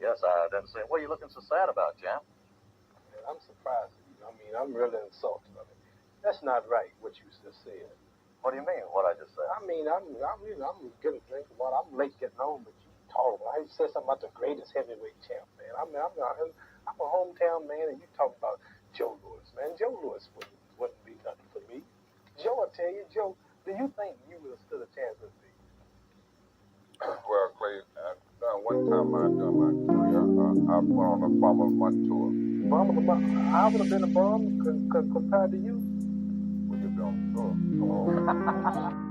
Yes, I didn't say. What are you looking so sad about, Jam? I'm surprised at you. I mean, I'm really insulted. I mean, that's not right what you just said. What do you mean? What I just said? I mean, I'm getting a drink of water. I'm late getting home, but you talk. I said something about the greatest heavyweight champ, man. I'm a hometown man, and you talk about Joe Louis, man. Joe Louis wouldn't be nothing for me. Joe, I tell you, Joe, do you think you would have stood a chance with me? Well, Clay, one time I done my career, I went on a Bomb of the Month tour. Bomb of the month. I would have been a bomb compared to you. We could be on the tour. Oh.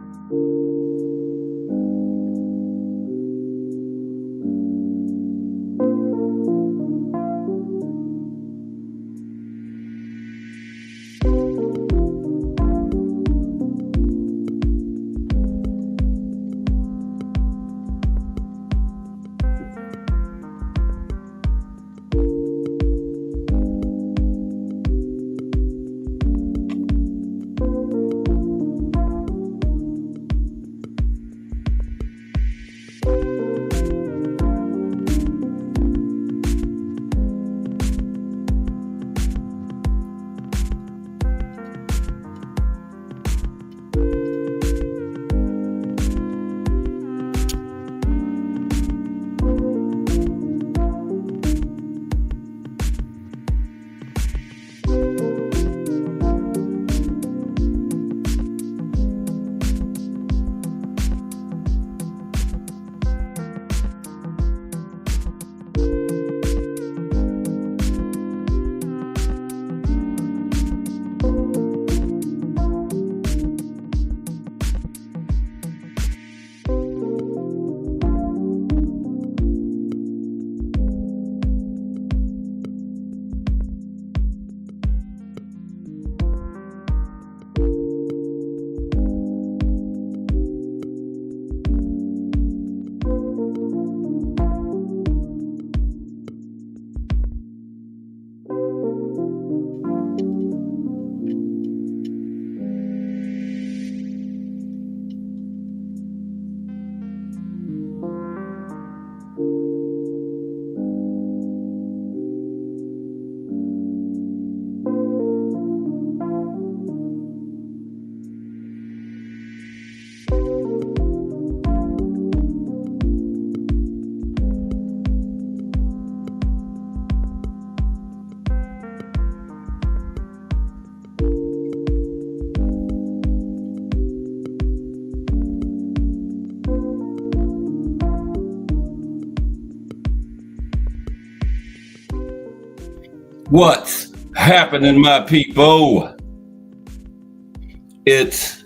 What's happening, my people? It's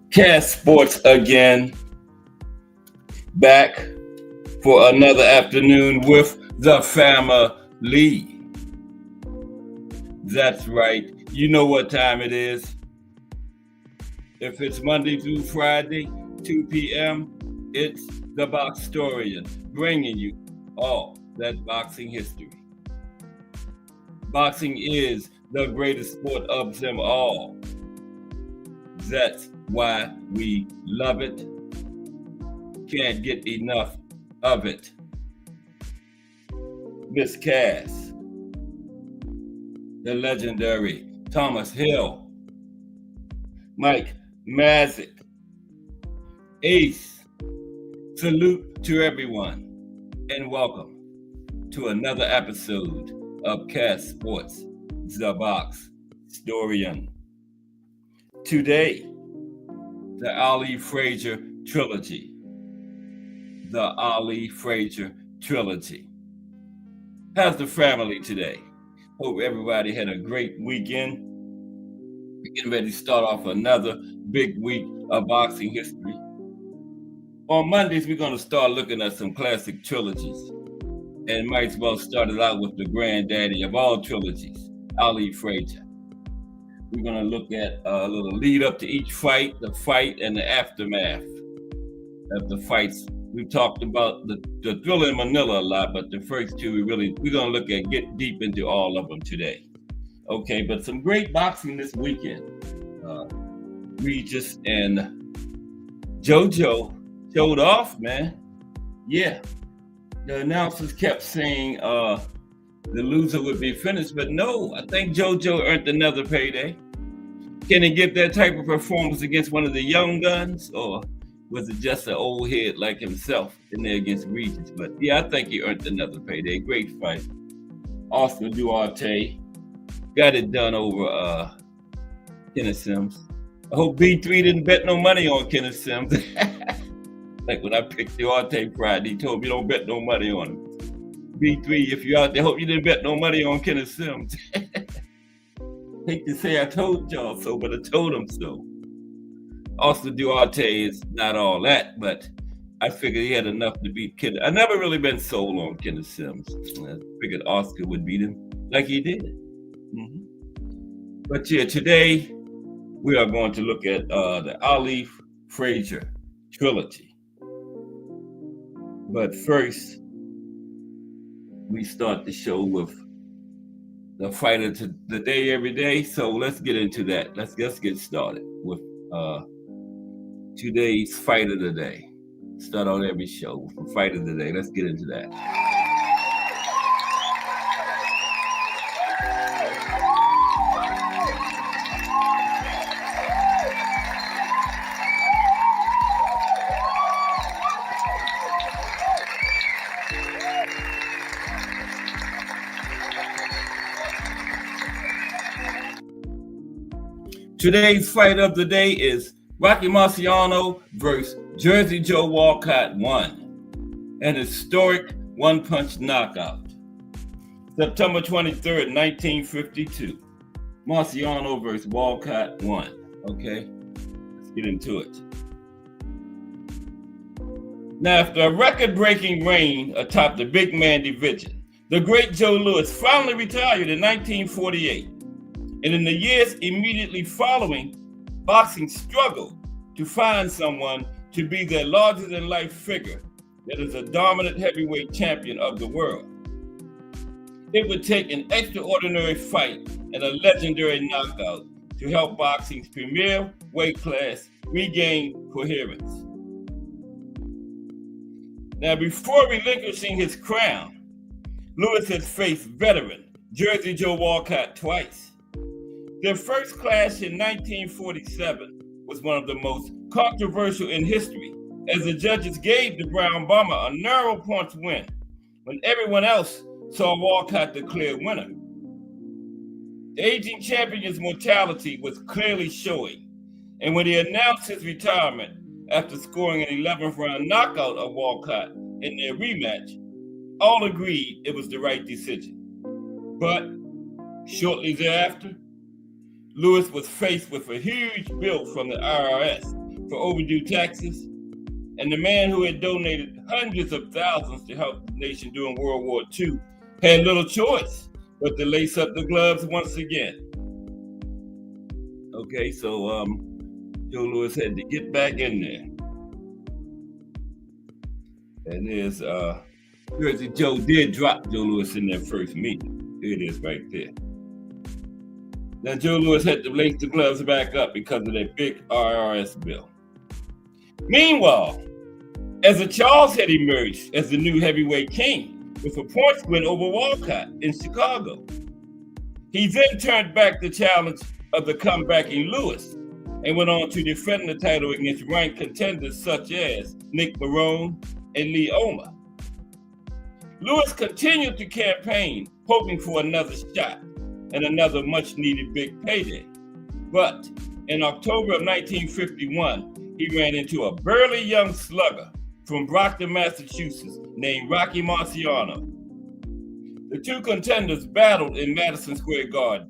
Cast Sports again, back for another afternoon with the family. That's right. You know what time it is. If it's Monday through Friday, 2 p.m., it's the Boxtorian, bringing you all that boxing history. Boxing is the greatest sport of them all. That's why we love it. Can't get enough of it. Miss Cass, the legendary Thomas Hill, Mike Mazik, Ace, salute to everyone, and welcome to another episode of Cast Sports, the Boxtorian. Today, the Ali-Frazier Trilogy. The Ali-Frazier Trilogy. How's the family today? Hope everybody had a great weekend. We're getting ready to start off another big week of boxing history. On Mondays, we're going to start looking at some classic trilogies. And might as well start it out with the granddaddy of all trilogies, Ali-Frazier. We're going to look at a little lead up to each fight, the fight, and the aftermath of the fights. We've talked about the Thriller in Manila a lot, but the first two we're going to look at, get deep into all of them today. Okay, but some great boxing this weekend. Regis and JoJo showed off, man. Yeah. The announcers kept saying the loser would be finished, but no, I think JoJo earned another payday. Can he get that type of performance against one of the young guns, or was it just an old head like himself in there against Regis? But yeah, I think he earned another payday. Great fight. Oscar Duarte got it done over Kenneth Sims. I hope B3 didn't bet no money on Kenneth Sims. Like when I picked Duarte Friday, he told me don't bet no money on him. B3, if you're out there, hope you didn't bet no money on Kenneth Sims. Hate to say I told y'all so, but I told him so. Oscar Duarte is not all that, but I figured he had enough to beat Kenneth. I've never really been sold on Kenneth Sims. I figured Oscar would beat him like he did. But yeah, today we are going to look at the Ali-Frazier trilogy. But first, we start the show with the fight of the day every day. So let's get into that. Let's get started with today's fight of the day. Start on every show with the fight of the day. Let's get into that. Today's fight of the day is Rocky Marciano versus Jersey Joe Walcott 1, an historic one-punch knockout. September 23rd, 1952. Marciano versus Walcott 1. Okay, let's get into it. Now, after a record-breaking reign atop the big man division, the great Joe Louis finally retired in 1948. And in the years immediately following, boxing struggled to find someone to be their larger-than-life figure that is a dominant heavyweight champion of the world. It would take an extraordinary fight and a legendary knockout to help boxing's premier weight class regain coherence. Now, before relinquishing his crown, Louis has faced veteran Jersey Joe Walcott twice. Their first clash in 1947 was one of the most controversial in history, as the judges gave the Brown Bomber a narrow points win when everyone else saw Walcott declared winner. The aging champion's mortality was clearly showing, and when he announced his retirement after scoring an 11th round knockout of Walcott in their rematch, all agreed it was the right decision. But shortly thereafter, Louis was faced with a huge bill from the IRS for overdue taxes, and the man who had donated hundreds of thousands to help the nation during World War II had little choice but to lace up the gloves once again. Okay, so Joe Louis had to get back in there. And there's Jersey Joe did drop Joe Louis in their first meeting. Here it is right there. Now, Joe Louis had to lace the gloves back up because of that big IRS bill. Meanwhile, as Charles had emerged as the new heavyweight king with a points win over Walcott in Chicago. He then turned back the challenge of the comebacking Louis and went on to defend the title against ranked contenders such as Nick Barone and Lee Omer. Louis continued to campaign, hoping for another shot and another much-needed big payday. But in October of 1951, he ran into a burly young slugger from Brockton, Massachusetts, named Rocky Marciano. The two contenders battled in Madison Square Garden,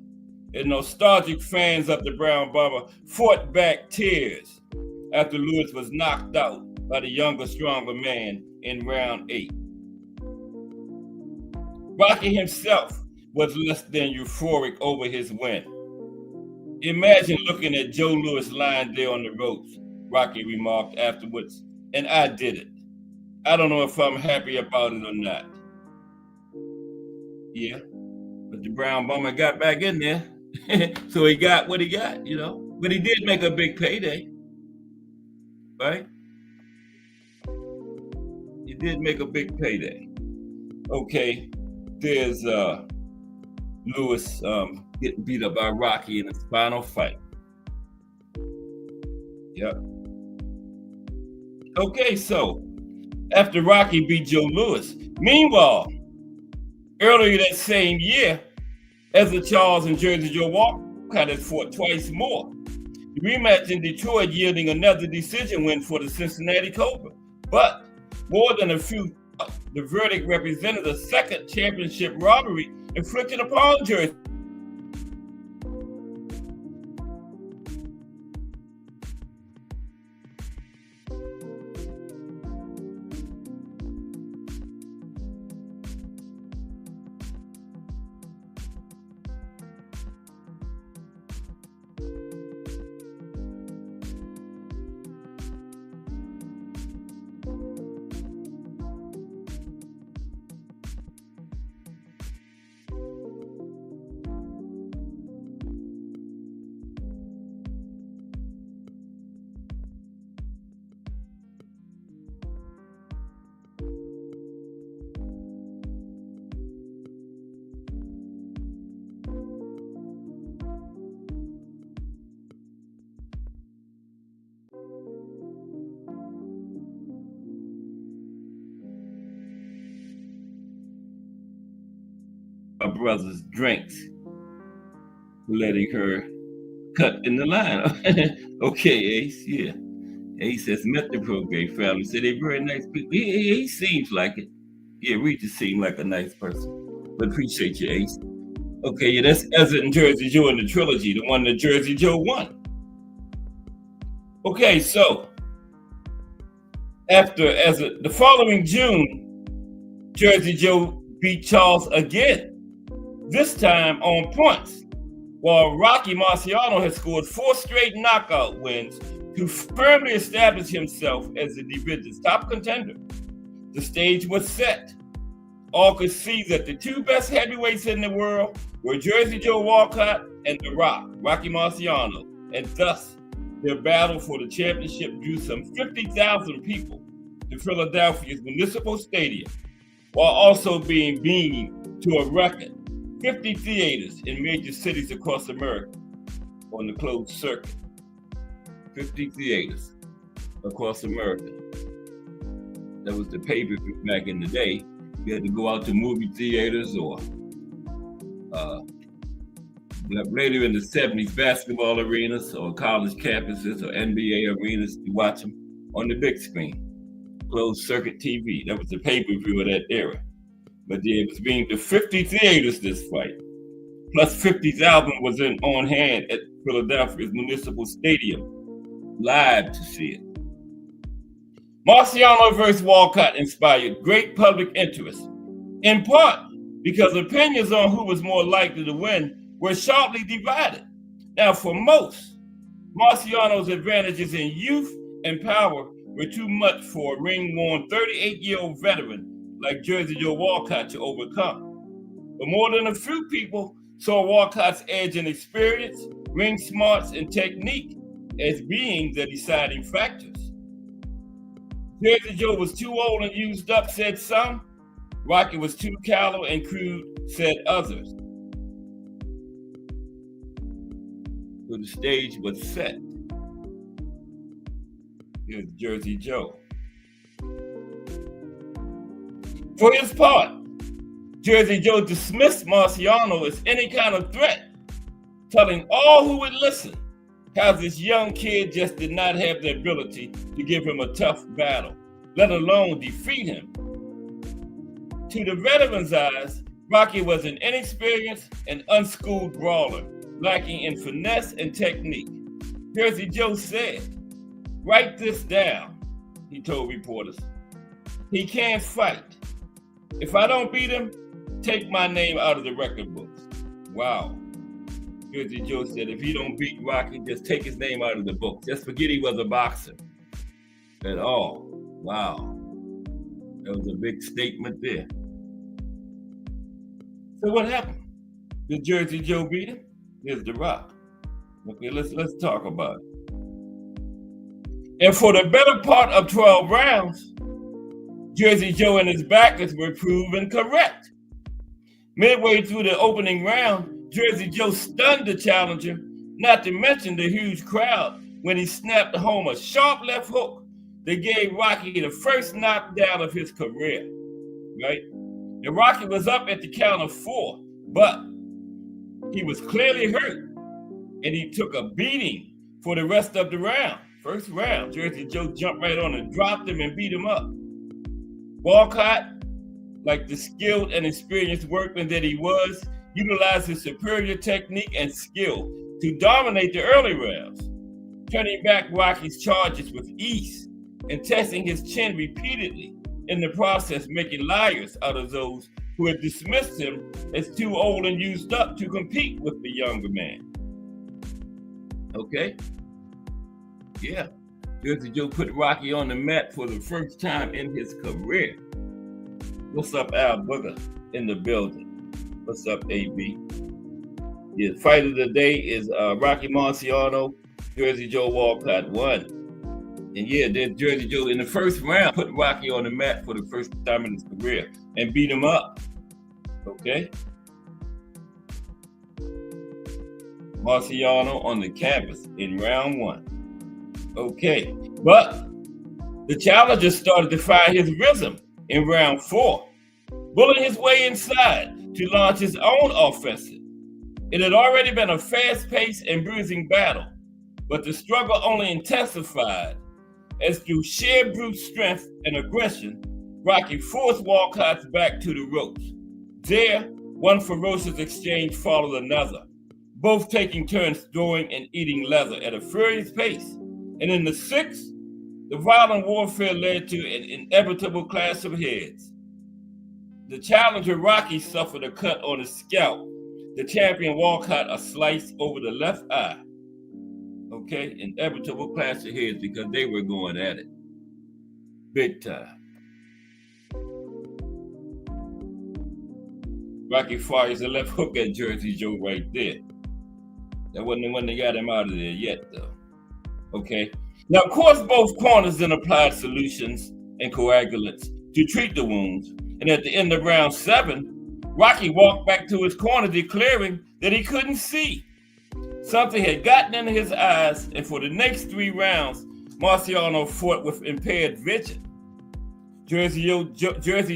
and nostalgic fans of the Brown Bomber fought back tears after Louis was knocked out by the younger, stronger man in round 8. Rocky himself was less than euphoric over his win. Imagine looking at Joe Louis lying there on the ropes, Rocky remarked afterwards, and I did it. I don't know if I'm happy about it or not. Yeah, but the Brown Bomber got back in there, so he got what he got, you know. But he did make a big payday, right? He did make a big payday. Okay, there's Lewis getting beat up by Rocky in his final fight. Yep. Okay, so after Rocky beat Joe Louis, meanwhile, earlier that same year, Ezra Charles and Jersey Joe Walcott had fought twice more. The rematch in Detroit yielding another decision win for the Cincinnati Cobra. But more than a few, the verdict represented a second championship robbery inflicted upon Jersey. My brother's drinks, letting her cut in the line. Okay, Ace, yeah. Ace has met the Prograde family, said they're very nice people. He seems like it. Yeah, Regis seemed like a nice person. But appreciate you, Ace. Okay, yeah, that's Ezra and Jersey Joe in the trilogy, the one that Jersey Joe won. Okay, so after Ezra, the following June, Jersey Joe beat Charles again, this time on points, while Rocky Marciano had scored 4 straight knockout wins to firmly establish himself as the division's top contender. The stage was set. All could see that the two best heavyweights in the world were Jersey Joe Walcott and The Rock, Rocky Marciano, and thus their battle for the championship drew some 50,000 people to Philadelphia's Municipal Stadium, while also being beamed to a record 50 theaters in major cities across America on the closed circuit. 50 theaters across America. That was the pay-per-view back in the day. You had to go out to movie theaters or later in the 70s, basketball arenas or college campuses or NBA arenas to watch them on the big screen. Closed circuit TV. That was the pay-per-view of that era. But it was being to 50 theaters this fight. Plus 50,000 was on hand at Philadelphia's Municipal Stadium, live to see it. Marciano versus Walcott inspired great public interest, in part because opinions on who was more likely to win were sharply divided. Now, for most, Marciano's advantages in youth and power were too much for a ring-worn 38-year-old veteran like Jersey Joe Walcott to overcome. But more than a few people saw Walcott's edge in experience, ring smarts, and technique as being the deciding factors. Jersey Joe was too old and used up, said some. Rocky was too callow and crude, said others. So the stage was set. Here's Jersey Joe. For his part, Jersey Joe dismissed Marciano as any kind of threat, telling all who would listen how this young kid just did not have the ability to give him a tough battle, let alone defeat him. To the veteran's eyes, Rocky was an inexperienced and unschooled brawler, lacking in finesse and technique. Jersey Joe said, "Write this down," he told reporters. "He can't fight. If I don't beat him, take my name out of the record books." Wow. Jersey Joe said, if he don't beat Rocky, just take his name out of the book. Just forget he was a boxer at all. Wow. That was a big statement there. So what happened? Did Jersey Joe beat him? Here's The Rock. Okay, let's talk about it. And for the better part of 12 rounds, Jersey Joe and his backers were proven correct. Midway through the opening round, Jersey Joe stunned the challenger, not to mention the huge crowd, when he snapped home a sharp left hook that gave Rocky the first knockdown of his career, right? And Rocky was up at the count of 4, but he was clearly hurt, and he took a beating for the rest of the round. First round, Jersey Joe jumped right on and dropped him and beat him up. Walcott, like the skilled and experienced workman that he was, utilized his superior technique and skill to dominate the early rounds, turning back Rocky's charges with ease and testing his chin repeatedly, in the process making liars out of those who had dismissed him as too old and used up to compete with the younger man. Okay? Yeah. Jersey Joe put Rocky on the mat for the first time in his career. What's up, Al Booger in the building? What's up, AB? Yeah, fight of the day is Rocky Marciano, Jersey Joe Walcott won. And yeah, then Jersey Joe in the first round put Rocky on the mat for the first time in his career and beat him up. Okay? Marciano on the canvas in round 1. Okay, but the challenger started to find his rhythm in round 4, bullying his way inside to launch his own offensive. It had already been a fast-paced and bruising battle, but the struggle only intensified as through sheer brute strength and aggression, Rocky forced Walcott's back to the ropes. There, one ferocious exchange followed another, both taking turns throwing and eating leather at a furious pace. And in the 6th, the violent warfare led to an inevitable clash of heads. The challenger Rocky suffered a cut on his scalp. The champion Walcott a slice over the left eye. Okay, inevitable clash of heads because they were going at it. Big time. Rocky fires a left hook at Jersey Joe right there. That wasn't the one that got him out of there yet, though. Okay. Now, of course, both corners then applied solutions and coagulants to treat the wounds. And at the end of round 7, Rocky walked back to his corner declaring that he couldn't see. Something had gotten into his eyes, and for the next 3 rounds, Marciano fought with impaired vision. Jersey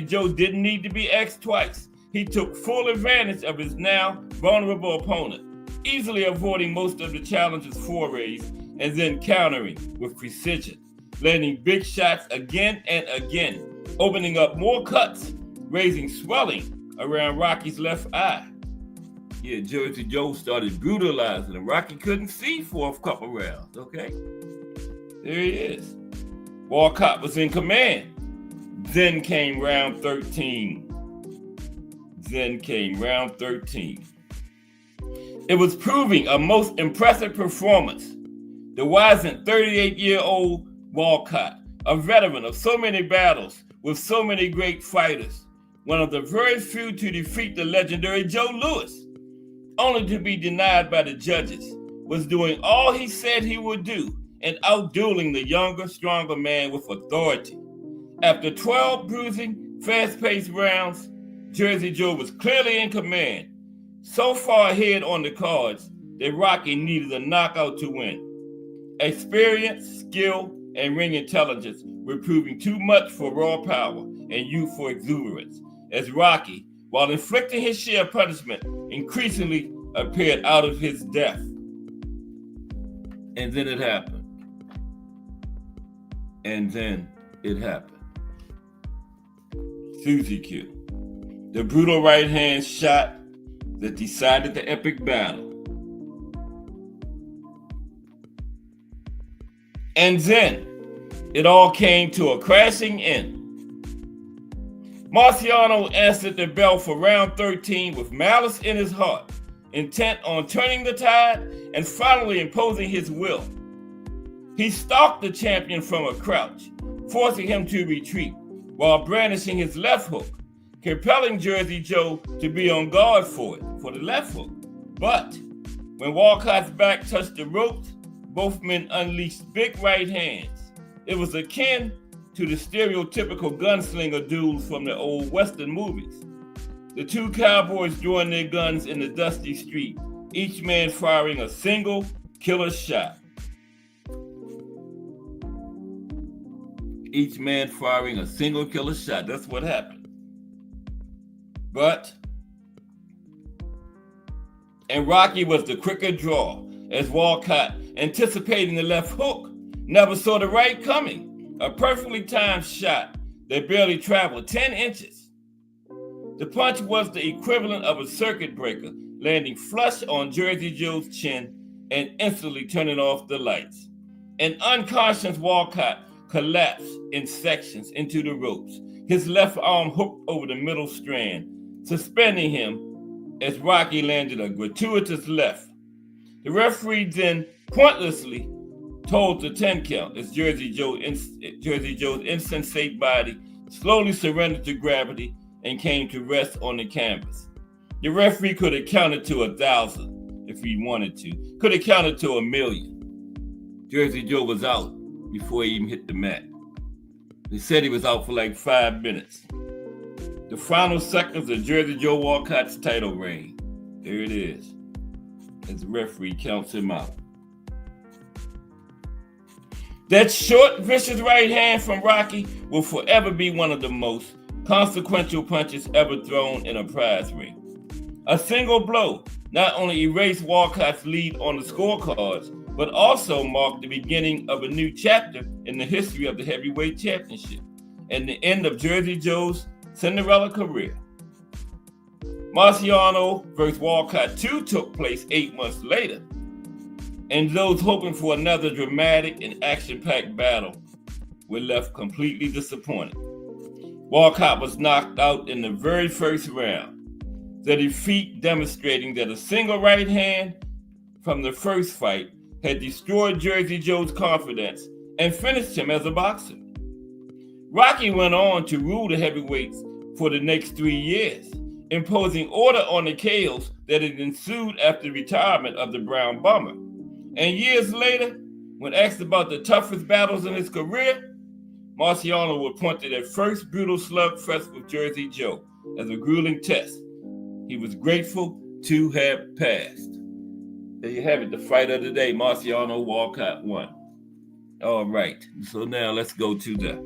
Joe didn't need to be asked twice. He took full advantage of his now vulnerable opponent, easily avoiding most of the challenger's forays and then countering with precision, landing big shots again and again, opening up more cuts, raising swelling around Rocky's left eye. Yeah, Jersey Joe started brutalizing him. Rocky couldn't see for a couple rounds, okay? There he is. Walcott was in command. Then came round 13. It was proving a most impressive performance. The wizened 38-year-old Walcott, a veteran of so many battles with so many great fighters, one of the very few to defeat the legendary Joe Louis, only to be denied by the judges, was doing all he said he would do and outdueling the younger, stronger man with authority. After 12 bruising, fast-paced rounds, Jersey Joe was clearly in command, so far ahead on the cards that Rocky needed a knockout to win. Experience, skill, and ring intelligence were proving too much for raw power and youthful exuberance, as Rocky, while inflicting his share of punishment, increasingly appeared out of his depth. And then it happened. Susie Q. The brutal right hand shot that decided the epic battle. And then it all came to a crashing end. Marciano answered the bell for round 13 with malice in his heart, intent on turning the tide and finally imposing his will. He stalked the champion from a crouch, forcing him to retreat while brandishing his left hook, compelling Jersey Joe to be on guard for the left hook. But when Walcott's back touched the ropes, both men unleashed big right hands. It was akin to the stereotypical gunslinger duels from the old Western movies. The two cowboys drawing their guns in the dusty street, each man firing a single killer shot. Each man firing a single killer shot. That's what happened. And Rocky was the quicker draw, as Walcott, anticipating the left hook, never saw the right coming. A perfectly timed shot that barely traveled 10 inches. The punch was the equivalent of a circuit breaker, landing flush on Jersey Joe's chin and instantly turning off the lights. An unconscious Walcott collapsed in sections into the ropes, his left arm hooked over the middle strand, suspending him as Rocky landed a gratuitous left. The referee then pointlessly told the 10 count as Jersey Joe's insensate body slowly surrendered to gravity and came to rest on the canvas. The referee could have counted to 1,000 if he wanted to, could have counted to 1,000,000. Jersey Joe was out before he even hit the mat. They said he was out for like 5 minutes. The final seconds of Jersey Joe Walcott's title reign. There it is, as the referee counts him out. That short, vicious right hand from Rocky will forever be one of the most consequential punches ever thrown in a prize ring. A single blow not only erased Walcott's lead on the scorecards, but also marked the beginning of a new chapter in the history of the heavyweight championship and the end of Jersey Joe's Cinderella career. Marciano versus Walcott 2 took place 8 months later, and those hoping for another dramatic and action-packed battle were left completely disappointed. Walcott was knocked out in the very first round, the defeat demonstrating that a single right hand from the first fight had destroyed Jersey Joe's confidence and finished him as a boxer. Rocky went on to rule the heavyweights for the next 3 years, imposing order on the chaos that had ensued after the retirement of the Brown Bomber. And years later, when asked about the toughest battles in his career, Marciano would point to that first brutal slugfest with Jersey Joe as a grueling test he was grateful to have passed. There you have it, the fight of the day. Marciano Walcott won. All right, so now let's go to the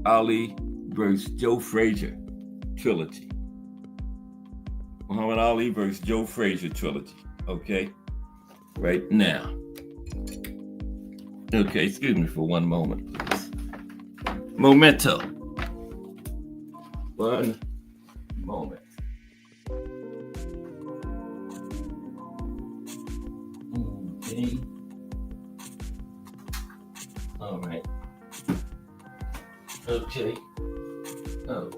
Ali versus Joe Frazier trilogy. Muhammad Ali versus Joe Frazier trilogy. Okay, right now. Okay, excuse me for one moment, please. Memento. One moment. Okay. All right. Okay. Oh.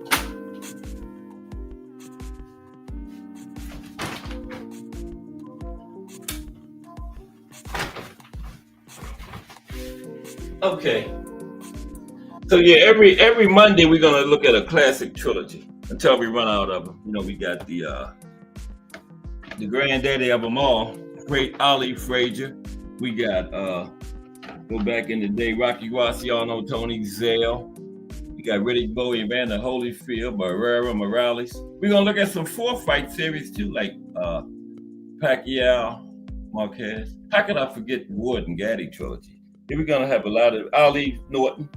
Okay. So yeah, every Monday we're gonna look at a classic trilogy until we run out of them. You know, we got the granddaddy of them all, great Ali-Frazier. We got go back in the day, Rocky Marciano, Tony Zale. We got Riddick Bowe, Evander Holyfield, Barrera, Morales. We're gonna look at some 4-fight series too, like Pacquiao, Marquez. How could I forget Wood and Gaddy trilogy? Then we're gonna have a lot of Ali Norton.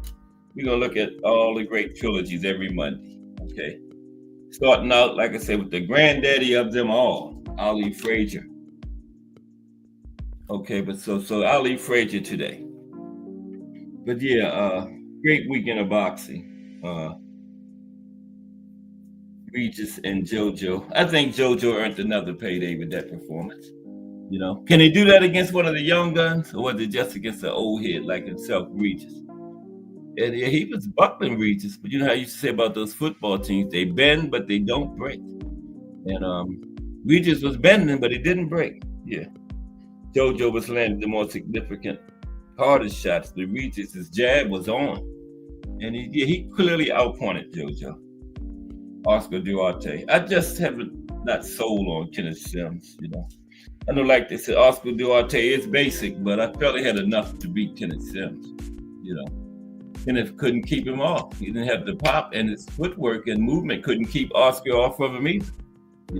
We're gonna look at all the great trilogies every Monday. Okay, starting out, like I said, with the granddaddy of them all, Ali-Frazier. Okay, but so Ali-Frazier today. But yeah, great weekend of boxing. Regis and JoJo. I think JoJo earned another payday with that performance. You know, can he do that against one of the young guns, or was it just against an old head like himself, Regis? And yeah, he was buckling Regis, but you know how you used to say about those football teams, they bend, but they don't break. And Regis was bending, but he didn't break. Yeah. JoJo was landing the more significant, hardest shots, but Regis' jab was on. And he clearly outpointed JoJo. Oscar Duarte. I just haven't not sold on Kenneth Sims, you know. I know, like they said, Oscar Duarte is basic, but I felt he had enough to beat Kenneth Sims, you know. and it couldn't keep him off. He didn't have the pop, and his footwork and movement couldn't keep Oscar off of him either.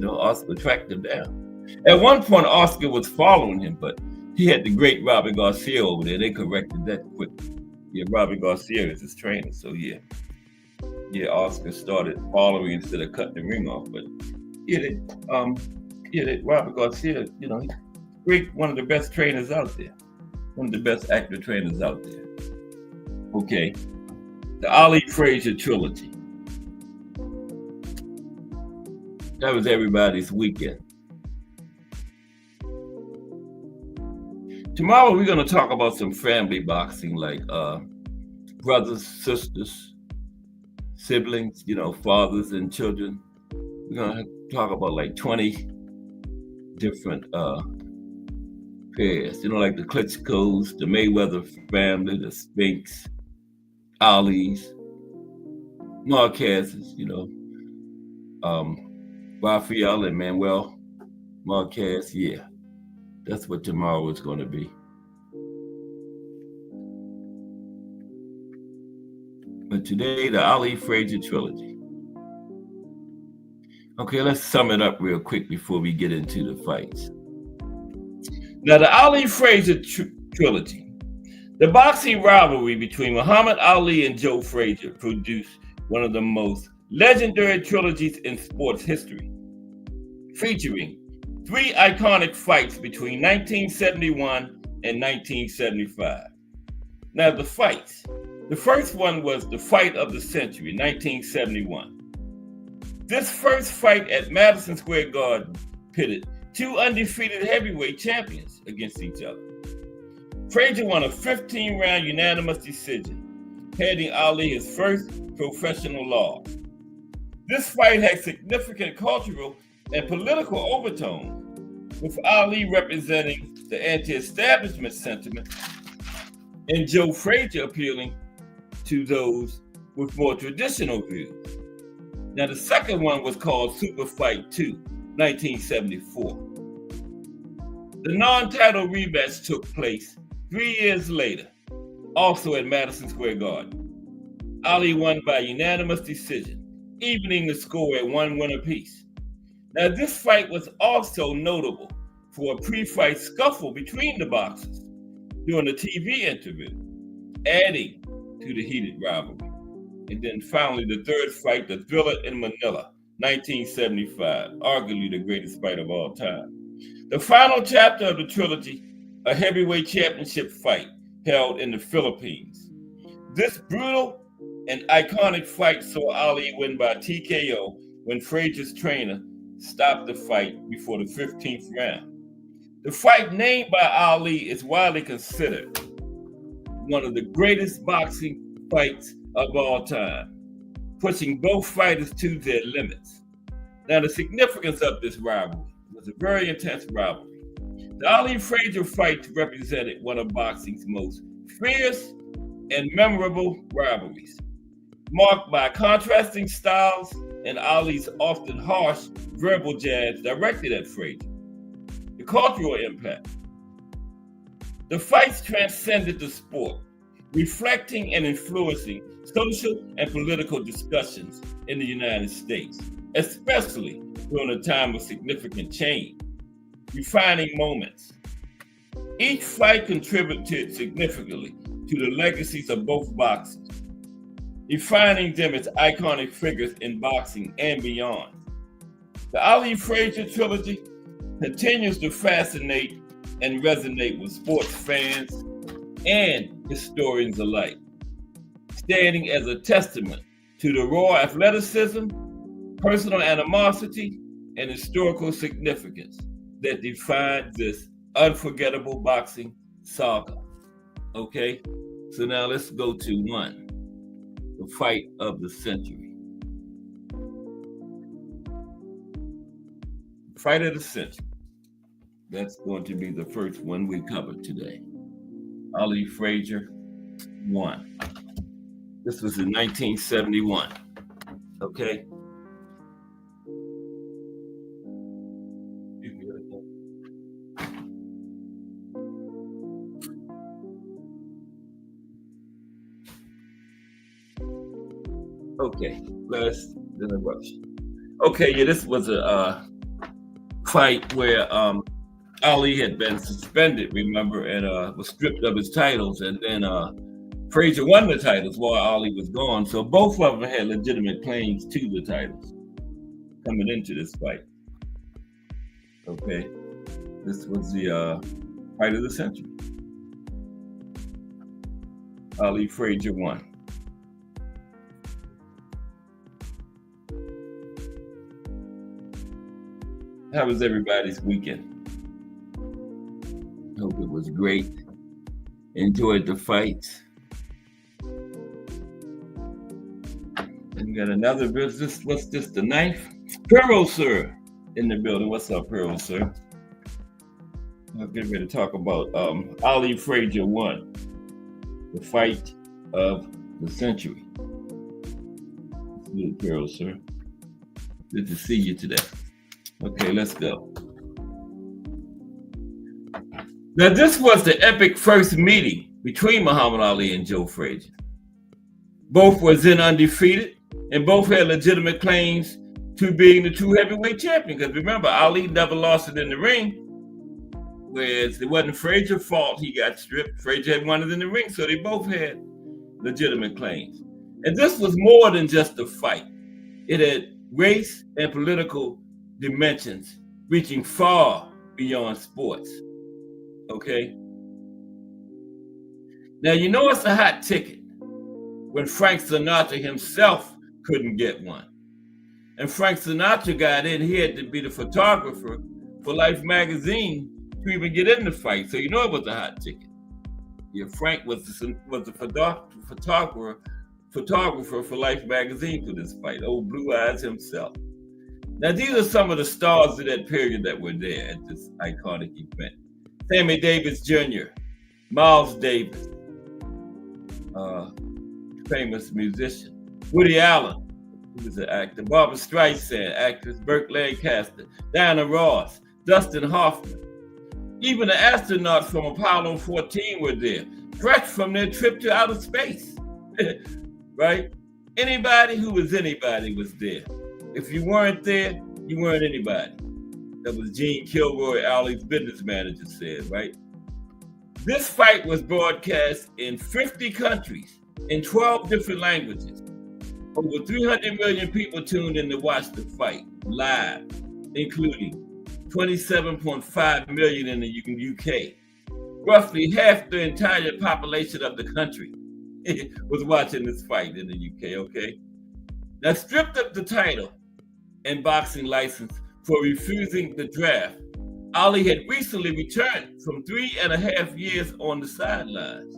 Oscar tracked him down. At one point, Oscar was following him, but he had the great Robert Garcia over there. They corrected that quickly. Yeah, Robert Garcia is his trainer, so yeah, Oscar started following instead of cutting the ring off. But Robert Garcia, he's great, one of the best trainers out there, one of the best active trainers out there. Okay, the Ali-Frazier trilogy. That was everybody's weekend. Tomorrow we're going to talk about some family boxing, like brothers, sisters, siblings, fathers and children. We're going to talk about like 20 different pairs, like the Klitschko's, the Mayweather family, the Spinks, Ali's, Marquez's, Rafael and Manuel Marquez. Yeah, that's what tomorrow is going to be. But today, the Ali-Frazier trilogy. Okay, let's sum it up real quick before we get into the fights. Now, the Ali-Frazier trilogy, the boxing rivalry between Muhammad Ali and Joe Frazier, produced one of the most legendary trilogies in sports history, featuring 3 iconic fights between 1971 and 1975. Now, the fights. The first one was the fight of the century, 1971. This first fight at Madison Square Garden pitted 2 undefeated heavyweight champions against each other. Frazier won a 15-round unanimous decision, handing Ali his first professional loss. This fight had significant cultural and political overtones, with Ali representing the anti-establishment sentiment and Joe Frazier appealing to those with more traditional views. Now, the second one was called Super Fight 2, 1974. The non-title rematch took place 3 years later, also at Madison Square Garden. Ali won by unanimous decision, evening the score at 1 win apiece. Now, this fight was also notable for a pre-fight scuffle between the boxers during the TV interview, adding to the heated rivalry. And then finally, the third fight, the Thriller in Manila, 1975, arguably the greatest fight of all time. The final chapter of the trilogy, a heavyweight championship fight held in the Philippines. This brutal and iconic fight saw Ali win by TKO when Frazier's trainer stopped the fight before the 15th round. The fight named by Ali is widely considered one of the greatest boxing fights of all time, pushing both fighters to their limits. Now, the significance of this rivalry was a very intense rivalry. The Ali-Frazier fight represented one of boxing's most fierce and memorable rivalries, marked by contrasting styles and Ali's often harsh verbal jabs directed at Frazier. The cultural impact. The fights transcended the sport, reflecting and influencing social and political discussions in the United States, especially during a time of significant change, refining moments. Each fight contributed significantly to the legacies of both boxers, defining them as iconic figures in boxing and beyond. The Ali-Frazier trilogy continues to fascinate and resonate with sports fans and historians alike, standing as a testament to the raw athleticism, personal animosity, and historical significance that defined this unforgettable boxing saga. Okay, so now let's go to one, the fight of the century. Fight of the century. That's going to be the first one we cover today. Ali-Frazier won. This was in 1971. Okay. Okay, last interruption. Okay, yeah, this was a fight where Ali had been suspended, remember, and was stripped of his titles, and then Frazier won the titles while Ali was gone. So both of them had legitimate claims to the titles coming into this fight. Okay, this was the fight of the century. Ali-Frazier won. How was everybody's weekend? Hope it was great. Enjoyed the fights. And we got another business. What's this, the ninth? Pearl, sir, in the building. What's up, Pearl, sir? I'll get ready to talk about Ali-Frazier won the fight of the century. Good, Pearl, sir. Good to see you today. Okay, let's go. Now, this was the epic first meeting between Muhammad Ali and Joe Frazier. Both were then undefeated, and both had legitimate claims to being the true heavyweight champion. Because remember, Ali never lost it in the ring, whereas it wasn't Frazier's fault he got stripped. Frazier had won it in the ring, so they both had legitimate claims. And this was more than just a fight. It had race and political dimensions reaching far beyond sports. Okay? Now, you know it's a hot ticket when Frank Sinatra himself couldn't get one. And Frank Sinatra got in, he had to be the photographer for Life magazine to even get in the fight. So you know it was a hot ticket. Yeah, Frank was the photographer for Life magazine for this fight. Old Blue Eyes himself. Now, these are some of the stars of that period that were there at this iconic event. Sammy Davis Jr., Miles Davis, famous musician. Woody Allen, who was an actor. Barbra Streisand, actress. Burt Lancaster, Diana Ross, Dustin Hoffman. Even the astronauts from Apollo 14 were there, fresh from their trip to outer space, right? Anybody who was anybody was there. If you weren't there, you weren't anybody. That was Gene Kilroy, Ali's business manager, said, right? This fight was broadcast in 50 countries in 12 different languages. Over 300 million people tuned in to watch the fight live, including 27.5 million in the UK. Roughly half the entire population of the country was watching this fight in the UK, okay? Now, stripped of the title and boxing license for refusing the draft, Ali had recently returned from 3.5 years on the sidelines.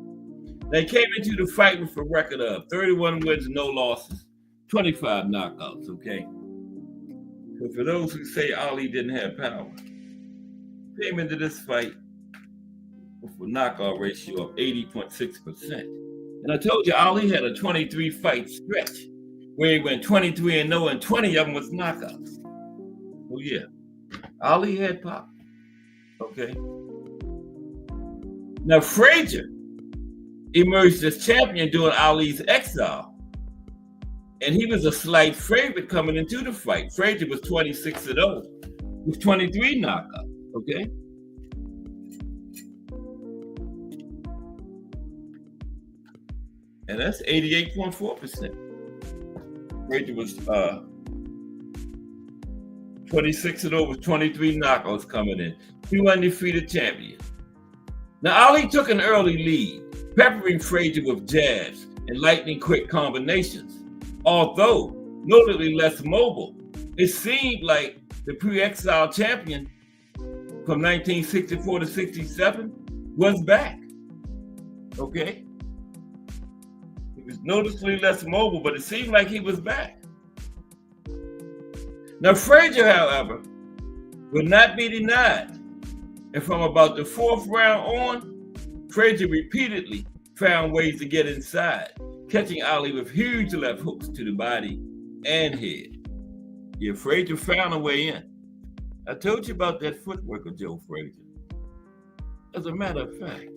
They came into the fight with a record of 31 wins, no losses, 25 knockouts, okay? So for those who say Ali didn't have power, came into this fight with a knockout ratio of 80.6%. And I told you Ali had a 23 fight stretch where he went 23-0 and 20 of them was knockouts. Oh yeah, Ali had power, okay? Now Frazier emerged as champion during Ali's exile, and he was a slight favorite coming into the fight. Frazier was 26-0 with 23 knockouts, okay? And that's 88.4%. Frazier was 26-0 with 23 knockouts coming in. 2 undefeated champions. Now, Ali took an early lead, peppering Frazier with jabs and lightning-quick combinations. Although notably less mobile, it seemed like the pre-exile champion from 1964 to 67 was back. Okay? He was noticeably less mobile, but it seemed like he was back. Now, Frazier, however, would not be denied. And from about the 4th round on, Frazier repeatedly found ways to get inside, catching Ali with huge left hooks to the body and head. Yeah, Frazier found a way in. I told you about that footwork of Joe Frazier. As a matter of fact,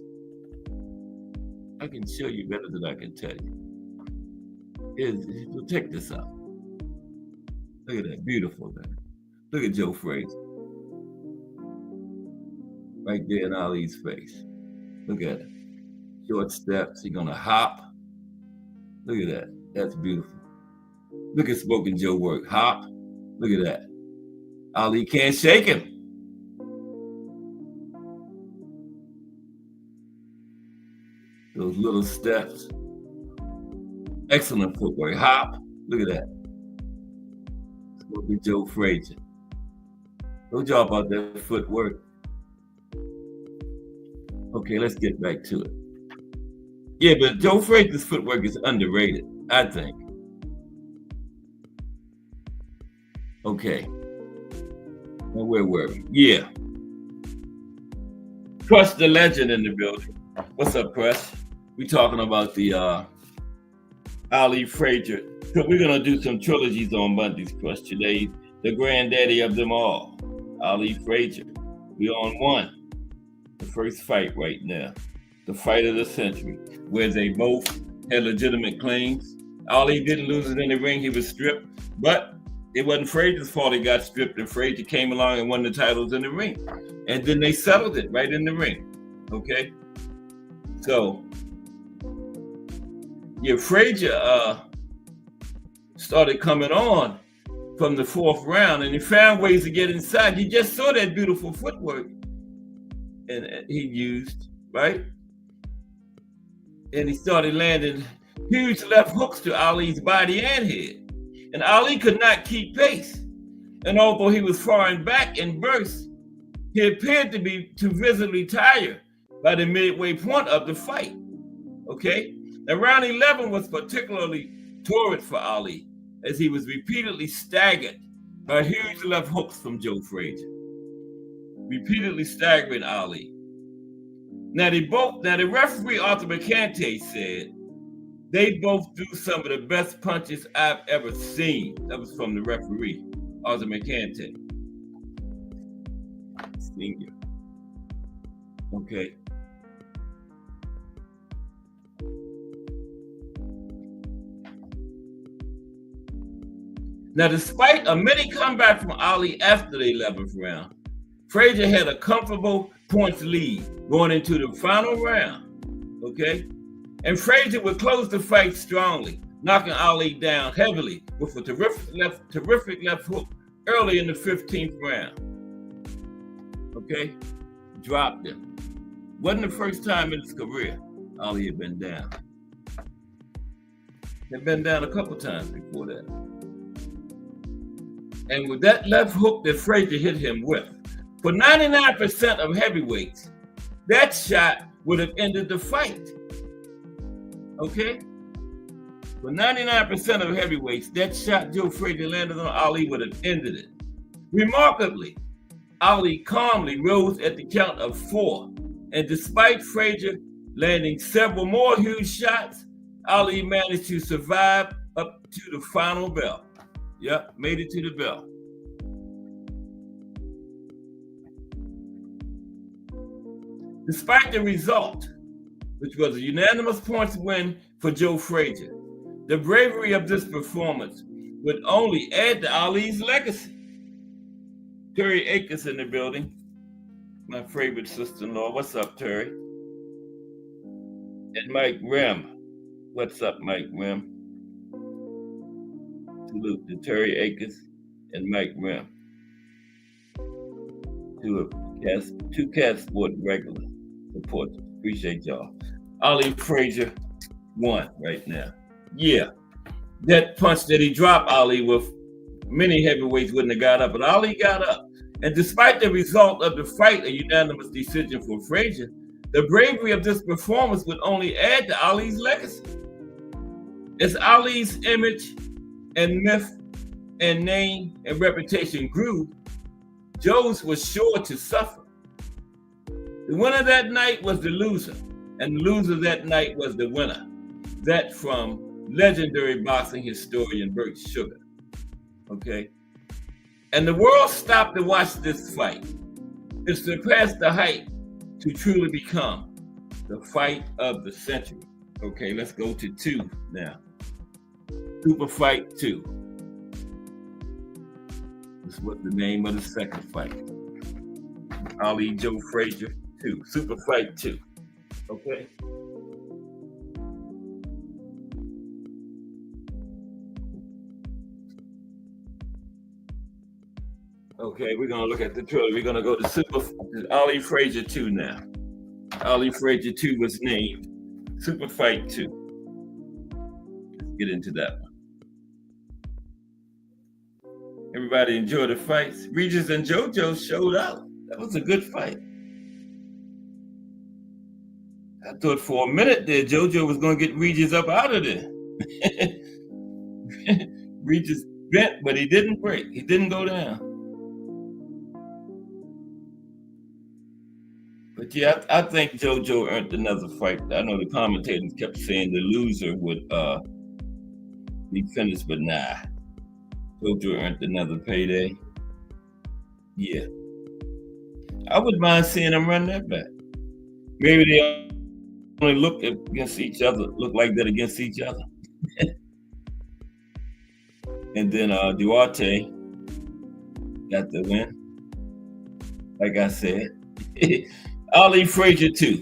I can show you better than I can tell you. check this out. Look at that, beautiful man. Look at Joe Frazier. Right there in Ali's face. Look at it. Short steps, he's gonna hop. Look at that, that's beautiful. Look at Smoking Joe work, hop. Look at that. Ali can't shake him. Those little steps. Excellent footwork, hop. Look at that. Smoking Joe Frazier. No job about that footwork. Okay, let's get back to it. Yeah, but Joe Frazier's footwork is underrated, I think. Okay. Now where were we? Yeah. Crush the legend in the building. What's up, Crush? We talking about the Ali-Frazier. So we're gonna do some trilogies on Mondays, Crush. Today, the granddaddy of them all, Ali-Frazier. We on one. The first fight right now, the fight of the century, where they both had legitimate claims. Ali didn't lose it in the ring, he was stripped, but it wasn't Frazier's fault he got stripped, and Frazier came along and won the titles in the ring. And then they settled it right in the ring, okay? So, yeah, Frazier started coming on from the fourth round, and he found ways to get inside. You just saw that beautiful footwork and he used, right? And he started landing huge left hooks to Ali's body and head. And Ali could not keep pace. And although he was falling back in bursts, he appeared to be too visibly tired by the midway point of the fight, okay? Now round 11 was particularly torrid for Ali, as he was repeatedly staggered by huge left hooks from Joe Frazier. Repeatedly staggering Ali. Now the referee Arthur McCante said they both threw some of the best punches I've ever seen. That was from the referee, Arthur McCante. Senior. Okay. Now, despite a mini comeback from Ali after the 11th round, Frazier had a comfortable points lead going into the final round, okay? And Frazier would close the fight strongly, knocking Ali down heavily with a terrific left hook early in the 15th round, okay? Dropped him. Wasn't the first time in his career Ali had been down. Had been down a couple times before that. And with that left hook that Frazier hit him with, for 99% of heavyweights, that shot would have ended the fight. Okay? For 99% of heavyweights, that shot Joe Frazier landed on Ali would have ended it. Remarkably, Ali calmly rose at the count of 4. And despite Frazier landing several more huge shots, Ali managed to survive up to the final bell. Yep, made it to the bell. Despite the result, which was a unanimous points win for Joe Frazier, the bravery of this performance would only add to Ali's legacy. Terry Akers in the building, my favorite sister-in-law. What's up, Terry? And Mike Rim. What's up, Mike Rim? Salute to Terry Akers and Mike Rim. Two Cat Sport regular supporters. Appreciate y'all. Ali-Frazier won right now. Yeah, that punch that he dropped Ali with, many heavyweights wouldn't have got up, but Ali got up. And despite the result of the fight, a unanimous decision for Frazier, the bravery of this performance would only add to Ali's legacy. As Ali's image and myth and name and reputation grew, Joe's was sure to suffer. The winner that night was the loser, and the loser that night was the winner. That from legendary boxing historian Bert Sugar. Okay? And the world stopped to watch this fight. It surpassed the height to truly become the fight of the century. Okay, let's go to 2 now. Super Fight 2. That's what the name of the second fight. Ali Joe Frazier 2. Super Fight 2. Okay. Okay, we're gonna look at the trilogy. We're gonna go to Ali-Frazier 2 now. Ali-Frazier 2 was named Super Fight 2. Let's get into that one. Everybody enjoyed the fights. Regis and JoJo showed out. That was a good fight. I thought for a minute there, JoJo was gonna get Regis up out of there. Regis bent, but he didn't break. He didn't go down. But yeah, I think JoJo earned another fight. I know the commentators kept saying the loser would be finished, but nah. JoJo earned another payday. Yeah. I wouldn't mind seeing them run that back. Maybe they only look like that against each other. And then Duarte got the win. Like I said. Ali-Frazier 2.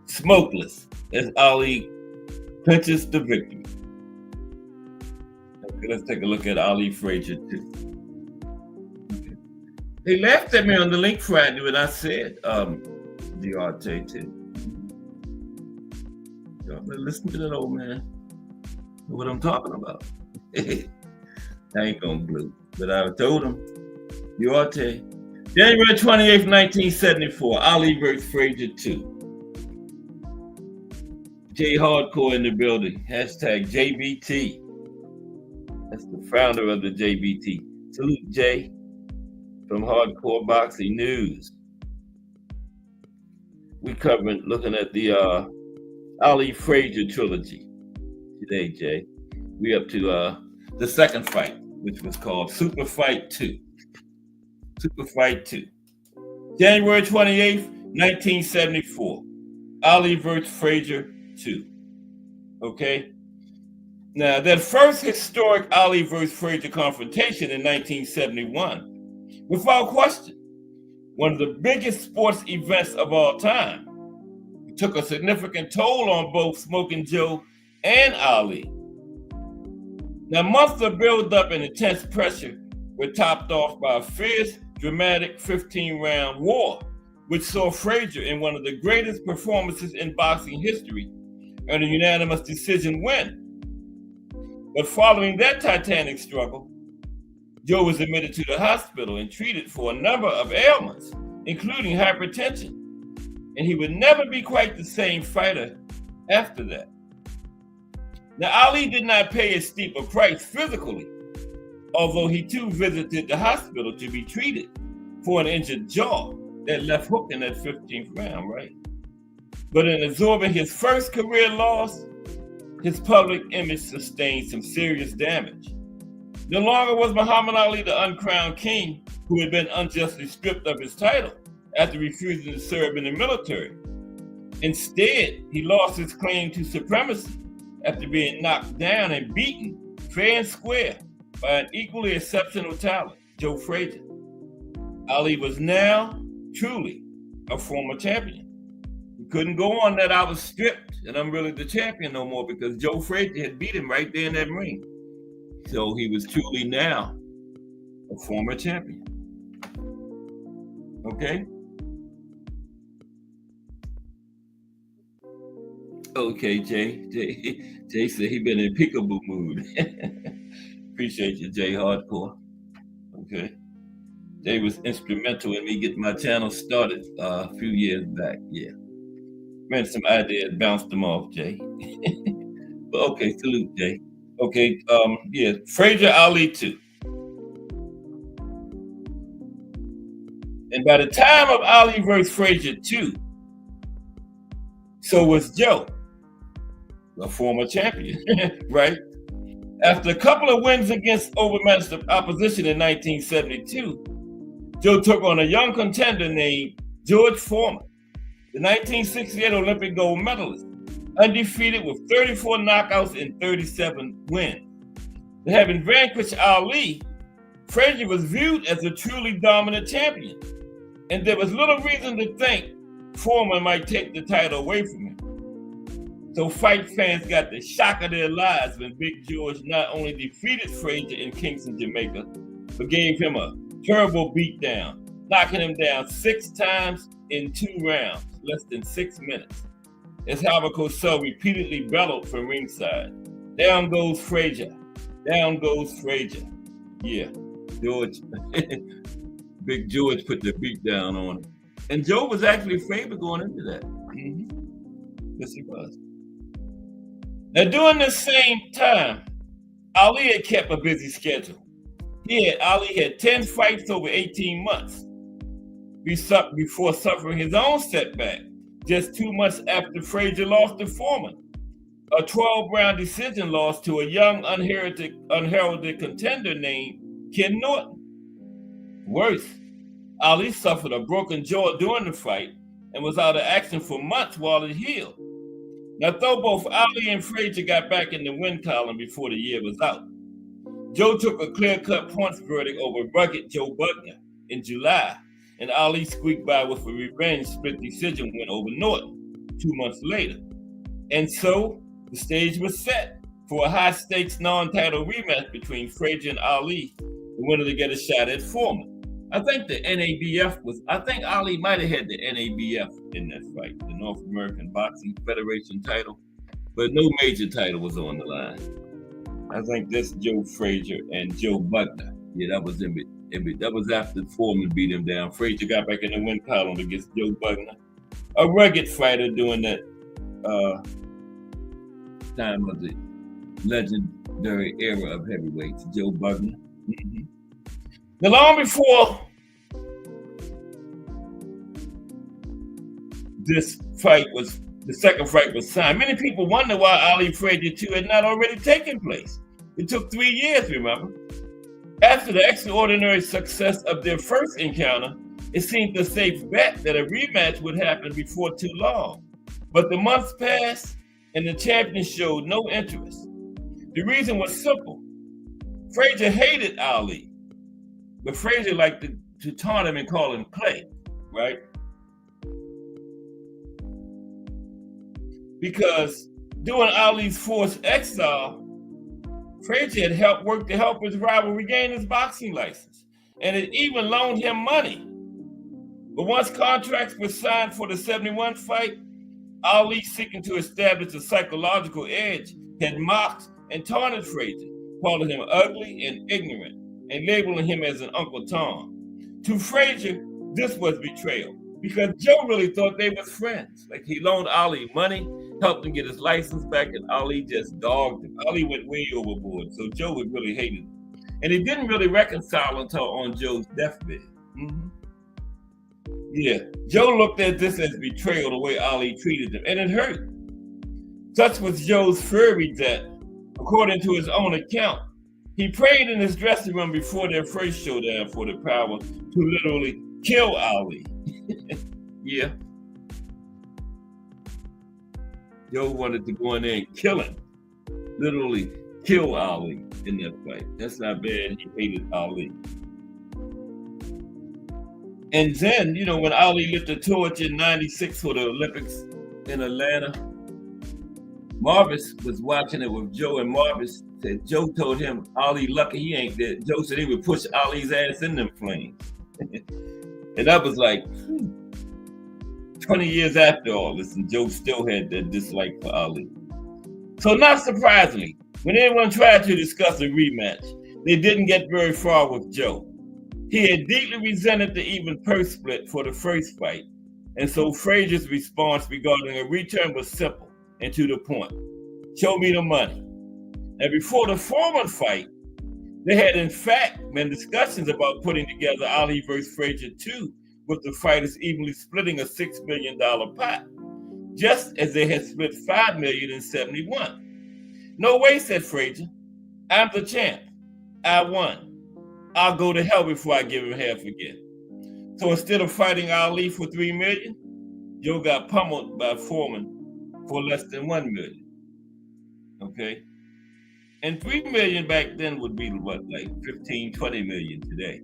Smokeless as Ali clinches the victory. Okay, let's take a look at Ali-Frazier 2. Okay. They laughed at me on the link Friday when I said Duarte 2. Y'all better listen to that old man. Know what I'm talking about. I ain't gonna blue, but I told him. Duarte. January 28th, 1974, Ali vs. Frazier 2. J Hardcore in the building. Hashtag JBT. That's the founder of the JBT. Salute, Jay, from Hardcore Boxing News. We looking at the Ali-Frazier trilogy today, Jay. We up to the second fight, which was called Super Fight 2. Super Fight 2. January 28th, 1974. Ali vs. Frazier 2. Okay? Now, that first historic Ali vs. Frazier confrontation in 1971, without question, one of the biggest sports events of all time, it took a significant toll on both Smoking Joe and Ali. Now, months of build-up and intense pressure were topped off by a fierce, dramatic 15-round war, which saw Frazier in one of the greatest performances in boxing history earn a unanimous decision win. But following that titanic struggle, Joe was admitted to the hospital and treated for a number of ailments, including hypertension, and he would never be quite the same fighter after that. Now, Ali did not pay as steep a price physically, although he too visited the hospital to be treated for an injured jaw that left hook in that 15th round, right? But in absorbing his first career loss, his public image sustained some serious damage. No longer was Muhammad Ali the uncrowned king who had been unjustly stripped of his title after refusing to serve in the military. Instead, he lost his claim to supremacy after being knocked down and beaten fair and square by an equally exceptional talent, Joe Frazier. Ali was now truly a former champion. He couldn't go on that I was stripped and I'm really the champion no more because Joe Frazier had beat him right there in that ring. So he was truly now a former champion. Okay? Okay, Jay. Jay said he been in peekaboo mood. Appreciate you, Jay Hardcore. Okay. Jay was instrumental in me getting my channel started a few years back. Yeah. Ran some ideas, bounced them off, Jay. But okay, salute, Jay. Okay, yeah, Frazier Ali 2. And by the time of Ali vs. Frazier 2, so was Joe, a former champion, right? After a couple of wins against overmatched opposition in 1972, Joe took on a young contender named George Foreman, the 1968 Olympic gold medalist, undefeated with 34 knockouts and 37 wins. Having vanquished Ali, Frazier was viewed as a truly dominant champion, and there was little reason to think Foreman might take the title away from him. So fight fans got the shock of their lives when Big George not only defeated Frazier in Kingston, Jamaica, but gave him a terrible beatdown, knocking him down 6 times in 2 rounds, less than 6 minutes. As Howard Cosell repeatedly bellowed from ringside, "Down goes Frazier, down goes Frazier." Yeah, George, Big George put the beat down on him. And Joe was actually favored going into that. Yes, he was. Now, during this same time, Ali had kept a busy schedule. Ali had 10 fights over 18 months before suffering his own setback just 2 months after Frazier lost to Foreman, a 12-round decision loss to a young unheralded contender named Ken Norton. Worse, Ali suffered a broken jaw during the fight and was out of action for months while it healed. Now, though both Ali and Frazier got back in the win column before the year was out, Joe took a clear-cut points verdict over rugged Joe Bugner in July, and Ali squeaked by with a revenge split decision win over Norton 2 months later. And so, the stage was set for a high-stakes non-title rematch between Frazier and Ali, the winner to get a shot at Foreman. I think Ali might have had the NABF in that fight, the North American Boxing Federation title, but no major title was on the line. I think this Joe Frazier and Joe Bugner. Yeah, that was in it. That was after Foreman beat him down. Frazier got back in the win column against Joe Bugner, a rugged fighter during that time of the legendary era of heavyweights, Joe Bugner. Now, long before the second fight was signed, many people wonder why Ali-Frazier 2 had not already taken place. It took 3 years, remember? After the extraordinary success of their first encounter, it seemed a safe bet that a rematch would happen before too long. But the months passed, and the champion showed no interest. The reason was simple. Frazier hated Ali, but Frazier liked to taunt him and call him Clay, right? Because during Ali's forced exile, Frazier had worked to help his rival regain his boxing license, and had even loaned him money. But once contracts were signed for the 71 fight, Ali, seeking to establish a psychological edge, had mocked and taunted Frazier, calling him ugly and ignorant, and labeling him as an Uncle Tom. To Frazier, this was betrayal, because Joe really thought they were friends. Like, he loaned Ali money, helped him get his license back, and Ali just dogged him. Ali went way overboard, so Joe would really hate him. And he didn't really reconcile until on Joe's deathbed. Yeah, Joe looked at this as betrayal, the way Ali treated him, and it hurt. Such was Joe's fury that, according to his own account, he prayed in his dressing room before their first showdown for the power to literally kill Ali. Yeah. Joe wanted to go in there and kill him. Literally kill Ali in that fight. That's how bad he hated Ali. And then, when Ali lit the torch in '96 for the Olympics in Atlanta, Marvis was watching it with Joe, and Marvis said Joe told him, Ali lucky he ain't dead. Joe said he would push Ali's ass in them flames. And that was like 20 years after all this, and Joe still had that dislike for Ali. So not surprisingly, when anyone tried to discuss a rematch, they didn't get very far with Joe. He had deeply resented the even purse split for the first fight, and so Frazier's response regarding a return was simple and to the point. Show me the money. And before the Foreman fight, there had in fact been discussions about putting together Ali vs. Frazier 2, with the fighters evenly splitting a $6 million pot, just as they had split $5 million in '71. No way, said Frazier. I'm the champ. I won. I'll go to hell before I give him half again. So instead of fighting Ali for $3 million, Joe got pummeled by Foreman for less than 1 million. Okay? And 3 million back then would be what, like 15, 20 million today.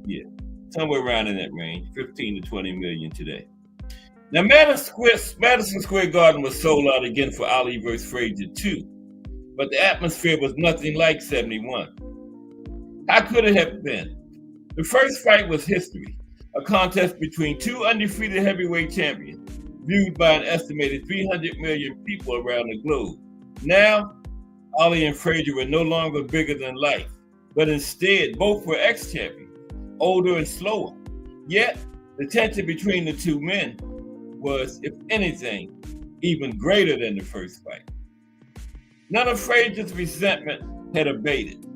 Yeah, somewhere around in that range, 15 to 20 million today. Now, Madison Square Garden was sold out again for Ali vs. Frazier 2, but the atmosphere was nothing like 71. How could it have been? The first fight was history, a contest between two undefeated heavyweight champions, viewed by an estimated 300 million people around the globe. Now, Ali and Frazier were no longer bigger than life, but instead both were ex-champions, older and slower. Yet, the tension between the two men was, if anything, even greater than the first fight. None of Frazier's resentment had abated.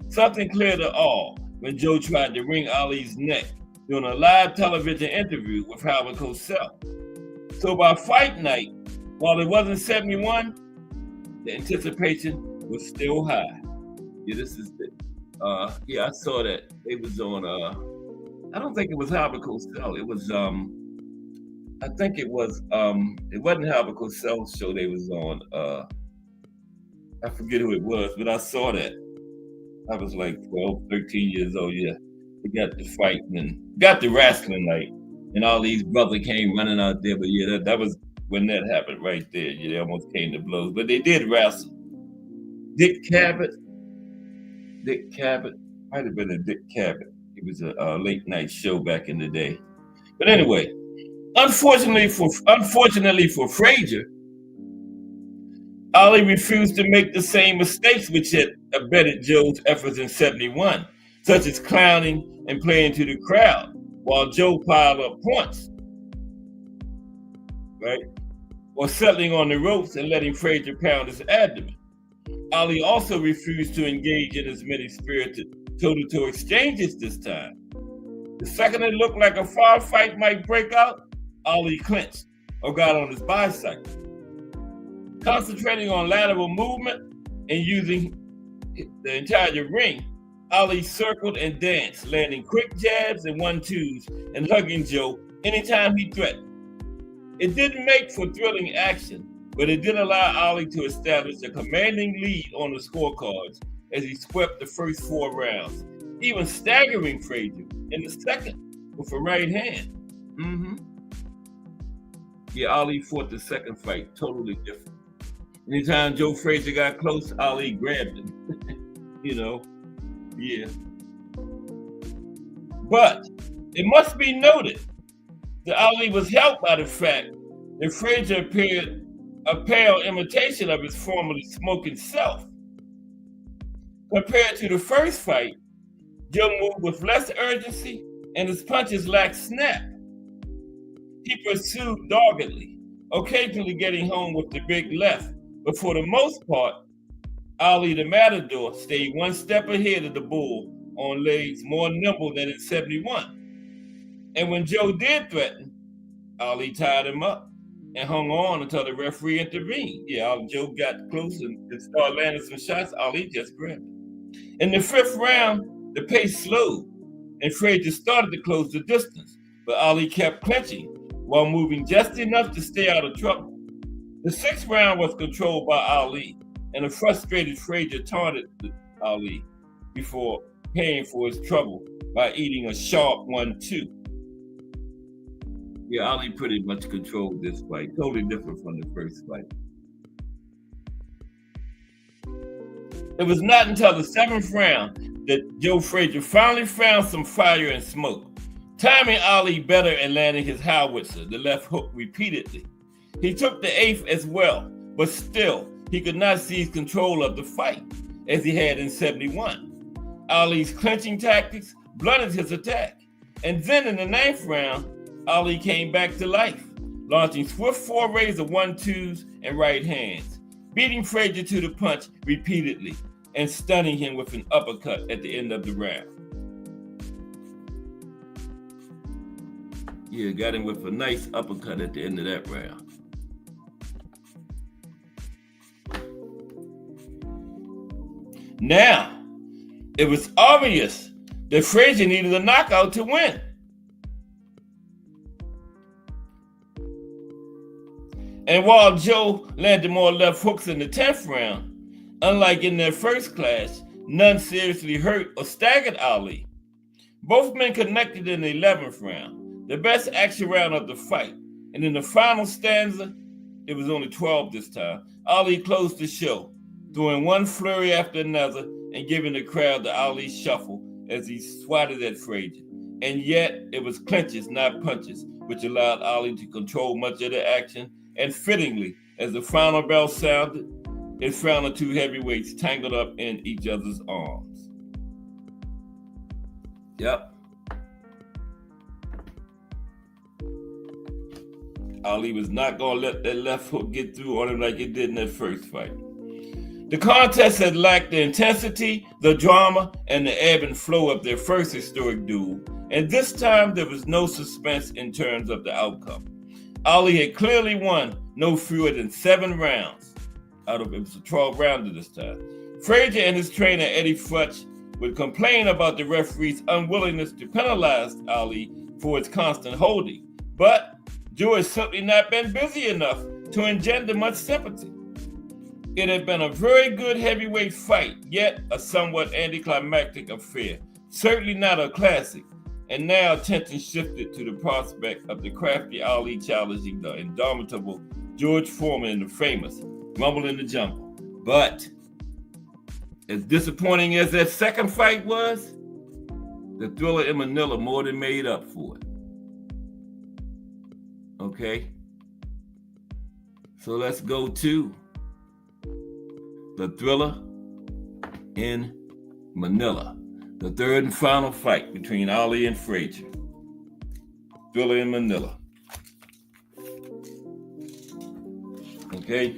Something clear to all when Joe tried to wring Ali's neck during a live television interview with Howard Cosell. So by fight night, while it wasn't 71, the anticipation was still high. Yeah, this is it. Yeah, I saw that. It was on, I don't think it was Howard Cosell. It was, I think it was, it wasn't Howard Cosell's show they was on. I forget who it was, but I saw that. I was like 12, 13 years old, yeah. We got the fight and got the wrestling night. And all these brothers came running out there. But yeah, that was when that happened right there. Yeah, they almost came to blows. But they did wrestle. Dick Cavett, might have been a Dick Cavett. It was a late night show back in the day. But anyway, unfortunately for Frazier, Ali refused to make the same mistakes which had abetted Joe's efforts in 71, such as clowning and playing to the crowd, while Joe piled up points, right? Or settling on the ropes and letting Frazier pound his abdomen. Ali also refused to engage in as many spirited toe-to-toe exchanges this time. The second it looked like a firefight might break out, Ali clinched or got on his bicycle. Concentrating on lateral movement and using the entire ring, Ali circled and danced, landing quick jabs and 1-2s and hugging Joe anytime he threatened. It didn't make for thrilling action, but it did allow Ali to establish a commanding lead on the scorecards as he swept the first 4 rounds, even staggering Frazier in the second with a right hand. Yeah, Ali fought the second fight totally different. Anytime Joe Frazier got close, Ali grabbed him. You know, yeah. But it must be noted that Ali was helped by the fact that Frazier appeared a pale imitation of his formerly smoking self. Compared to the first fight, Joe moved with less urgency and his punches lacked snap. He pursued doggedly, occasionally getting home with the big left, but for the most part, Ali the Matador stayed one step ahead of the bull on legs more nimble than in 71. And when Joe did threaten, Ali tied him up and hung on until the referee intervened. Yeah, Joe got close and started landing some shots. Ali just grabbed him. In the 5th round, the pace slowed and Frazier started to close the distance, but Ali kept clinching while moving just enough to stay out of trouble. The 6th round was controlled by Ali, and a frustrated Frazier taunted Ali before paying for his trouble by eating a sharp 1-2. Yeah, Ali pretty much controlled this fight, totally different from the first fight. It was not until the 7th round that Joe Frazier finally found some fire and smoke, timing Ali better and landing his howitzer, the left hook, repeatedly. He took the 8th as well, but still, he could not seize control of the fight as he had in 71. Ali's clinching tactics blunted his attack. And then in the 9th round, Ali came back to life, launching swift forays of 1-2s and right hands, beating Frazier to the punch repeatedly and stunning him with an uppercut at the end of the round. Yeah, got him with a nice uppercut at the end of that round. Now, it was obvious that Frazier needed a knockout to win. And while Joe landed more left hooks in the 10th round, unlike in their first clash, none seriously hurt or staggered Ali. Both men connected in the 11th round, the best action round of the fight. And in the final stanza, it was only 12 this time, Ali closed the show, throwing one flurry after another and giving the crowd the Ali shuffle as he swatted at Frazier. And yet, it was clinches, not punches, which allowed Ali to control much of the action. And fittingly, as the final bell sounded, it found the two heavyweights tangled up in each other's arms. Yep. Ali was not going to let that left hook get through on him like it did in that first fight. The contest had lacked the intensity, the drama, and the ebb and flow of their first historic duel, and this time there was no suspense in terms of the outcome. Ali had clearly won no fewer than 7 rounds. It was a 12 rounder this time. Frazier and his trainer Eddie Futch would complain about the referee's unwillingness to penalize Ali for its constant holding, but Joe had simply not been busy enough to engender much sympathy. It had been a very good heavyweight fight, yet a somewhat anticlimactic affair, certainly not a classic. And now attention shifted to the prospect of the crafty Ali challenging the indomitable George Foreman in the famous Rumble in the Jungle. But as disappointing as that second fight was, the Thriller in Manila more than made up for it. Okay? So let's go to the Thriller in Manila. The third and final fight between Ali and Frazier. Thriller in Manila. Okay.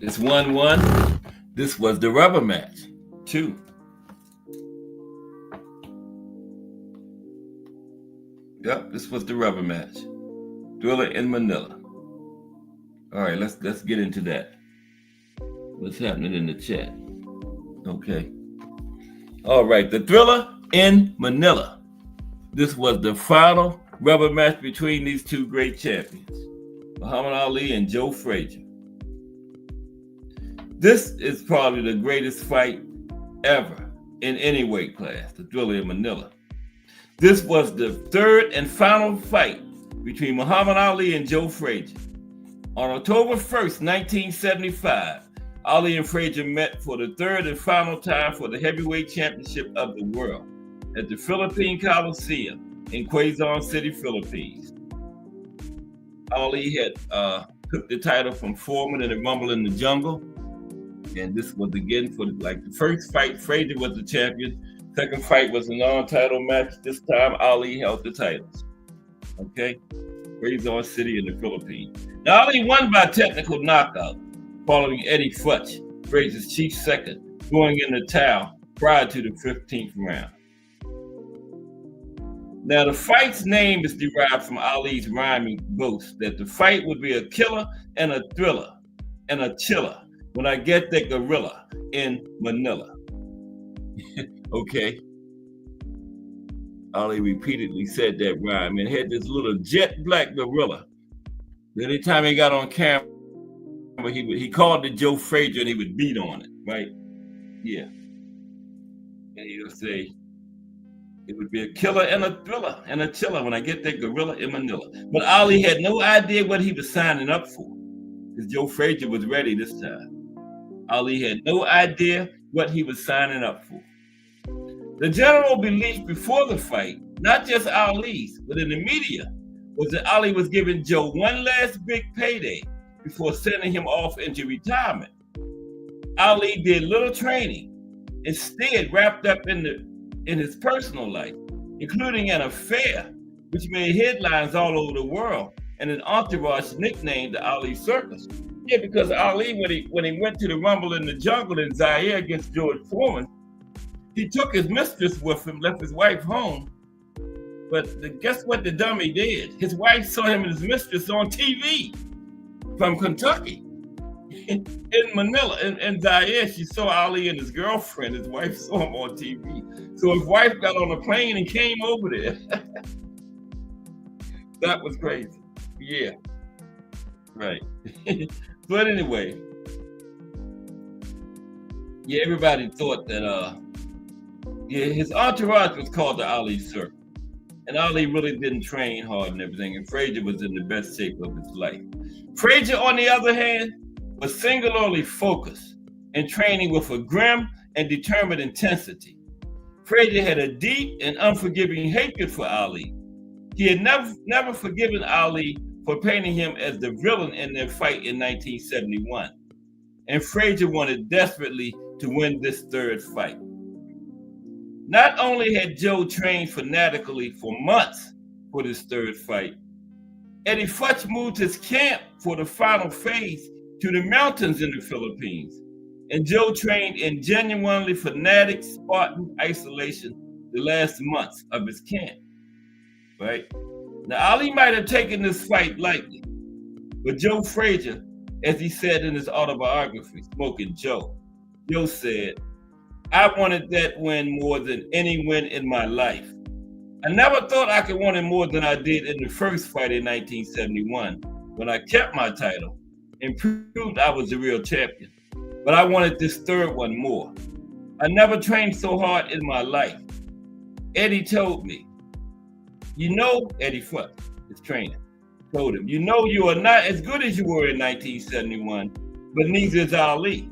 It's 1-1. This was the rubber match, too. Yep, this was the rubber match. Thriller in Manila. All right, let's get into that. What's happening in the chat? Okay. All right, the Thriller in Manila. This was the final rubber match between these two great champions, Muhammad Ali and Joe Frazier. This is probably the greatest fight ever in any weight class, the Thriller in Manila. This was the third and final fight between Muhammad Ali and Joe Frazier. On October 1st, 1975, Ali and Frazier met for the third and final time for the heavyweight championship of the world at the Philippine Coliseum in Quezon City, Philippines. Ali had took the title from Foreman in the Rumble in the Jungle. And this was again for the first fight, Frazier was the champion. Second fight was a non-title match. This time, Ali held the titles. Okay? Quezon City in the Philippines. Now, Ali won by technical knockout, following Eddie Futch, Frazier's chief second, going in the towel prior to the 15th round. Now, the fight's name is derived from Ali's rhyming boast that the fight would be a killer and a thriller and a chiller when I get that gorilla in Manila. Okay. Ali repeatedly said that rhyme and had this little jet black gorilla. Anytime he got on camera, he called it Joe Frazier and he would beat on it, right? Yeah. And he would say, it would be a killer and a thriller and a chiller when I get that gorilla in Manila. But Ali had no idea what he was signing up for, because Joe Frazier was ready this time. Ali had no idea what he was signing up for. The general belief before the fight, not just Ali's, but in the media, was that Ali was giving Joe one last big payday before sending him off into retirement. Ali did little training, instead wrapped up in his personal life, including an affair, which made headlines all over the world, and an entourage nicknamed the Ali Circus. Yeah, because Ali, when he went to the Rumble in the Jungle in Zaire against George Foreman, he took his mistress with him, left his wife home. But guess what the dummy did? His wife saw him and his mistress on TV from Kentucky. In Manila, in Zaire, she saw Ali and his girlfriend. His wife saw him on TV. So his wife got on a plane and came over there. That was crazy. Yeah. Right. But anyway, yeah, everybody thought that his entourage was called the Ali Circle. And Ali really didn't train hard and everything, and Frazier was in the best shape of his life. Frazier, on the other hand, was singularly focused and training with a grim and determined intensity. Frazier had a deep and unforgiving hatred for Ali. He had never forgiven Ali for painting him as the villain in their fight in 1971. And Frazier wanted desperately to win this third fight. Not only had Joe trained fanatically for months for this third fight, Eddie Futch moved his camp for the final phase to the mountains in the Philippines. And Joe trained in genuinely fanatic Spartan isolation the last months of his camp, right? Now, Ali might have taken this fight lightly, but Joe Frazier, as he said in his autobiography, Smoking Joe, Joe said, "I wanted that win more than any win in my life. I never thought I could win it more than I did in the first fight in 1971, when I kept my title and proved I was the real champion. But I wanted this third one more. I never trained so hard in my life." Eddie told me, Eddie Futch, his trainer, told him, "You are not as good as you were in 1971, but neither is Ali.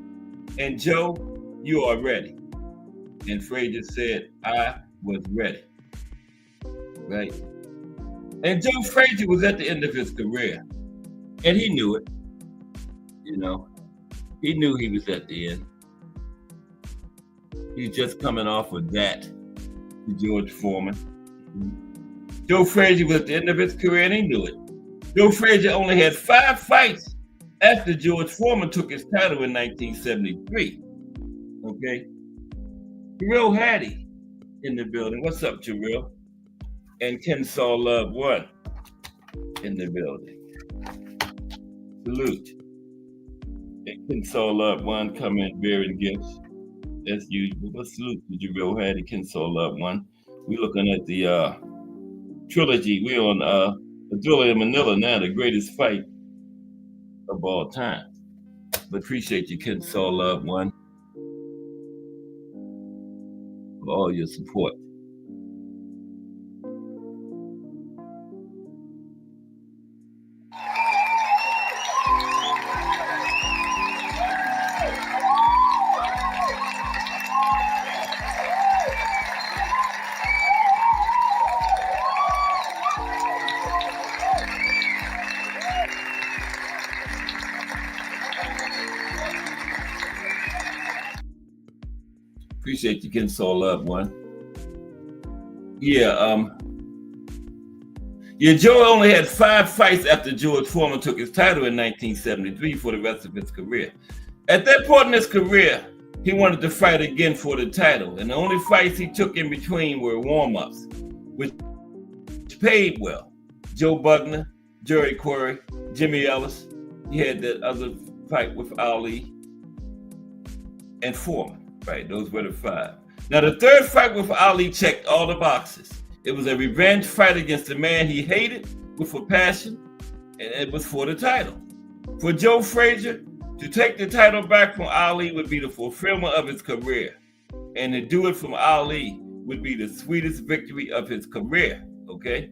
And Joe, you are ready." And Frazier said, "I was ready." Right? And Joe Frazier was at the end of his career. And he knew it. He knew he was at the end. He's just coming off of that to George Foreman. Joe Frazier was at the end of his career and he knew it. Joe Frazier only had 5 fights after George Foreman took his title in 1973. Okay? Jarrell Hattie in the building. What's up, Jarrell? And Kensaw Love 1 in the building. Salute. And Kensaw Love 1 coming bearing gifts as usual. But salute to Jarrell Hattie, Kensaw Love 1. We're looking at the Trilogy. We're on Thriller in Manila now, the greatest fight of all time. But appreciate you, Kensaw Love 1, for all your support. Appreciate you, Kensaw Love 1. Joe only had 5 fights after George Foreman took his title in 1973 for the rest of his career. At that point in his career, he wanted to fight again for the title, and the only fights he took in between were warm-ups, which paid well. Joe Bugner, Jerry Quarry, Jimmy Ellis. He had that other fight with Ali and Foreman. Right, those were the 5. Now, the third fight with Ali checked all the boxes. It was a revenge fight against the man he hated with a passion, and it was for the title. For Joe Frazier, to take the title back from Ali would be the fulfillment of his career, and to do it from Ali would be the sweetest victory of his career, okay?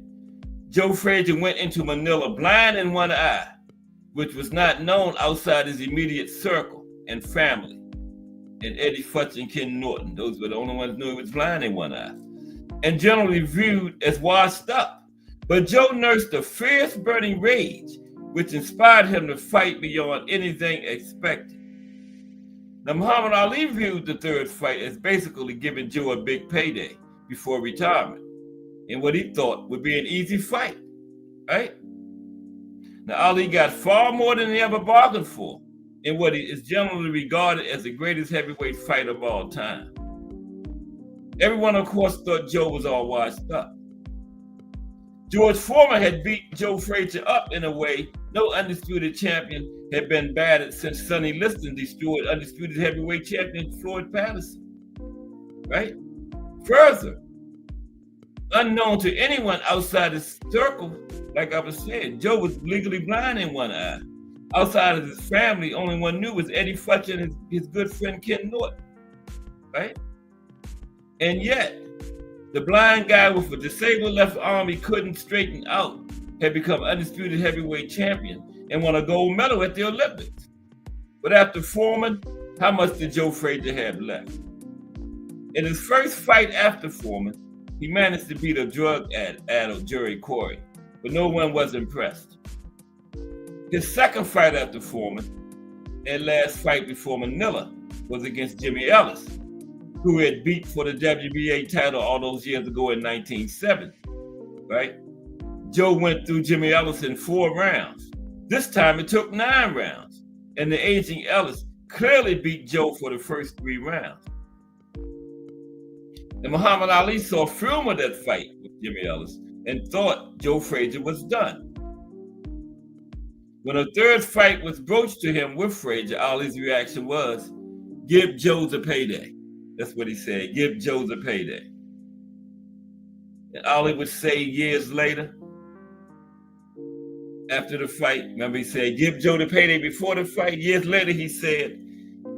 Joe Frazier went into Manila blind in one eye, which was not known outside his immediate circle and family. And Eddie Futch and Ken Norton. Those were the only ones who knew he was blind in one eye. And generally viewed as washed up. But Joe nursed a fierce burning rage, which inspired him to fight beyond anything expected. Now, Muhammad Ali viewed the third fight as basically giving Joe a big payday before retirement, in what he thought would be an easy fight, right? Now, Ali got far more than he ever bargained for, in what is generally regarded as the greatest heavyweight fight of all time. Everyone, of course, thought Joe was all washed up. George Foreman had beat Joe Frazier up in a way no undisputed champion had been battered since Sonny Liston destroyed undisputed heavyweight champion Floyd Patterson, right? Further, Unknown to anyone outside his circle, like I was saying, Joe was legally blind in one eye. Outside of his family, only one knew was Eddie Futcher and his good friend Ken Norton, right? And yet, the blind guy with a disabled left arm he couldn't straighten out had become undisputed heavyweight champion and won a gold medal at the Olympics. But after Foreman, how much did Joe Frazier have left? In his first fight after Foreman, he managed to beat a drug-addled Jerry Quarry, but no one was impressed. His second fight after Foreman, and last fight before Manila, was against Jimmy Ellis, who had beat for the WBA title all those years ago in 1970, right? Joe went through Jimmy Ellis in 4 rounds. This time it took 9 rounds, and the aging Ellis clearly beat Joe for the first 3 rounds. And Muhammad Ali saw film of that fight with Jimmy Ellis and thought Joe Frazier was done. When a third fight was broached to him with Frazier, Ali's reaction was, "Give Joe the payday." That's what he said, "Give Joe the payday." And Ali would say years later, after the fight, remember he said, "Give Joe the payday" before the fight. Years later, he said,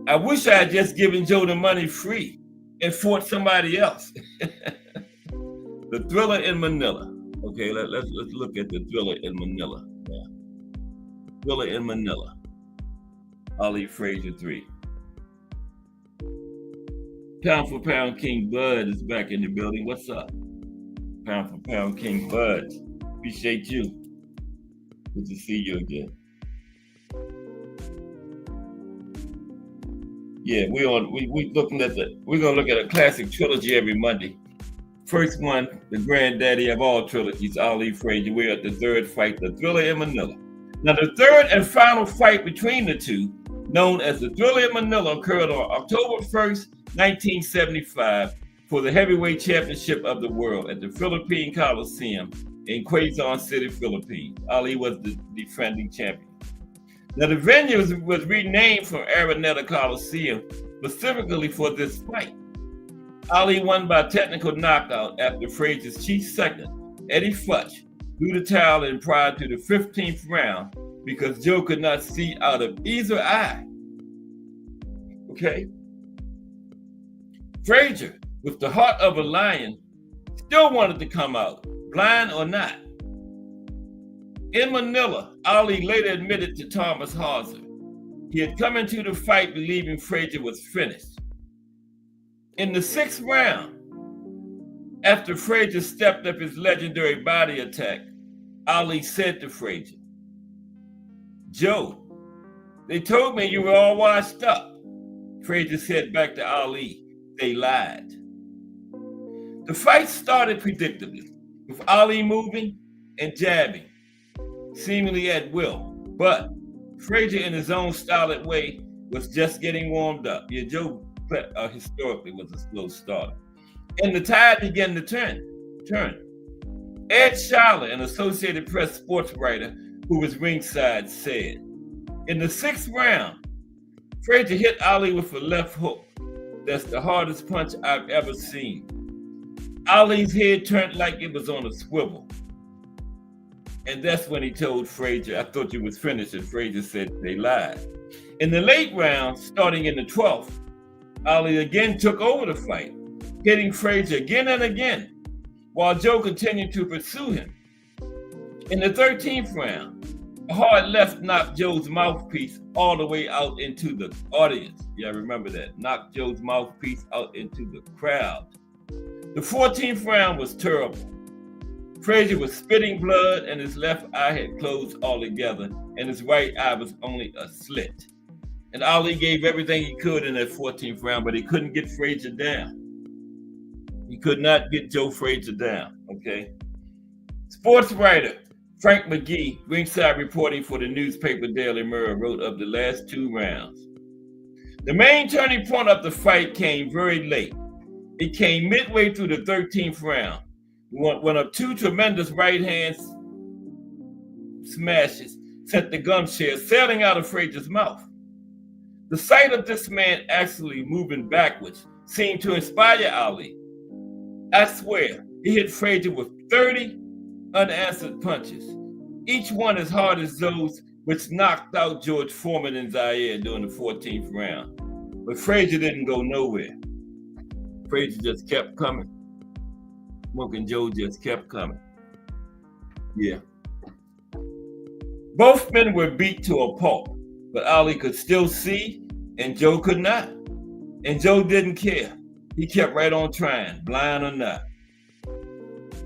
"I wish I had just given Joe the money free and fought somebody else." The Thriller in Manila. Okay, let's look at the Thriller in Manila. Yeah. Thriller in Manila. Ali-Frazier 3. Pound for Pound King Bud is back in the building. What's up? Pound for Pound King Bud. Appreciate you. Good to see you again. Yeah, we're gonna look at a classic trilogy every Monday. First one, the granddaddy of all trilogies, Ali-Frazier. We're at the third fight, the Thriller in Manila. Now, the third and final fight between the two, known as the Thriller in Manila, occurred on October 1st, 1975, for the heavyweight championship of the world at the Philippine Coliseum in Quezon City, Philippines. Ali was the defending champion. Now, the venue was renamed from Araneta Coliseum specifically for this fight. Ali won by technical knockout after Frazier's chief second, Eddie Futch, threw the towel in prior to the 15th round because Joe could not see out of either eye. Okay? Frazier, with the heart of a lion, still wanted to come out, blind or not. In Manila, Ali later admitted to Thomas Hauser he had come into the fight believing Frazier was finished. In the 6th round, after Frazier stepped up his legendary body attack, Ali said to Frazier, "Joe, they told me you were all washed up." Frazier said back to Ali, "They lied." The fight started predictably, with Ali moving and jabbing, seemingly at will, but Frazier, in his own stolid way, was just getting warmed up. Yeah, Joe historically was a slow starter. And the tide began to turn. Ed Schaller, an Associated Press sports writer who was ringside, said, in the 6th round, Frazier hit Ali with a left hook. That's the hardest punch I've ever seen. Ali's head turned like it was on a swivel. And that's when he told Frazier, "I thought you was finished," and Frazier said, "They lied." In the late rounds, starting in the 12th, Ali again took over the fight, hitting Frazier again and again, while Joe continued to pursue him. In the 13th round, a hard left knocked Joe's mouthpiece all the way out into the audience. Yeah, remember that. Knocked Joe's mouthpiece out into the crowd. The 14th round was terrible. Frazier was spitting blood and his left eye had closed altogether and his right eye was only a slit. And Ali gave everything he could in that 14th round, but he couldn't get Frazier down. He could not get Joe Frazier down, okay? Sports writer Frank McGee, ringside reporting for the newspaper Daily Mirror, wrote of the last 2 rounds. The main turning point of the fight came very late. It came midway through the 13th round, when up 2 tremendous right-hand smashes sent the gum chair sailing out of Frazier's mouth. The sight of this man actually moving backwards seemed to inspire Ali. I swear, He hit Frazier with 30 unanswered punches, each one as hard as those which knocked out George Foreman and Zaire during the 14th round. But Frazier didn't go nowhere. Frazier just kept coming. Smoking Joe just kept coming. Yeah. Both men were beat to a pulp, but Ali could still see and Joe could not. And Joe didn't care. He kept right on trying, blind or not.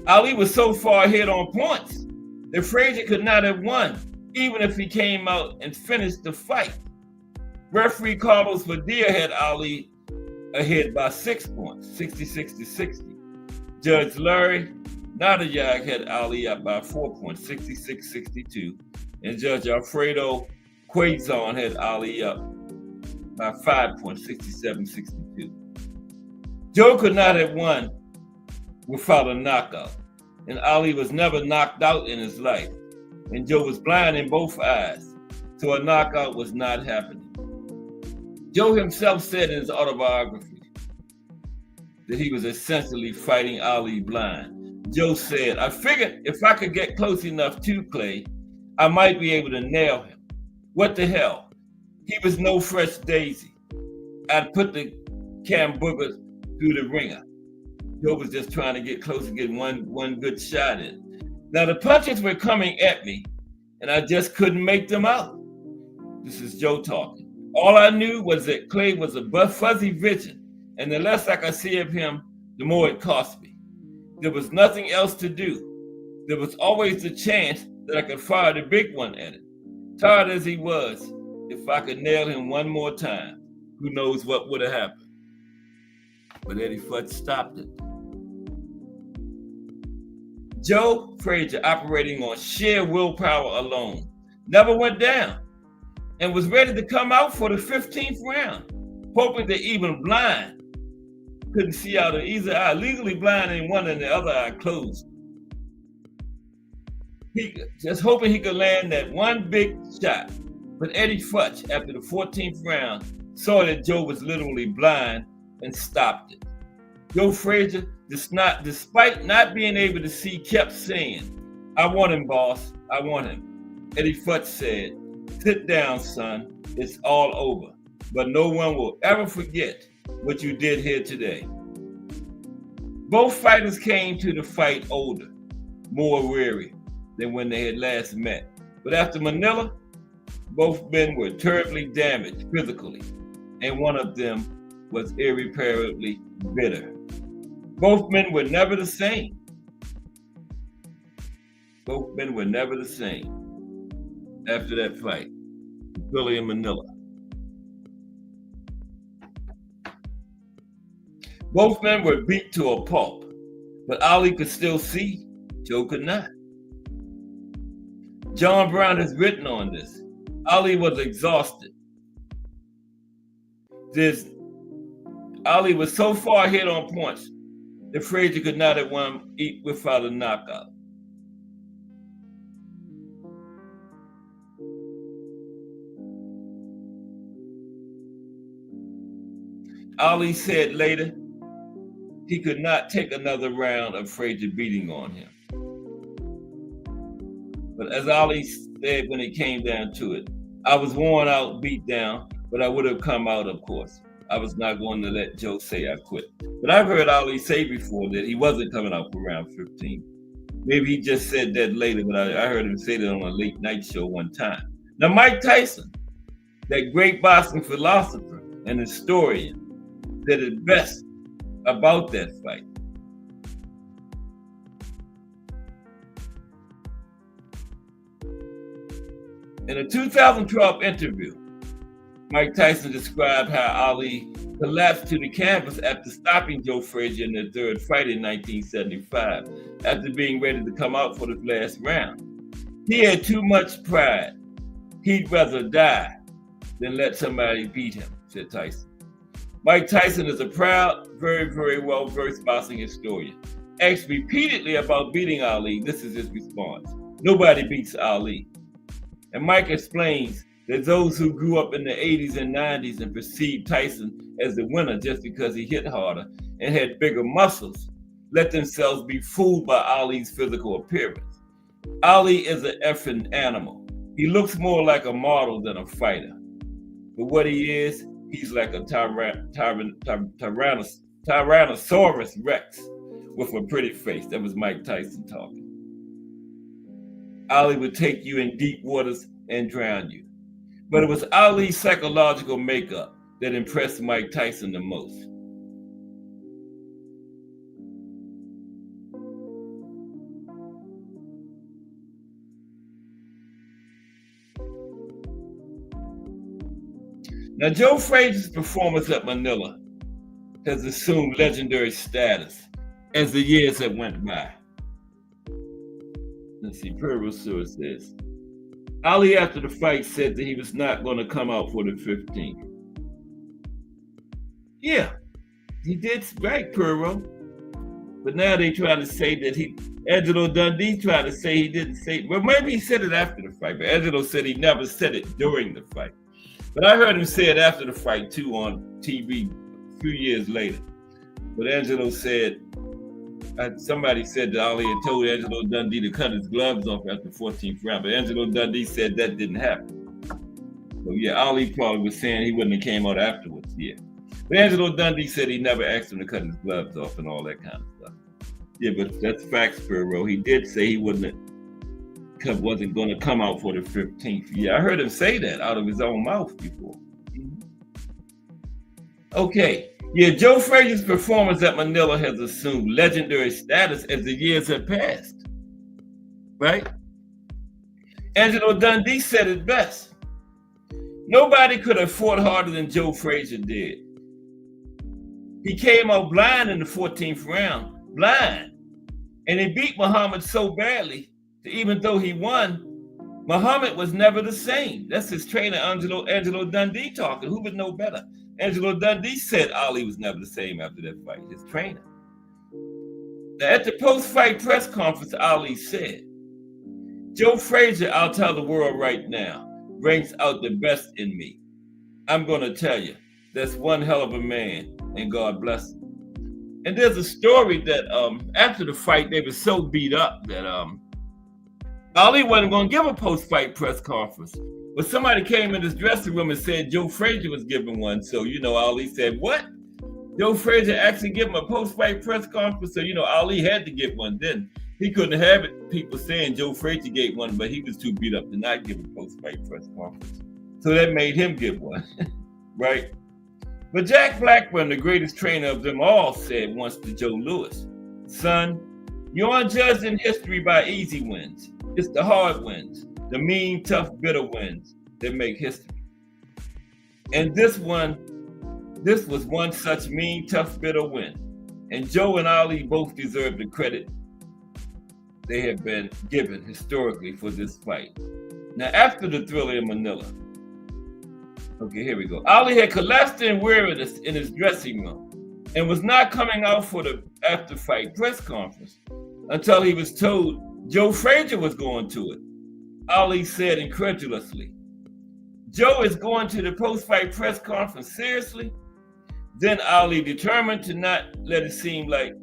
Ali was so far ahead on points that Frazier could not have won, even if he came out and finished the fight. Referee Carlos Padilla had Ali ahead by 6 points, 66-60. Judge Larry Nadayag had Ali up by 4 points, 66-62. And Judge Alfredo Quazon had Ali up by 5 points, 67-62. Joe could not have won without a knockout, and Ali was never knocked out in his life, and Joe was blind in both eyes, so a knockout was not happening. Joe himself said in his autobiography that he was essentially fighting Ali blind. Joe said, "I figured if I could get close enough to Clay, I might be able to nail him. What the hell? He was no fresh daisy. I'd put the cam boogers through the ringer." Joe was just trying to get close and get one good shot in. Now the punches were coming at me, and I just couldn't make them out. This is Joe talking. All I knew was that Clay was a fuzzy vision, and the less I could see of him, the more it cost me. There was nothing else to do. There was always the chance that I could fire the big one at him. Tired as he was, if I could nail him one more time, who knows what would have happened. But Eddie Futz stopped it. Joe Frazier, operating on sheer willpower alone, never went down and was ready to come out for the 15th round, hoping that even blind couldn't see out of either eye, legally blind in one and the other eye closed. He just hoping he could land that one big shot. But Eddie Futz, after the 14th round, saw that Joe was literally blind and stopped it. Joe Frazier, despite not being able to see, kept saying, "I want him, boss. I want him." Eddie Futz said, "Sit down, son. It's all over. But no one will ever forget what you did here today." Both fighters came to the fight older, more weary than when they had last met. But after Manila, both men were terribly damaged physically, and one of them was irreparably bitter. Both men were never the same. Both men were never the same after that fight, Philly and Manila. Both men were beat to a pulp, but Ali could still see, Joe could not. John Brown has written on this. Ali was exhausted. Ali was so far ahead on points that Frazier could not have won without a knockout. Ali said later he could not take another round of Frazier beating on him. But as Ali said when it came down to it, "I was worn out, beat down, but I would have come out, of course. I was not going to let Joe say I quit." But I've heard Ali say before that he wasn't coming out for round 15. Maybe he just said that later, but I heard him say that on a late night show one time. Now, Mike Tyson, that great boxing philosopher and historian, said it best about that fight. In a 2012 interview, Mike Tyson described how Ali collapsed to the canvas after stopping Joe Frazier in their third fight in 1975, after being ready to come out for the last round. He had too much pride. He'd rather die than let somebody beat him, said Tyson. Mike Tyson is a proud, very, very well-versed boxing historian. Asked repeatedly about beating Ali, this is his response: "Nobody beats Ali." And Mike explains that those who grew up in the 80s and 90s and perceived Tyson as the winner just because he hit harder and had bigger muscles let themselves be fooled by Ali's physical appearance. Ali is an effing animal. He looks more like a model than a fighter. But what he is, he's like a Tyrannosaurus Rex with a pretty face. That was Mike Tyson talking. Ali would take you in deep waters and drown you. But it was Ali's psychological makeup that impressed Mike Tyson the most. Now, Joe Frazier's performance at Manila has assumed legendary status as the years have went by. Let's see, Pearl says, Ali after the fight said that he was not going to come out for the 15th. Yeah, he did, right, Pearl. But now they try to say that Angelo Dundee tried to say he didn't say, well, maybe he said it after the fight, but Angelo said he never said it during the fight. But I heard him say it after the fight too on TV a few years later. But Angelo said, somebody said that Ali had told Angelo Dundee to cut his gloves off after the 14th round, but Angelo Dundee said that didn't happen. So yeah, Ali probably was saying he wouldn't have came out afterwards, yeah. But Angelo Dundee said he never asked him to cut his gloves off and all that kind of stuff. Yeah, but that's facts, Perro. He did say he wasn't going to come out for the 15th. Yeah, I heard him say that out of his own mouth before. Okay. Yeah, Joe Frazier's performance at Manila has assumed legendary status as the years have passed. Right? Angelo Dundee said it best. Nobody could have fought harder than Joe Frazier did. He came out blind in the 14th round. Blind. And he beat Muhammad so badly that even though he won, Muhammad was never the same. That's his trainer, Angelo Dundee talking. Who would know better? Angelo Dundee said Ali was never the same after that fight, his trainer. Now, at the post-fight press conference, Ali said, Joe Frazier, I'll tell the world right now, brings out the best in me. I'm going to tell you, that's one hell of a man, and God bless him. And there's a story that after the fight, they were so beat up that Ali wasn't going to give a post-fight press conference. But somebody came in his dressing room and said Joe Frazier was giving one. So, Ali said, what? Joe Frazier actually gave him a post-fight press conference. So, Ali had to get one then. He couldn't have it. People saying Joe Frazier gave one, but he was too beat up to not give a post-fight press conference. So that made him give one, right? But Jack Blackburn, the greatest trainer of them all, said once to Joe Louis, son, you aren't judged in history by easy wins. It's the hard wins, the mean, tough, bitter wins that make history. And this was one such mean, tough, bitter win. And Joe and Ali both deserve the credit they have been given historically for this fight. Now, after the Thriller in Manila, okay, here we go. Ali had collapsed in weariness in his dressing room and was not coming out for the after-fight press conference until he was told Joe Frazier was going to it. Ali said incredulously, Joe is going to the post-fight press conference, seriously? Then Ali, determined to not let it seem like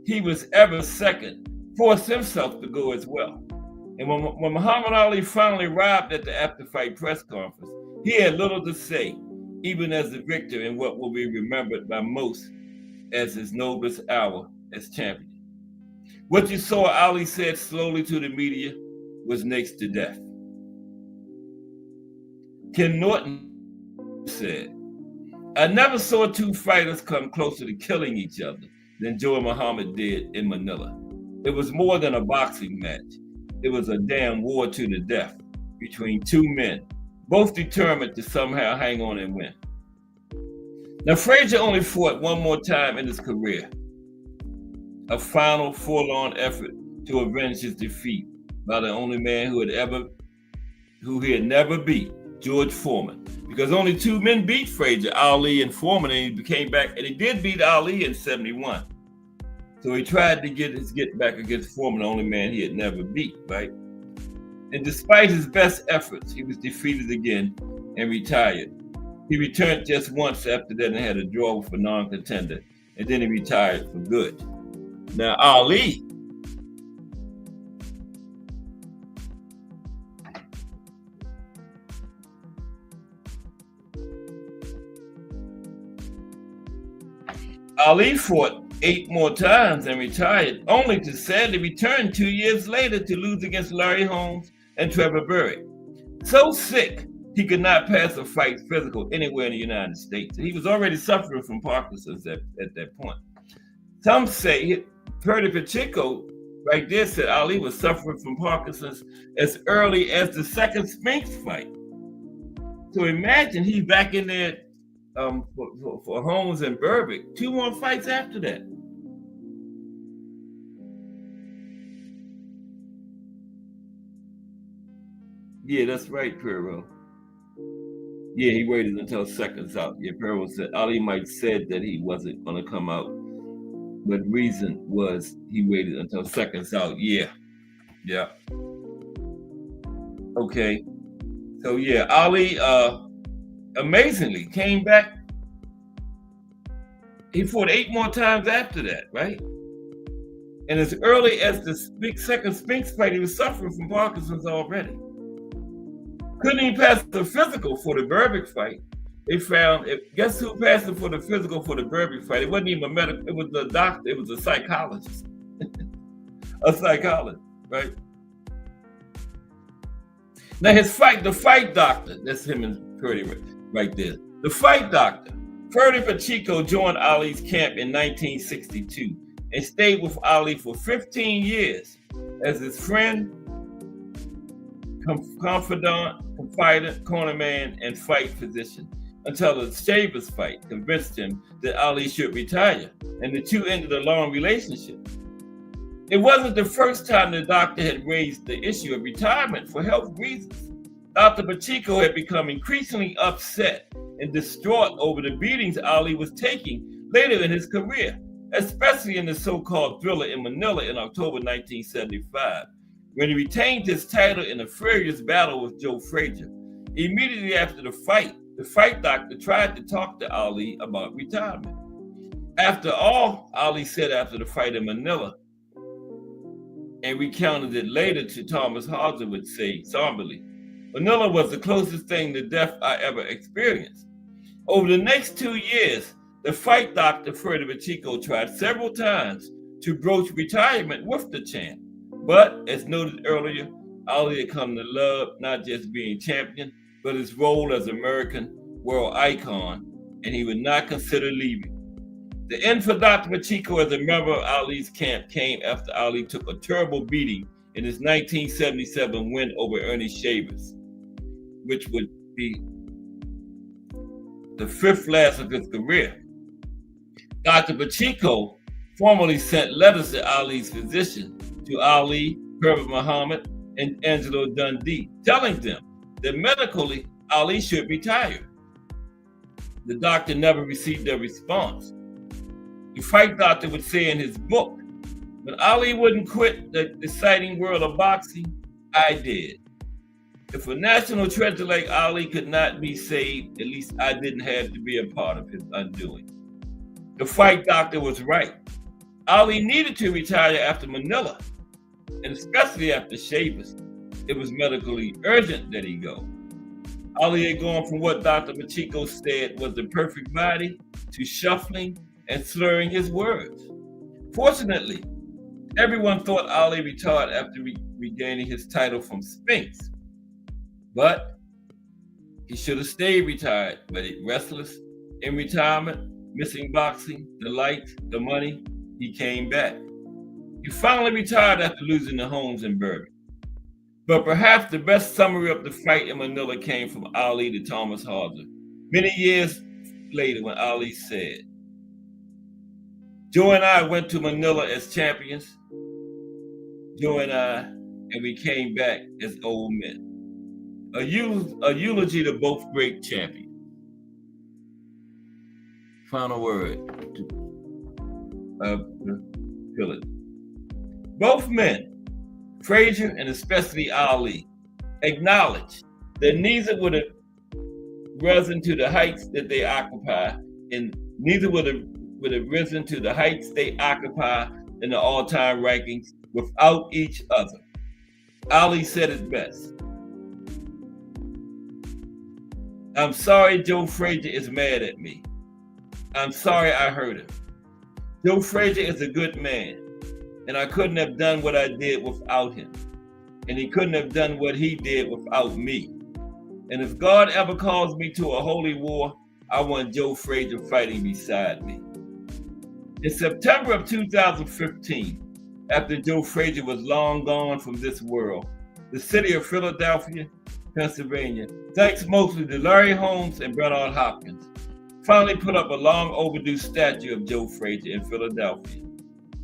he was ever second, forced himself to go as well. And when Muhammad Ali finally arrived at the after-fight press conference, he had little to say, even as the victor in what will be remembered by most as his noblest hour as champion. What you saw, Ali said slowly to the media, was next to death. Ken Norton said, I never saw two fighters come closer to killing each other than Joe and Muhammad did in Manila. It was more than a boxing match. It was a damn war to the death between two men, both determined to somehow hang on and win. Now, Frazier only fought one more time in his career, a final forlorn effort to avenge his defeat by the only man who he had never beat, George Foreman. Because only two men beat Frazier, Ali and Foreman, and he came back, and he did beat Ali in 71. So he tried to get back against Foreman, the only man he had never beat, right? And despite his best efforts, he was defeated again and retired. He returned just once after that and had a draw with a non-contender, and then he retired for good. Now, Ali fought 8 more times and retired, only to sadly return 2 years later to lose against Larry Holmes and Trevor Burrick. So sick, he could not pass a fight physical anywhere in the United States. He was already suffering from Parkinson's at that point. Some say Purdy Pacheco right there said Ali was suffering from Parkinson's as early as the second Spinks fight. So imagine he's back in there for Holmes and Burbick. 2 more fights after that. Yeah, that's right, Perro. Yeah, he waited until seconds out. Yeah, Perro said Ali might said that he wasn't going to come out, but reason was he waited until seconds out. Yeah. Okay. So yeah, Ali amazingly came back. He fought 8 more times after that, right? And as early as the second Spinks fight, he was suffering from Parkinson's already. Couldn't even pass the physical for the Burbick fight. They found, guess who passed it for the physical for the Burbick fight? It wasn't even a medical, it was a doctor, it was a psychologist. A psychologist, right? Now the fight doctor, that's him and Purdy right there. The fight doctor, Purdy Pacheco joined Ali's camp in 1962 and stayed with Ali for 15 years as his friend, confidant, cornerman, and fight physician until the Shavers fight convinced him that Ali should retire, and the two ended a long relationship. It wasn't the first time the doctor had raised the issue of retirement for health reasons. Dr. Pacheco had become increasingly upset and distraught over the beatings Ali was taking later in his career, especially in the so-called Thriller in Manila in October 1975, when he retained his title in a furious battle with Joe Frazier. Immediately after the fight doctor tried to talk to Ali about retirement. After all, Ali said after the fight in Manila, and recounted it later to Thomas Hauser would say somberly, Manila was the closest thing to death I ever experienced. Over the next 2 years, the fight doctor Purdy Pacheco tried several times to broach retirement with the champ. But as noted earlier, Ali had come to love not just being champion, but his role as American world icon, and he would not consider leaving. The end for Dr. Pacheco as a member of Ali's camp came after Ali took a terrible beating in his 1977 win over Ernie Shavers, which would be the 5th last of his career. Dr. Pacheco formally sent letters to Ali's physician, to Ali, Herbert Muhammad, and Angelo Dundee, telling them that medically Ali should retire. The doctor never received a response. The fight doctor would say in his book, when Ali wouldn't quit the exciting world of boxing, I did. If a national treasure like Ali could not be saved, at least I didn't have to be a part of his undoing. The fight doctor was right. Ali needed to retire after Manila, and especially after Shavers. It was medically urgent that he go. Ali had gone from what Dr. Pacheco said was the perfect body to shuffling and slurring his words. Fortunately, everyone thought Ali retired after regaining his title from Spinks. But he should have stayed retired, but restless in retirement, missing boxing, the lights, the money, he came back. He finally retired after losing to Holmes and Burbick. But perhaps the best summary of the fight in Manila came from Ali to Thomas Hauser many years later when Ali said, Joe and I went to Manila as champions. Joe and we came back as old men. A eulogy to both great champions. Final word of the trilogy. Both men, Frazier and especially Ali, acknowledged that neither would have risen to the heights that they occupy, and neither would have risen to the heights they occupy in the all-time rankings without each other. Ali said it best. I'm sorry Joe Frazier is mad at me. I'm sorry I hurt him. Joe Frazier is a good man, and I couldn't have done what I did without him. And he couldn't have done what he did without me. And if God ever calls me to a holy war, I want Joe Frazier fighting beside me. In September of 2015, after Joe Frazier was long gone from this world, the city of Philadelphia, Pennsylvania, thanks mostly to Larry Holmes and Bernard Hopkins, finally put up a long overdue statue of Joe Frazier in Philadelphia.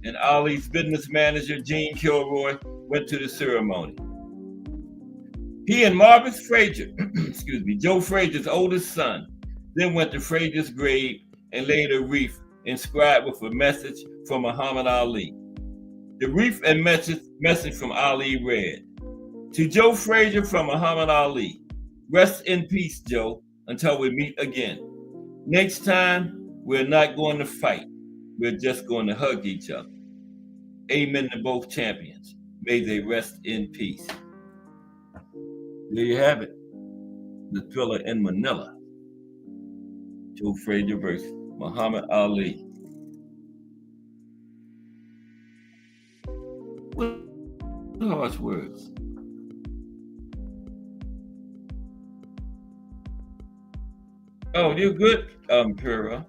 And Ali's business manager, Gene Kilroy, went to the ceremony. He and Marvin Frazier, Joe Frazier's oldest son, then went to Frazier's grave and laid a wreath inscribed with a message from Muhammad Ali. The wreath and message from Ali read, "To Joe Frazier from Muhammad Ali, rest in peace, Joe, until we meet again. Next time, we're not going to fight. We're just going to hug each other. Amen to both champions. May they rest in peace." There you have it. The Thriller in Manila. Joe Frazier versus Muhammad Ali. What harsh words? Oh, you're good, Pura.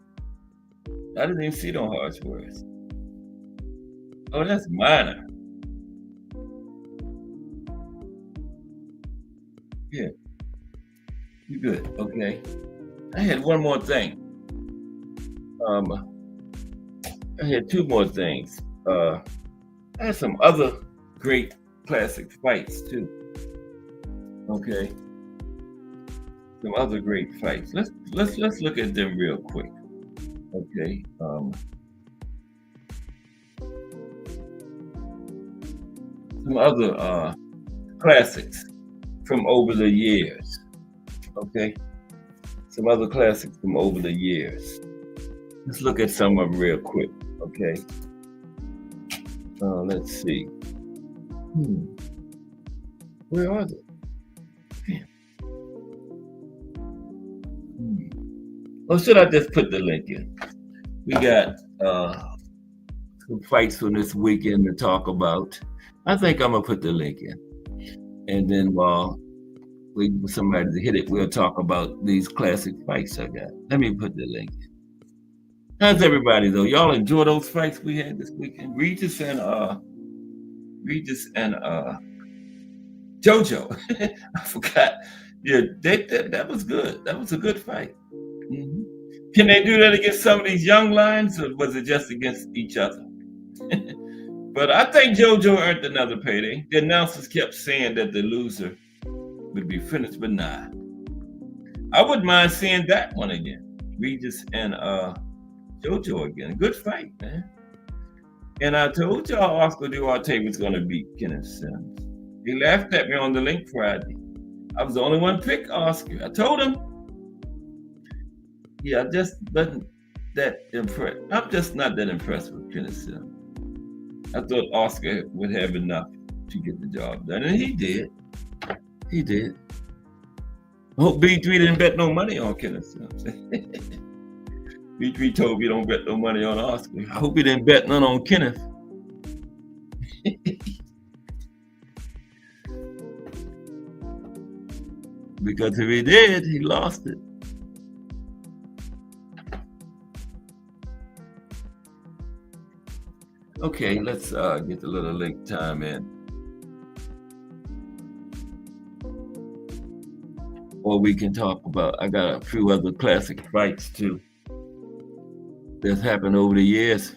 I didn't even see no harsh words. Oh, that's minor. Yeah. You good, okay. I had one more thing. I had two more things. I had some other great classic fights too. Okay. Some other great fights. Let's look at them real quick. Okay. Some other classics from over the years. Okay. Some other classics from over the years. Let's look at some of them real quick. Okay. Let's see. Where are they? Or should I just put the link in? We got some fights from this weekend to talk about. I think I'm gonna put the link in, and then while wait for somebody to hit it, we'll talk about these classic fights I got. Let me put the link in. How's everybody though? Y'all enjoy those fights we had this weekend? Regis and JoJo. I forgot. Yeah, that was good. That was a good fight. Mm-hmm. Can they do that against some of these young lions, or was it just against each other? But I think JoJo earned another payday. The announcers kept saying that the loser would be finished, but nah. I wouldn't mind seeing that one again. Regis and JoJo again. Good fight, man. And I told y'all Oscar Duarte was going to beat Kenneth Sims. He laughed at me on the link Friday. I was the only one to pick Oscar. I told him. Yeah, I just wasn't that impressed. I'm just not that impressed with Kenneth Sims. I thought Oscar would have enough to get the job done, and he did. He did. I hope B3 didn't bet no money on Kenneth Sims. B3 told me don't bet no money on Oscar. I hope he didn't bet none on Kenneth. Because if he did, he lost it. Okay, let's get the little link time in. Or we can talk about, I got a few other classic fights too that's happened over the years.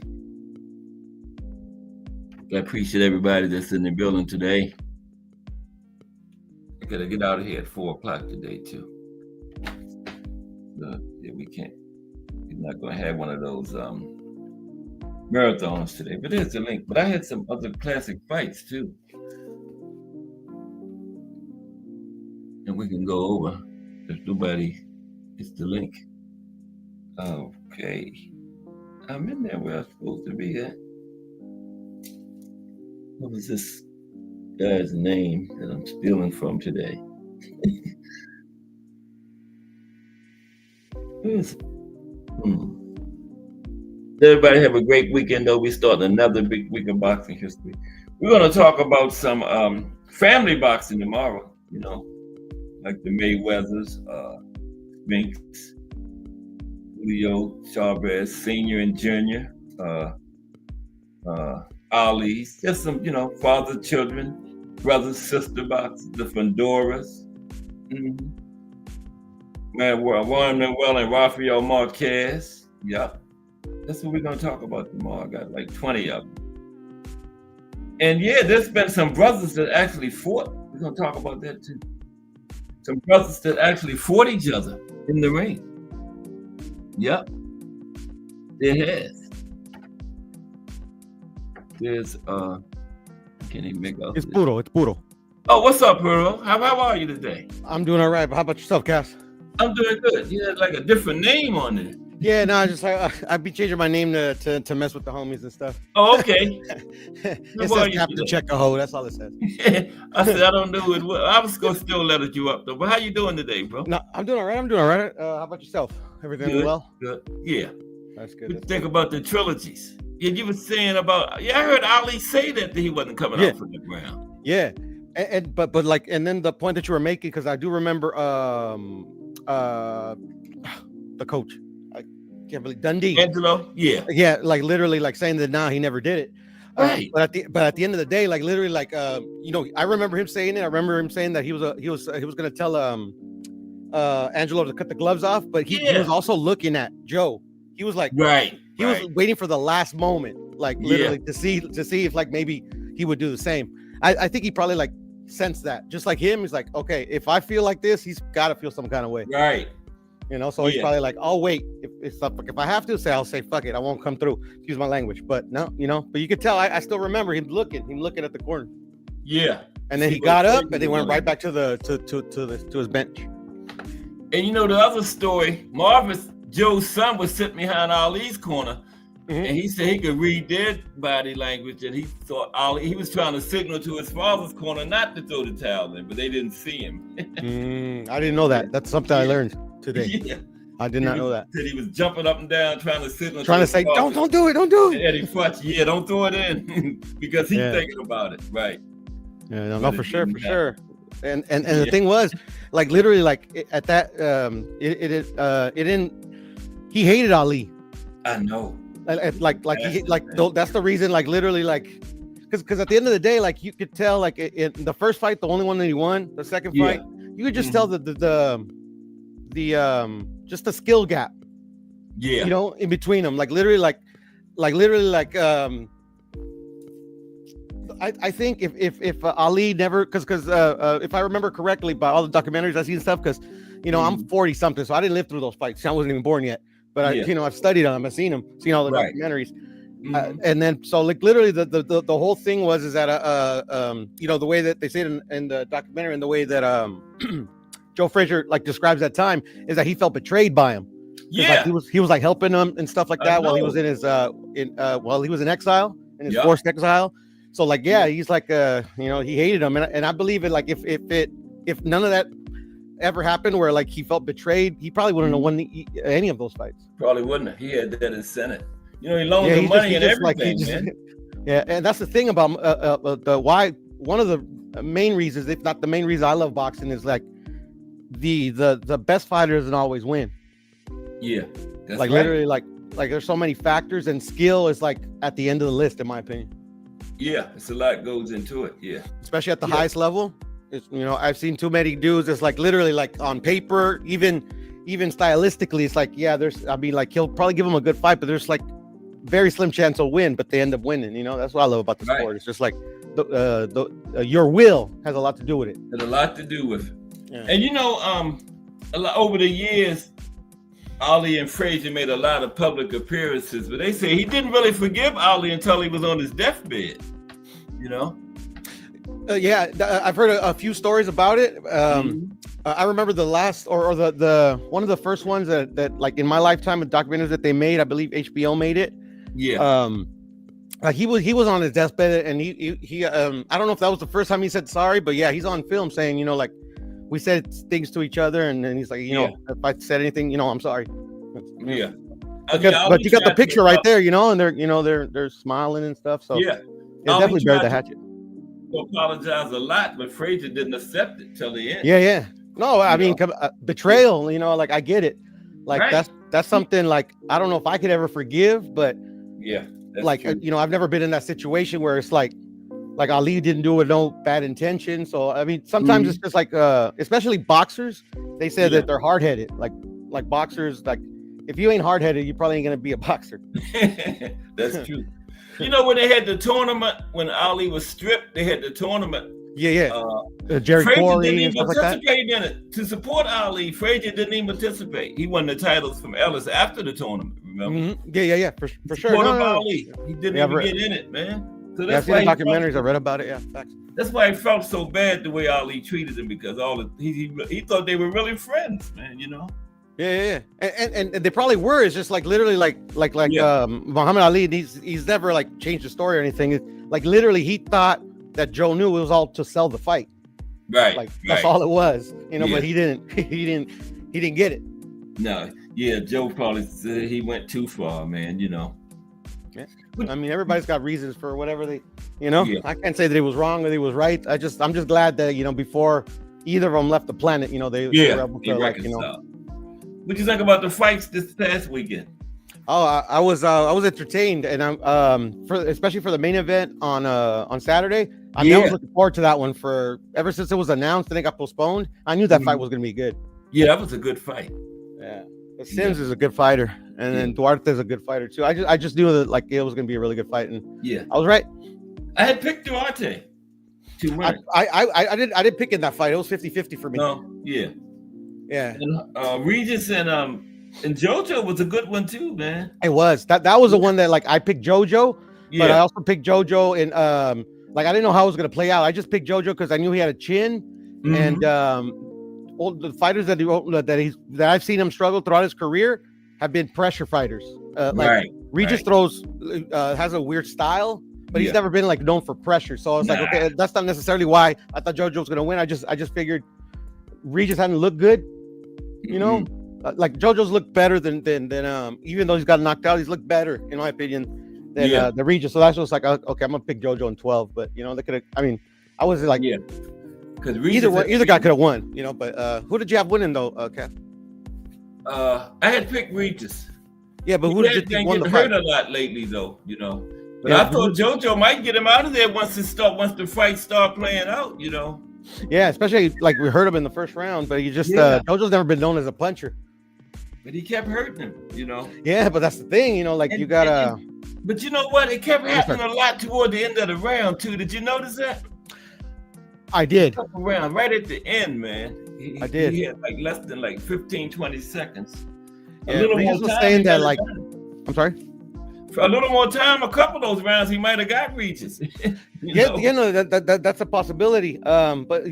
I appreciate everybody that's in the building today. I gotta get out of here at 4 o'clock today too. So, yeah, we're not gonna have one of those marathons today, but there's the link. But I had some other classic fights too. And we can go over if nobody hits the link. Okay. I'm in there where I'm supposed to be at. What was this guy's name that I'm stealing from today? Who is it? Everybody have a great weekend, though. We start another big week of boxing history. We're going to talk about some family boxing tomorrow, you know, like the Mayweathers, Spinks, Julio Chavez Sr. and Jr., Ali's, just some, you know, father, children, brother, sister boxing, the Fondoras. Man, Warren Manuel and Rafael Marquez. Yep. That's what we're going to talk about tomorrow. I got like 20 of them. And yeah, there's been some brothers that actually fought. We're going to talk about that too. Some brothers that actually fought each other in the ring. Yep. There has. There's, I can't even make out. It's Puro. Oh, what's up, Puro? How are you today? I'm doing all right, but how about yourself, Cass? I'm doing good. You had like a different name on there. Yeah, no, I'd be changing my name to mess with the homies and stuff. Oh, okay. It says Captain Check-a-Ho. That's all it says. I said I don't know it. I was gonna still let you up though. But how you doing today, bro? No, I'm doing all right. How about yourself? Everything good, well? Good. Yeah. That's good. What you think about the trilogies? Yeah, you were saying about. Yeah, I heard Ali say that he wasn't coming out from the ground. Yeah, but like, and then the point that you were making, because I do remember the coach. Can't believe Dundee. Angelo, yeah, like literally, like saying that he never did it. Right. But at the end of the day, like literally, like you know, I remember him saying it. I remember him saying that he was gonna tell Angelo to cut the gloves off, but he was also looking at Joe. He was like, he was waiting for the last moment, like literally to see if like maybe he would do the same. I think he probably like sensed that, just like him. He's like, okay, if I feel like this, he's got to feel some kind of way, right? You know, so he's probably like, I'll wait. If I have to say, I'll say, fuck it, I won't come through. Excuse my language, but no, you know. But you could tell. I still remember him looking at the corner. Yeah. And then he got up, and they went right back to his bench. And you know the other story, Joe's son was sitting behind Ali's corner, and he said he could read their body language, and he thought he was trying to signal to his father's corner not to throw the towel in, but they didn't see him. I didn't know that. That's something I learned today. Yeah. I did not know that. He was jumping up and down trying to signal. Trying to say, don't do it. And Eddie Futch, don't throw it in because he's thinking about it. Right. Yeah, no, for sure. And the thing was, like literally, like at that, it didn't. He hated Ali. I know. That's the reason. Like literally, like because at the end of the day, like you could tell, like in the first fight, the only one that he won, the second fight, you could just tell the just the skill gap. Yeah. You know, in between them, like literally, I think if Ali never, because if I remember correctly by all the documentaries I've seen stuff, because you know I'm 40 something, so I didn't live through those fights. I wasn't even born yet, but I've studied them, I've seen all the documentaries, and then so like literally the whole thing was that you know the way that they say it in the documentary and the way that Joe Frazier like describes that time is that he felt betrayed by him. Yeah, like, he was like helping him and stuff like that while he was in his while he was in exile, in his forced exile. So like he's like you know, he hated him, and I believe it. Like if none of that ever happened, where like he felt betrayed, he probably wouldn't have won any of those fights. Probably wouldn't have. He had that incentive. You know, he loaned the money and everything, man. Yeah, and that's the thing about the why. One of the main reasons, if not the main reason, I love boxing is like the best fighter doesn't always win. Yeah, that's like literally, like there's so many factors, and skill is like at the end of the list, in my opinion. Yeah, it's a lot goes into it. Yeah, especially at the highest level. It's, you know, I've seen too many dudes. It's like literally, like on paper, even stylistically, it's like like he'll probably give him a good fight, but there's like very slim chance he'll win, but they end up winning. You know, that's what I love about the sport. It's just like your will has a lot to do with it. Has a lot to do with it. Yeah. And you know, over the years, Ali and Frazier made a lot of public appearances, but they say he didn't really forgive Ali until he was on his deathbed. You know? I've heard a few stories about it. I remember the last or the one of the first ones that like in my lifetime of documentaries that they made. I believe HBO made it. Yeah. Like he was on his deathbed, and he I don't know if that was the first time he said sorry, but yeah, he's on film saying, you know, like we said things to each other, and then he's like, you know, if I said anything, you know, I'm sorry. Yeah. But you got the picture right there, you know, and they're smiling and stuff. So yeah, it definitely buried the hatchet. Apologize a lot, but Frazier didn't accept it till the end. Yeah. No, I mean, betrayal, you know, like I get it. Like right. that's something like I don't know if I could ever forgive, but yeah, like true. You know, I've never been in that situation where it's like Ali didn't do it with no bad intention. So I mean, sometimes it's just like especially boxers, they said that they're hard-headed. Like boxers, like if you ain't hard-headed, you probably ain't gonna be a boxer. That's true. You know, when they had the tournament, when Ali was stripped, they had the tournament. Yeah. Jerry Frazier Quarry didn't and even stuff like that. participate in it. To support Ali, Frazier didn't even participate. He won the titles from Ellis after the tournament, remember? Mm-hmm. Yeah, for sure. Ali. He didn't even get in it, man. So that's why the documentaries I read about it. Yeah, facts. That's why he felt so bad the way Ali treated him, because he thought they were really friends, man, you know? Yeah. And they probably were. It's just like literally like Muhammad Ali, he's never like changed the story or anything. It's like literally he thought that Joe knew it was all to sell the fight. Right. Like that's all it was. You know, but he didn't get it. No, Joe probably said he went too far, man, you know. Yeah. I mean, everybody's got reasons for whatever they, you know. I can't say that he was wrong or he was right. I'm just glad that, you know, before either of them left the planet, you know, they were able to, like, you know. What you think about the fights this past weekend? Oh, I was entertained, and I'm especially for the main event on Saturday. I was looking forward to that one ever since it was announced and it got postponed. I knew that fight was going to be good. Yeah, that was a good fight. Yeah, but Sims is a good fider, and then Duarte is a good fighter too. I just knew that like it was going to be a really good fight, and I was right. I had picked Duarte. I did pick in that fight. It was 50-50 for me. No, yeah. And Regis and JoJo was a good one too, man. It was. That was the one that like I picked JoJo, but I also picked JoJo and like I didn't know how it was gonna play out. I just picked JoJo because I knew he had a chin, and all the fighters that I've seen him struggle throughout his career have been pressure fighters. Regis throws has a weird style, but he's never been like known for pressure. So I was like, okay, that's not necessarily why I thought JoJo was gonna win. I just figured Regis hadn't looked good, you know. Like JoJo's looked better than even though he's got knocked out, he's looked better in my opinion than the Regis. So that's just like okay, I'm gonna pick JoJo in 12, but you know they could have. I mean, I was like because either guy could have won, you know. But who did you have winning though, Kat? I had picked Regis. Yeah, but who did you won the fight? Hurt a lot lately though, you know. But I thought JoJo might get him out of there once the fight start playing out, you know. Yeah, especially like we heard him in the first round, but he just JoJo's never been known as a puncher. But he kept hurting him, you know. Yeah, but that's the thing, you know, like you gotta. But you know what? It kept happening a lot toward the end of the round too. Did you notice that? I did. Round right at the end, man. I did. He had like less than like 15, 20 seconds. Yeah, Regis was saying that like. I'm sorry. For a little more time, a couple of those rounds, he might have got Regis. That's a possibility. But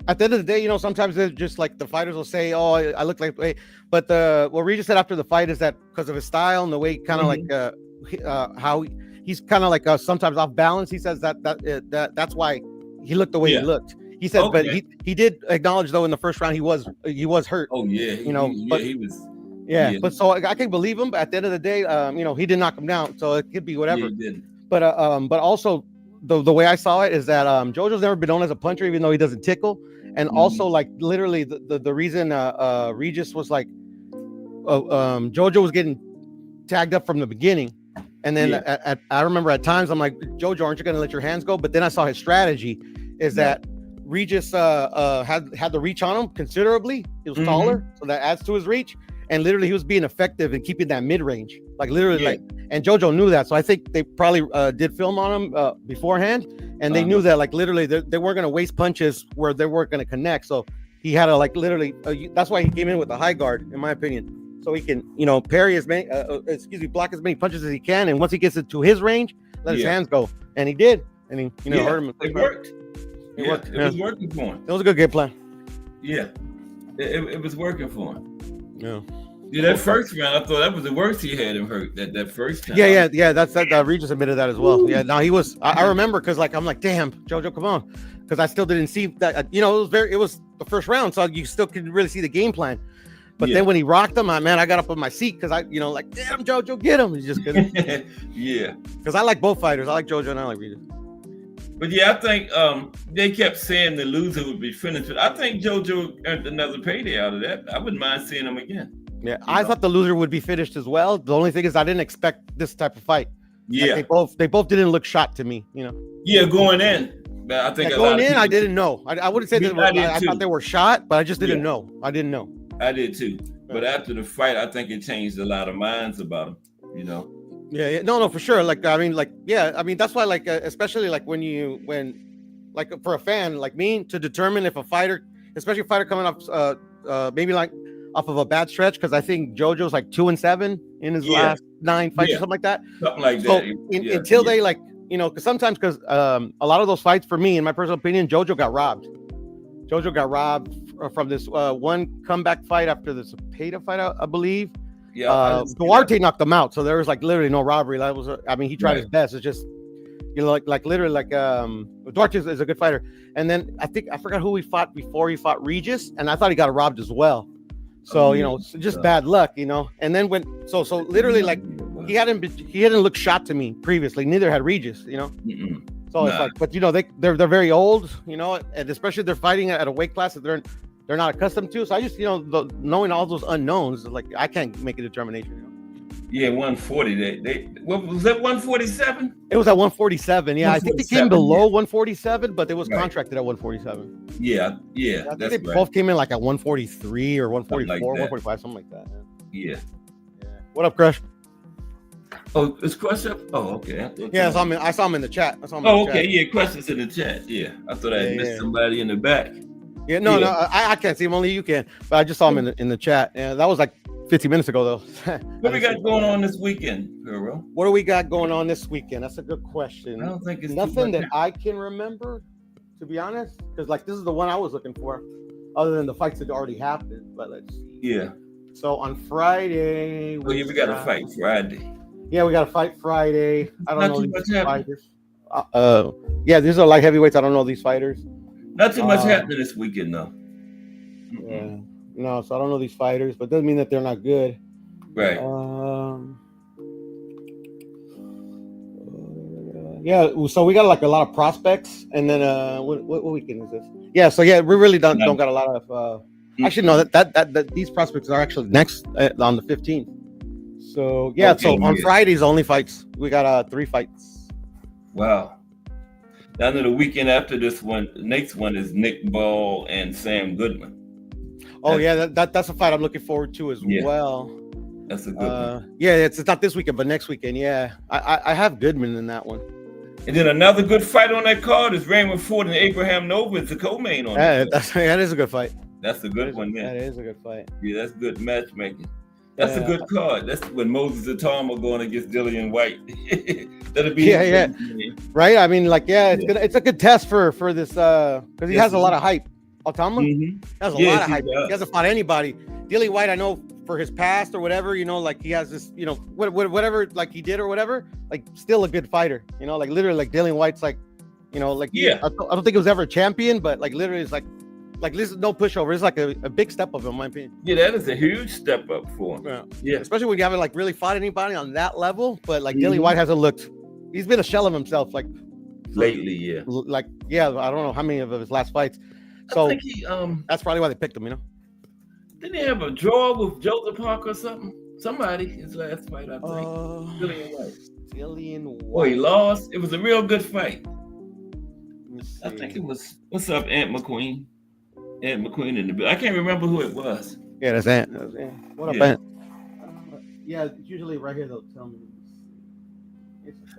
at the end of the day, you know, sometimes they're just like the fighters will say, "Oh, I look like," but what Regis said after the fight is that because of his style and the way kind of like how he's kind of like sometimes off balance. He says that's why he looked the way he looked. He said, but he did acknowledge though in the first round he was hurt. Oh yeah, you know, he was. Yeah, but so I can believe him. But at the end of the day, you know, he did knock him down, so it could be whatever. Yeah, he did. But also the way I saw it is that JoJo's never been known as a puncher, even though he doesn't tickle. And also, like literally, the reason Regis was like, JoJo was getting tagged up from the beginning, and then I remember at times I'm like, JoJo, aren't you going to let your hands go? But then I saw his strategy is that Regis had the reach on him considerably. He was taller, so that adds to his reach. And literally, he was being effective in keeping that mid range, like literally, like. And JoJo knew that, so I think they probably did film on him beforehand, and they knew that, like literally, they weren't going to waste punches where they weren't going to connect. So he had to like literally. That's why he came in with the high guard, in my opinion, so he can, you know, parry as many, block as many punches as he can, and once he gets into his range, let his hands go, and he did, and he, you know, hurt him. It worked. It worked. It was working for him. It was a good game plan. Yeah, it was working for him. Yeah. Yeah, that first round, I thought that was the worst he had him hurt. That first time. Yeah. That's that. Regis admitted that as well. Yeah, no, he was. I remember because like I'm like, damn, JoJo, come on, because I still didn't see that. It was the first round, so you still couldn't really see the game plan. But then when he rocked him, I got up on my seat because I, like, damn, JoJo, get him. He just couldn't. Yeah. Because I like both fighters. I like JoJo and I like Regis. But yeah, I think they kept saying the loser would be finished. But I think JoJo earned another payday out of that. I wouldn't mind seeing him again. Yeah, I thought the loser would be finished as well. The only thing is I didn't expect this type of fight. Yeah. Like they both didn't look shot to me, Yeah, going in. But I think going in, I didn't know. I wouldn't say that I thought they were shot, but I just didn't know. I didn't know. I did too. But after the fight, I think it changed a lot of minds about him, Yeah, no, for sure. Like, that's why, like, especially like when for a fan like me to determine if a fighter, especially a fighter coming off, maybe like off of a bad stretch, because I think JoJo's like 2-7 in his last 9 fights or something like that. Something like so that. Until they because sometimes a lot of those fights, for me, in my personal opinion, JoJo got robbed. JoJo got robbed from this one comeback fight after the Cepeda fight, I believe. Yeah. Duarte knocked him out, so there was like literally no robbery. That was, he tried his best. It's just, like literally, like Duarte is a good fighter. And then I forgot who he fought before he fought Regis, and I thought he got robbed as well. So just bad luck, And then so literally, like, he hadn't looked shot to me previously. Neither had Regis, Mm-mm. So it's like, but they're very old, and especially they're fighting at a weight class that they're not accustomed to. So I just, knowing all those unknowns, like, I can't make a determination. Yeah, 140. What was that? 147? It was at 147. Yeah, I think they came below 147, but it was Right. contracted at 147. Yeah. I think they both came in like at 143 or 144, Something like that. 145, something like that. Yeah. What up, Crush? Oh, is Crush up? Oh, okay. Yeah, I saw him in the chat. Okay. Yeah, Crush is in the chat. Yeah, I thought I missed somebody in the back. Yeah, no, I can't see him. Only you can. But I just saw him in the chat. Yeah, that was like 15 minutes ago, though. What we got going on this weekend, Earl? What do we got going on this weekend? That's a good question. I don't think it's nothing that I can remember, to be honest, because like this is the one I was looking for, other than the fights that already happened. But let's see. Yeah. So on Friday, we got a fight Friday. Yeah, we got a fight Friday. I don't Not know too much these fighters. Yeah, these are light heavyweights. I don't know these fighters. Not too much happening this weekend, though. Yeah. No, so I don't know these fighters, but doesn't mean that they're not good. Right. Yeah, so we got like a lot of prospects, and then what weekend is this? Yeah, so yeah, we really don't got a lot of. Actually, no, that these prospects are actually next on the 15th. So yeah, okay, so on Fridays only fights. We got 3 fights. Wow. Down to the weekend after this one, next one is Nick Ball and Sam Goodman. Oh yeah, that's a fight I'm looking forward to as well. That's a good one. Yeah, it's not this weekend, but next weekend. Yeah, I have Goodman in that one. And then another good fight on that card is Raymond Ford and Abraham Nova. It's the co-main on that. That is a good fight. That's a good one, man. That is a good fight. Yeah, that's good matchmaking. That's a good card. That's when Moses Atama going against Dillian White. That'll be right. I mean, like, it's a good test for this because he has a lot of hype. Atama has a lot of hype. He hasn't fought anybody. Dillian White, I know for his past or whatever, like he has this, whatever, like he did or whatever, like still a good fighter. Like literally, like Dillian White's like, I don't think it was ever a champion, but like literally, it's like this is no pushover. It's like a big step up in my opinion. Yeah, that is a huge step up for him. Yeah. Especially when you haven't like really fought anybody on that level. But like Dillian White hasn't looked. He's been a shell of himself. Like lately, yeah. Like I don't know how many of his last fights. So I think that's probably why they picked him. Didn't he have a draw with Joseph Parker or something? Somebody his last fight, I think. Dillian White. Dillian White. Oh, he lost. It was a real good fight. I think it was. What's up, Aunt McQueen? Aunt McQueen in the bill. I can't remember who it was. Yeah, that's Aunt. What up, Aunt? Yeah, it's usually right here. They'll tell me.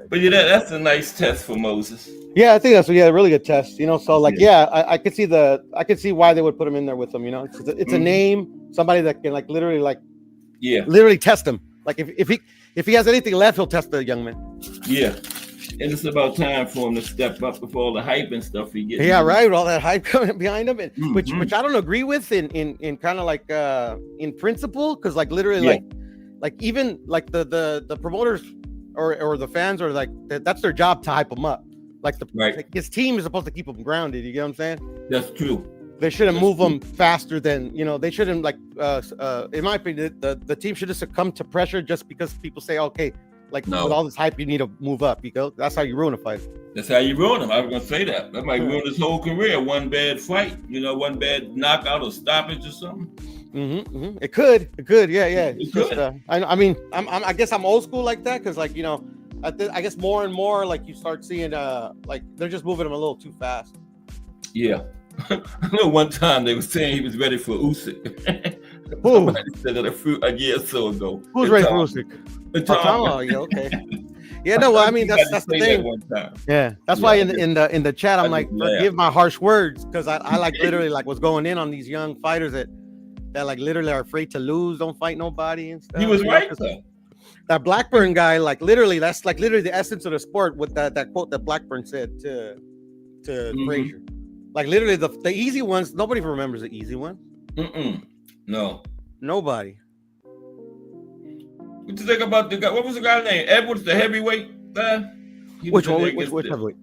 But yeah, that's a nice test for Moses. Yeah, I think that's a really good test. So like, I could see why they would put him in there with them. It's a name, somebody that can like literally test him. Like if he has anything left, he'll test the young man. Yeah, And it's about time for him to step up with all the hype and stuff he gets. Yeah, right. With all that hype coming behind him, and which Mhm. I don't agree with in kind of like in principle, because like literally Yeah. like even like the promoters or the fans are like that's their job to hype him up. Like Right. his team is supposed to keep him grounded. You get what I'm saying? That's true. They shouldn't That's move true. him faster than, you know, they shouldn't like in my opinion, the team should have succumbed to pressure just because people say, okay, like No. with all this hype, you need to move up. You go, that's how you ruin a fight. That's how you ruin him. I was gonna say that. That might ruin his whole career. One bad fight, you know, one bad knockout or stoppage or something. It could, yeah. It It's could. just, I mean, I guess I'm old school like that because, like, you know, I guess more and more like you start seeing like they're just moving him a little too fast. Yeah. I know one time they were saying he was ready for Usyk. Who? Somebody said that a year or so ago. Who's ready for Usyk? Oh, yeah, okay. Yeah, no, well, I mean that's the thing. One time. Yeah, that's why in the chat I'm like, forgive my harsh words, because I like literally like was going in on these young fighters that like literally are afraid to lose, don't fight nobody and stuff. He was right know, though. That Blackburn guy, like literally, that's like literally the essence of the sport. With that quote that Blackburn said to Frazier, like literally the easy ones, nobody remembers the easy ones. No, nobody. What you think about the guy? What was the guy's name? Edwards, the heavyweight guy. Which one? Which heavyweight?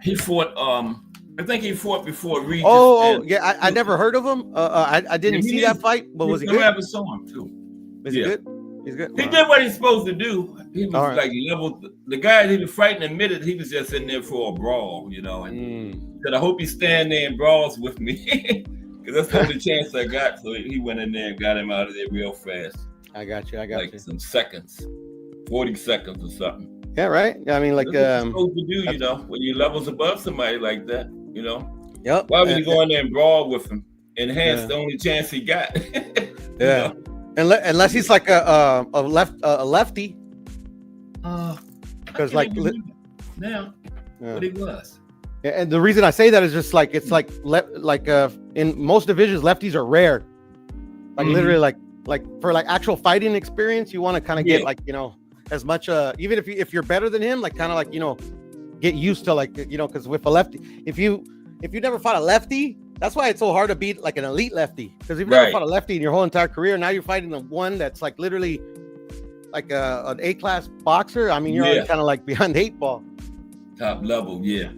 He fought. I think he fought before Regis. Oh, yeah. I never heard of him. I didn't see that fight, but was he good? I never saw him too. Is he good? He's good. He did what he's supposed to do. He was right. like level. The guy he was fighting admitted he was just in there for a brawl, you know. And said, "I hope you stand there and brawls with me, because that's the only chance I got." So he went in there and got him out of there real fast. I got you. Like some seconds, 40 seconds or something. Yeah, right. I mean, like that's what you're supposed to do, you know, when you're levels above somebody like that, you know. Yep. Why would you go in there and brawl with him? Enhance the only chance he got. Yeah. Unless he's like a lefty. Because like now, what he was. Yeah, and the reason I say that is just like it's like in most divisions, lefties are rare. Like literally, like for like actual fighting experience, you want to kind of get like, you know, as much even if you're better than him, like kind of like, you know, get used to like, you know, because with a lefty, if you never fought a lefty, that's why it's so hard to beat like an elite lefty. Because if you've never fought a lefty in your whole entire career, now you're fighting the one that's like literally like an A-class boxer. I mean, you're already kind of like behind the 8 ball. Top level, yeah.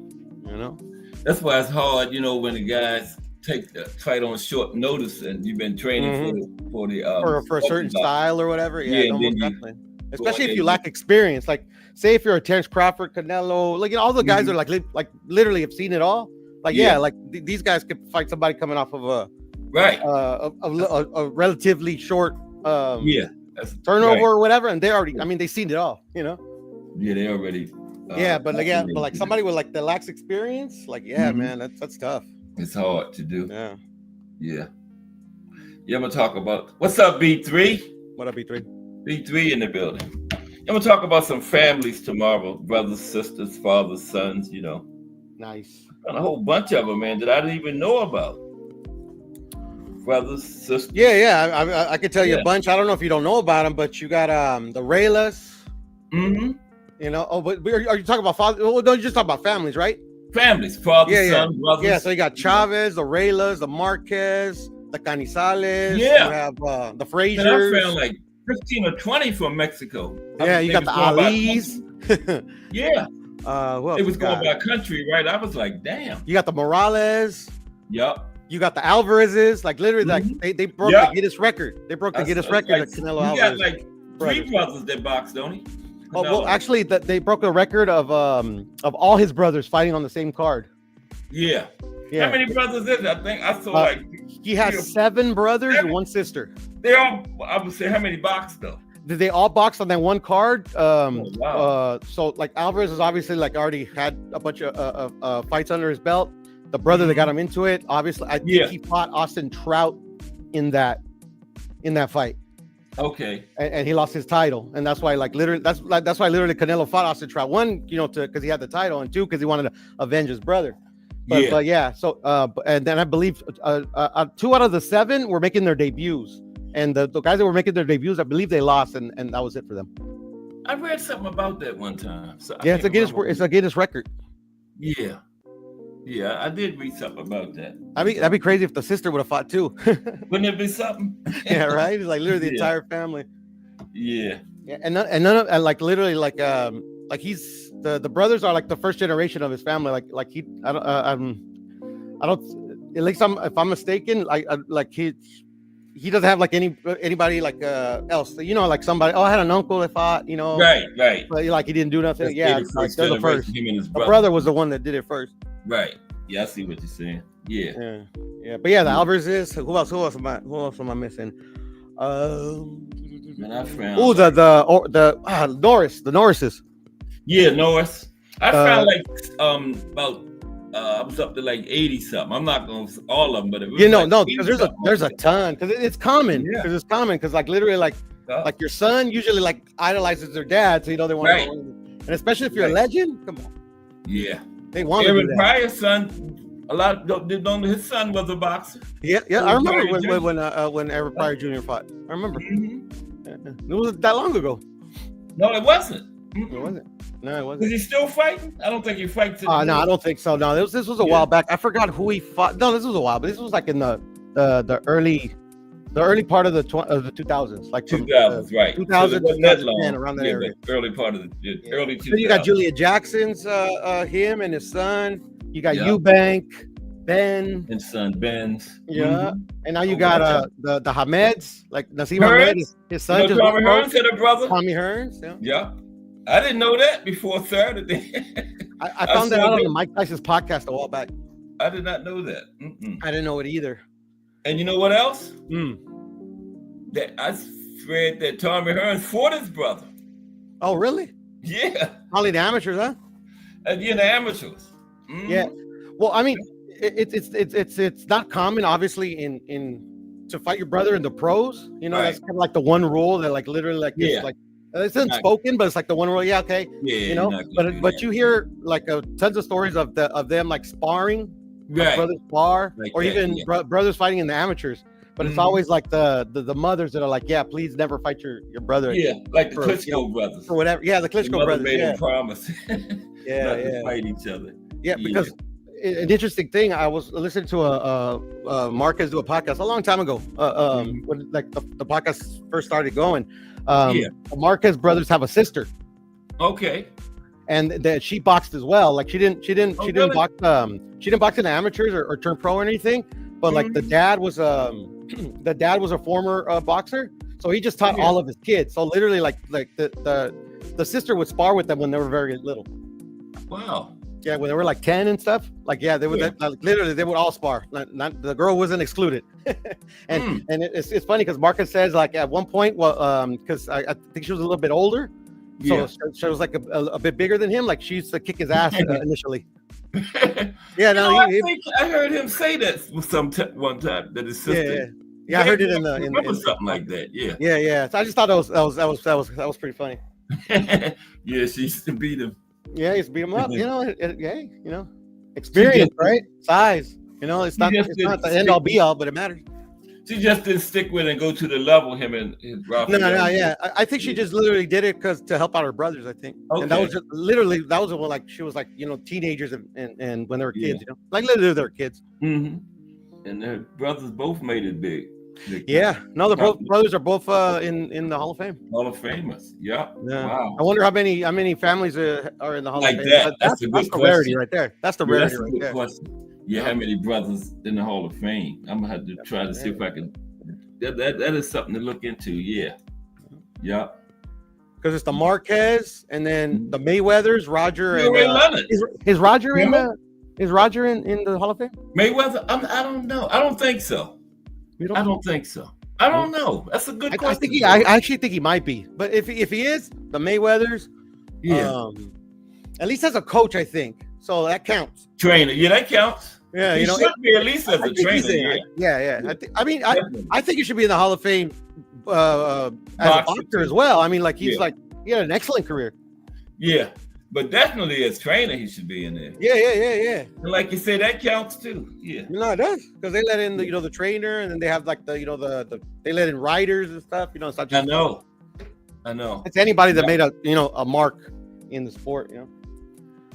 You know, that's why it's hard, you know, when the guys take the fight on short notice and you've been training for a certain style or whatever. Yeah, no, definitely. Especially if you lack experience. Like, say if you're a Terence Crawford, Canelo, like, you know, all the guys are like literally have seen it all. Like, like these guys could fight somebody coming off of a relatively short turnover or whatever, and they already, I mean, they've seen it all, you know. Yeah, they already. But like somebody with like the lacks experience, like man, that's tough. It's hard to do. Yeah. I'm gonna talk about what's up, B3. What up, B3? B3 in the building. I'm gonna talk about some families tomorrow, brothers, sisters, fathers, sons. You know, nice. And a whole bunch of them, man, that I didn't even know about. Brothers, sisters. Yeah. I could tell you a bunch. I don't know if you don't know about them, but you got the Raylas. You know, but are you talking about fathers? Well, no, you just talk about families, right? Families, father, son, brothers. Yeah, so you got Chavez, the Raylas, the Marquez, the Canizales. Yeah. You have the Fraziers. And I found like 15 or 20 from Mexico. Yeah, you got the Alis. Yeah. It was going by country, right? I was like, damn. You got the Morales. Yep. You got the Alvarezes. Like literally, like they broke the Guinness record. They broke the Guinness record. Like Canelo Alvarez. You got like 3 brothers that box, don't he? Oh, well, actually, they broke the record of all his brothers fighting on the same card. Yeah. How many brothers is it? I think I saw like he has 7 brothers and 1 sister. They all, I would say, how many boxed though? Did they all box on that one card? Wow. So like Alvarez has obviously like already had a bunch of fights under his belt. The brother that got him into it, obviously, I think he fought Austin Trout in that fight. Okay. And he lost his title, and that's why like literally that's why literally Canelo fought Austin Trout. 1, you know, because he had the title, and 2, because he wanted to avenge his brother. But yeah. So and then I believe 2 out of the 7 were making their debuts, and the guys that were making their debuts, I believe they lost, and that was it for them. I read something about that one time. So Yeah, it's a Guinness record. Yeah. Yeah, I did read something about that. That'd be crazy if the sister would have fought too. Wouldn't it be something? Yeah, right. It's like literally the Yeah. entire family. Yeah. Yeah, and none of and like literally like he's the brothers are like the first generation of his family. Like he I don't at least if I'm mistaken, like he doesn't have like anybody like else. You know, like somebody. Oh, I had an uncle that fought. You know, Right. but like he didn't do nothing. That's Yeah, the like first they're the generation, first. him and his The brother. brother was the one that did it first. Right. Yeah, I see what you're saying. Yeah. Yeah. But yeah, the Alvarez's. Who else am I missing? And I found. Oh, the Norrises. Yeah, Norris. I found like about I was up to like 80 something. I'm not going to all of them, but it was no, like because there's a ton, because it's common. Yeah. Because it's common, because like literally like your son usually like idolizes their dad, so they want Right. to, and especially if you're a legend, come on, Yeah. they want to do Aaron that. Pryor's son, his son was a boxer. Yeah. I remember Pryor when Aaron Pryor Jr. fought. I remember. Mhm. It wasn't that long ago. No, it wasn't. It wasn't. No, it Is wasn't. he still fighting? I don't think he fights. No, I don't think so. No, this was a while back. I forgot who he fought. No, this was a while, but this was like in the early part of the 2000s, like 2000s, right? 2000, So it wasn't that 2010, long. around that Yeah, area. the early part of the early 2000s. Then you got Julia Jackson's, him and his son. You got Yeah. Eubank, Ben, and son Ben's. yeah, Mhm. and now you Oh, got gotcha. the Hameds, like Nassim Hearns? Hamed, his son. You know, Tommy Hearns had a brother. Tommy Hearns. Yeah. Yeah, I didn't know that before Saturday. I found that saw out on that. the Mike Tyson's podcast a while back. I did not know that. Mm-mm. I didn't know it either. And you know what else? Hmm. That I read that Tommy Hearns fought his brother. Oh, really? Yeah, Probably the amateurs, huh? and the amateurs. Mhm. Yeah. Well, I mean, it's not common, obviously, in to fight your brother in the pros. You know, Right. that's kind of like the one rule that like literally like Yeah. it's like it's unspoken, but it's like the one rule. Yeah, okay. Yeah, You you're know, not gonna do but that. you hear like tons of stories of them like sparring, like right. brothers spar, Like or that, even yeah. brothers fighting in the amateurs. But it's Mhm. always like the mothers that are like, yeah, please never fight your brother. Yeah, like the for, Klitschko you know, brothers. or whatever. Yeah, the The Klitschko mother brothers. made Yeah, him promise yeah, not to yeah. fight each other. Yeah, because an interesting thing, I was listening to a Marquez do a podcast a long time ago, when like the podcast first started going. Yeah. The Marquez brothers have a sister, Okay. and that she boxed as well. Like she didn't Oh, really? box she didn't box in the amateurs or turn pro or anything. But like the dad was a former boxer, so he just taught Okay. all of his kids. So literally, like the sister would spar with them when they were very little. Wow. Yeah, when they were like 10 and stuff, like they would Yeah. like, literally they would all spar. Not the girl wasn't excluded. and it's funny because Marcus says like at one point, well, because I think she was a little bit older, so Yeah. she was like a bit bigger than him. Like she used to kick his ass initially. Yeah, You know, no, I think I heard him say that one time that his sister. yeah. I heard it in I remember something like that. Yeah. Yeah. So I just thought that was pretty funny. Yeah, she used to beat him. Yeah, he's beat him up. You know, experience, right? Size. You know, it's not the end all be all, but it matters. She just didn't stick with it and go to the level him and his Rafael. No, yeah. I think she just literally did it because to help out her brothers. I think, and that Okay. was just, literally that was when like she was like teenagers and when they were kids, Yeah. like literally they were kids. Mm-hmm. And their brothers both made it big. Yeah, no, the brothers are both in the Hall of Fame. Hall of Famers. Yeah. Yeah. Wow. I wonder how many families are in the Hall Like of Fame. that. That's a good the rarity question. right there. That's the Yeah, rarity that's a right good there. question. Yeah, how many brothers in the Hall of Fame? I'm gonna have to try to see if I can. That is something to look into. Yeah. Yeah. Because it's the Marquez and then the Mayweathers, Roger Yeah, and Ray Leonard. is Roger in Remember? the Hall of Fame? Mayweather. I don't know. I don't think so. You I don't think so. I don't know. That's a good I question. think I actually think he might be, but if he is, the Mayweathers, Yeah. at least as a coach, I think so that counts. Trainer. Yeah, that counts. Yeah, He should be at least as I a think he's trainer. in. Yeah. Yeah. I Definitely. think he should be in the Hall of Fame as a boxer as well. I mean, like he had an excellent career. Yeah. But definitely as trainer, he should be in there. Yeah. And like you said, that counts too. Yeah. No, it does because they let in the trainer, and then they have like the they let in writers and stuff. It's not I just know. I know. It's anybody that made a mark in the sport,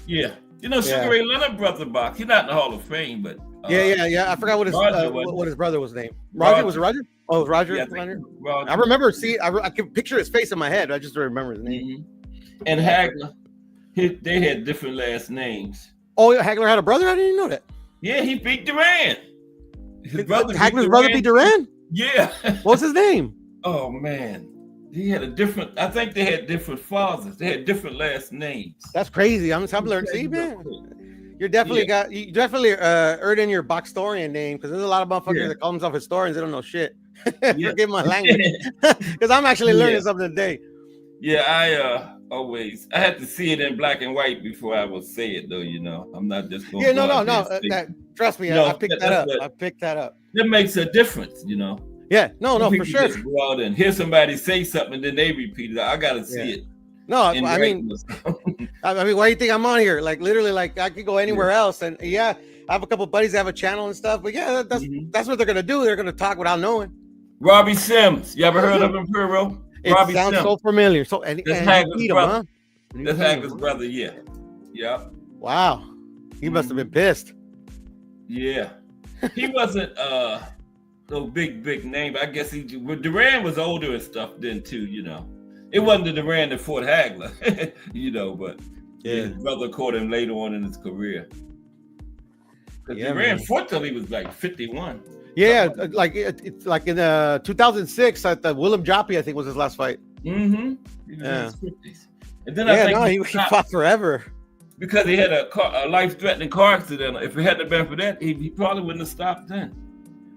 Yeah. Sugar Ray Leonard brother box. He's not in the Hall of Fame, but yeah. I forgot what his brother was named. Roger. Was it Roger? Oh, it was Roger. Yeah, I remember. I can picture his face in my head. I just don't remember his name. And Hagler, they had different last names. Oh, Hagler had a brother. I didn't even know that. Yeah, he beat Duran. Hagler's brother beat Duran. Yeah. What's his name? Oh man, he had a different. I think they had different fathers. They had different last names. That's crazy. I'm learning. See, man, you definitely earned your boxtorian name, because there's a lot of motherfuckers that call themselves historians. They don't know shit. Forgive my language, because I'm actually learning something today. Yeah, I had to see it in black and white before I would say it, though. I'm not just going. Yeah, no. Trust me, I picked that up. I picked that up. That makes a difference, Yeah, no, for sure. Just go out and hear somebody say something, and then they repeat it. I gotta see it. No, I mean, why do you think I'm on here? Like literally, like I could go anywhere else, and I have a couple buddies that have a channel and stuff. But that's what they're gonna do. They're gonna talk without knowing. Robbie Sims, you ever heard of him, Puro? It sounds so familiar. So that's Hagler's brother. That's Hagler's brother. Yeah. Wow, he must have been pissed. Yeah, he wasn't no big name. I guess Duran was older and stuff then too. It wasn't the Duran that fought Hagler. But his brother caught him later on in his career. Duran fought till he was like 51. Yeah, it's like in 2006 at the Willem Joppy, I think was his last fight. Mm-hmm. He was in his 50s. And then he fought forever. Because he had a life-threatening car accident. If it hadn't been for that, he probably wouldn't have stopped then.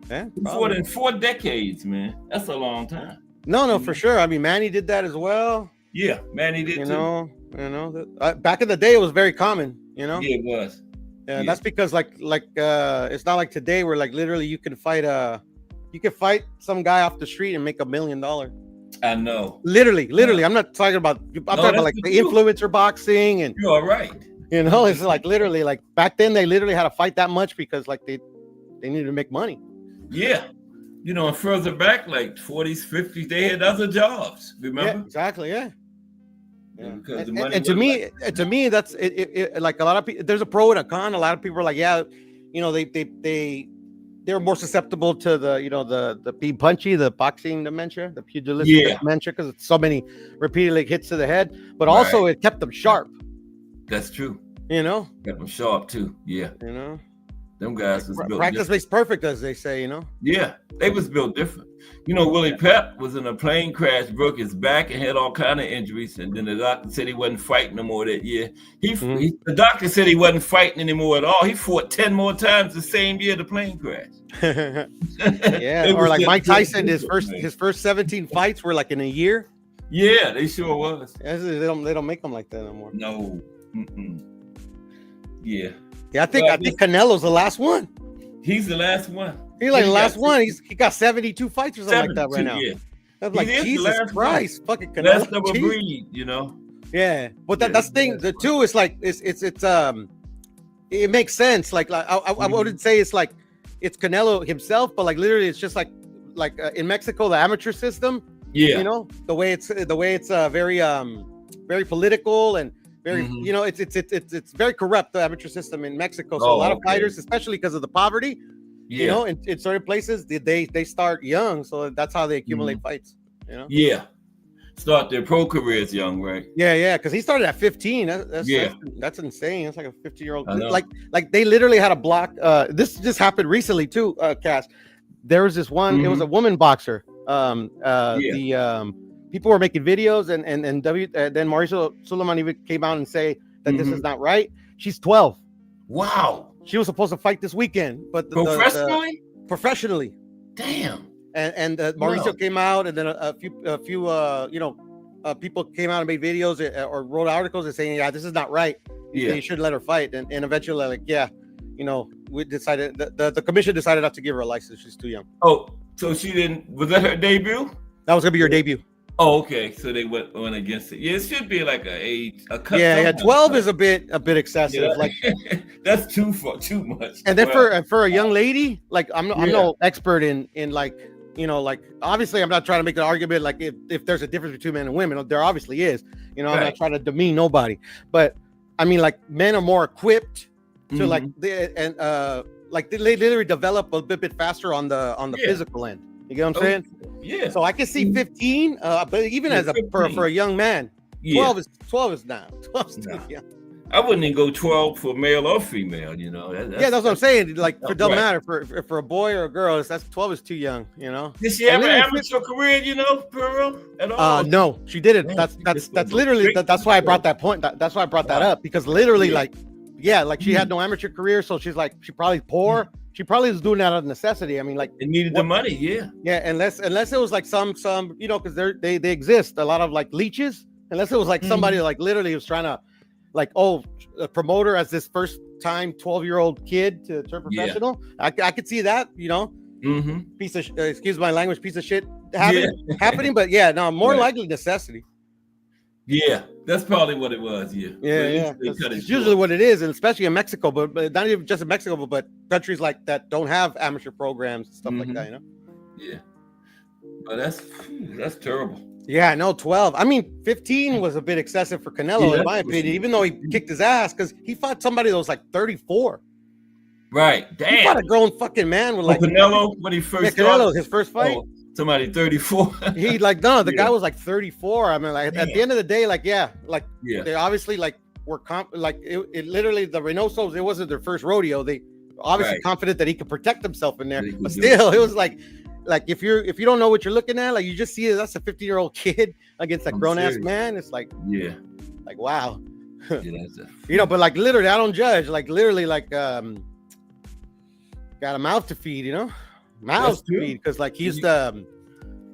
Yeah, he fought in 4 decades, man. That's a long time. No, for sure. I mean, Manny did that as well. Yeah, Manny did too. Back in the day, it was very common. Yeah, it was. Yeah, that's because it's not like today where like literally you can fight some guy off the street and make $1 million. I know. Literally. I'm not talking about. I'm talking about like the influencer boxing and. You're right. It's like literally like back then they literally had to fight that much because like they needed to make money. Yeah. And further back, like 40s, 50s, they had other jobs. Remember? Yeah, exactly. Yeah. Because the money. And to me, that's it. Like a lot of people, there's a pro and a con. A lot of people are like, they're more susceptible to the being punchy, the boxing dementia, the pugilistic dementia, because it's so many repeated hits to the head. But also it kept them sharp. That's true. Kept them sharp too. Yeah. Them guys was built practice makes perfect, as they say. Yeah, they was built different. Willie Pep was in a plane crash, broke his back, and had all kind of injuries. And then the doctor said he wasn't fighting no more that year. The doctor said he wasn't fighting anymore at all. He fought 10 more times the same year the plane crash. Yeah, or like Mike Tyson, his first 17 fights were like in a year. Yeah, they sure was. They don't make them like that no more. No. Yeah. Yeah, I think Canelo's the last one. He's the last one. He's like the last one. He got 72 fights or something like that right now. Yeah. I'm like, Jesus Christ, fucking Canelo. Last of a breed, Yeah, but that's the thing. The two is like it's it makes sense. Like I wouldn't say it's like it's Canelo himself, but like literally it's just like in Mexico the amateur system. Yeah. The way it's very very political and very it's very corrupt, the amateur system in Mexico. So a lot of fighters, especially because of the poverty, in certain places they start young, so that's how they accumulate fights. Yeah, start their pro careers young, right? Yeah, because he started at 15. That's insane. That's like a 50-year-old. Like they literally had a block. This just happened recently too, Cass. There was this one. It was a woman boxer. The people were making videos, and then Mauricio Suleiman even came out and say that this is not right. She's 12. Wow. She was supposed to fight this weekend, but professionally. Damn. And Mauricio came out, and then a few people came out and made videos or wrote articles and saying, this is not right. You should let her fight. And eventually, we decided the commission decided not to give her a license. She's too young. Oh, so she didn't. Was that her debut? That was gonna be her debut. Oh, okay. So they went against it. Yeah, it should be like a cut. Yeah. 12 is a bit excessive. Yeah. Like that's too much. And then for a young lady, like I'm no expert in like like obviously I'm not trying to make an argument like if there's a difference between men and women. There obviously is. I'm not trying to demean nobody, but I mean, like men are more equipped to like they literally develop a bit faster on the physical end. You get what I'm saying? Yeah. So I can see 15, but even as for a young man, 12 is now. 12 is too young. I wouldn't even go 12 for male or female. That's what I'm saying. Like, it doesn't matter for a boy or a girl. That's 12 is too young. Did she have an amateur career? Peril at all? No, she didn't. That's literally that's why I brought that point. That's why I brought that up, because literally, like she had no amateur career, so she's probably poor. She probably was doing that out of necessity. I mean, like, it needed the money. Yeah. Unless it was like some because they exist, a lot of like leeches. Unless it was like somebody like literally was trying to like, a promoter as this first time 12-year-old kid to turn professional. I could see that, piece of excuse my language, piece of shit happening. But more likely necessity. Yeah, that's probably what it was. It's usually what it is, and especially in Mexico, but not even just in Mexico, but countries like that don't have amateur programs and stuff like that. Yeah, but that's terrible. Yeah, I know. 12. I mean, 15 was a bit excessive for Canelo, in my opinion, even though he kicked his ass, because he fought somebody that was like 34. Right. Damn. He fought a grown fucking man with like Canelo when he first Canelo, his first fight. Somebody 34. He like the guy was like 34. I mean, like at the end of the day, they obviously like were it literally, the Reynosos, it wasn't their first rodeo. They obviously confident that he could protect himself in there, but still, it was like if you don't know what you're looking at, like you just see that's a 15-year-old kid against a grown ass man. It's like like wow. But like literally, I don't judge. Like literally, like got a mouth to feed. Mouth to feed, because like he's the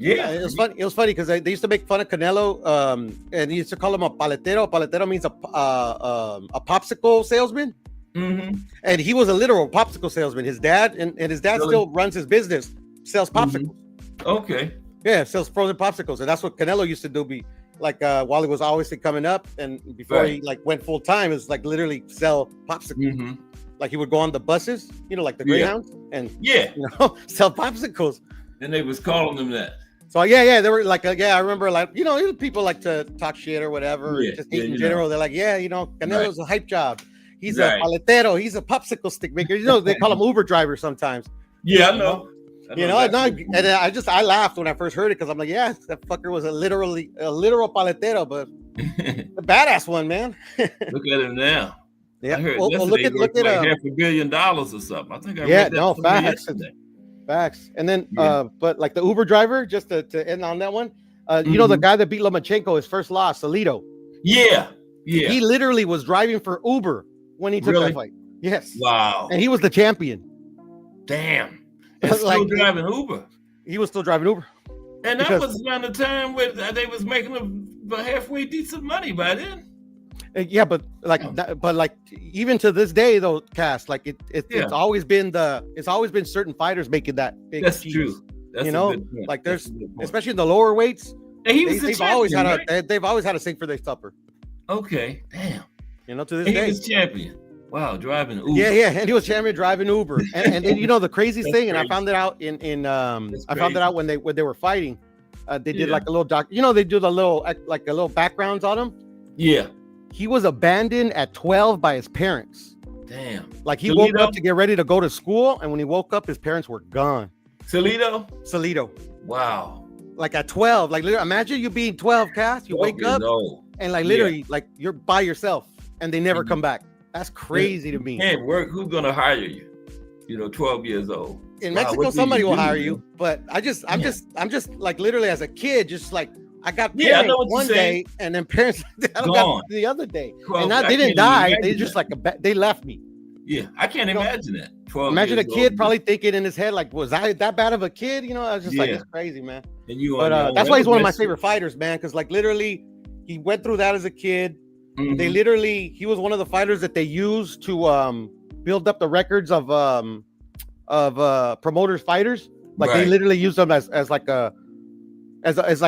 it was funny. It was funny because they used to make fun of Canelo, and they used to call him a paletero. Paletero means a popsicle salesman. And he was a literal popsicle salesman. His dad and his dad still runs his business. Sells popsicles. Okay. Yeah, sells frozen popsicles, and that's what Canelo used to do. Be like while he was obviously coming up, and before he like went full time, it was like literally sell popsicles. Like he would go on the buses, like the Greyhounds, and sell popsicles. And they was calling them that. So they were like, I remember like people like to talk shit or whatever, just hate in general. They're like, Canelo's a hype job. He's a paletero. He's a popsicle stick maker. They call him Uber driver sometimes. Yeah, I know. And I laughed when I first heard it, because I'm like, that fucker was a literal paletero, but a badass one, man. Look at him now. Yeah, I heard look at like $500 million or something. I think I read that yesterday. Facts. And then but like the Uber driver, just to end on that one, the guy that beat Lomachenko, his first loss, Salido. Yeah. He literally was driving for Uber when he took that fight. Yes. Wow. And he was the champion. Damn. And still driving Uber. He was still driving Uber. And that was around the time where they was making a halfway decent money by then. Yeah, but even to this day though, Cass, like it's always been certain fighters making that big. That's cheese. true. That's like there's especially in the lower weights. And they've always had a sink for their supper. Okay, damn. To this day, he was champion. Wow, driving Uber. Yeah, and he was champion driving Uber. And then the craziest thing, and I found it out I found it out when they were fighting. They did like a little they do the little backgrounds on him. Yeah. He was abandoned at 12 by his parents. Damn. Like he woke up to get ready to go to school, and when he woke up, his parents were gone. Salido. Wow. Like at 12, like literally, imagine you being 12, Cass. You wake up and like literally like you're by yourself, and they never come back. That's crazy to me. Can't work. Who's gonna hire you? 12 years old. In Mexico, somebody will hire you, but I'm just like literally as a kid, just like. I got parents one day, and then parents got the other day, and they didn't die. They just they left me. Yeah, I can't imagine that. 12 imagine a kid probably thinking in his head like, "Was I that bad of a kid?" I was just like, "It's crazy, man." And that's why he's one of my favorite fighters, man. Because like literally, he went through that as a kid. He was one of the fighters that they used to build up the records of promoters fighters. Like they literally used them as like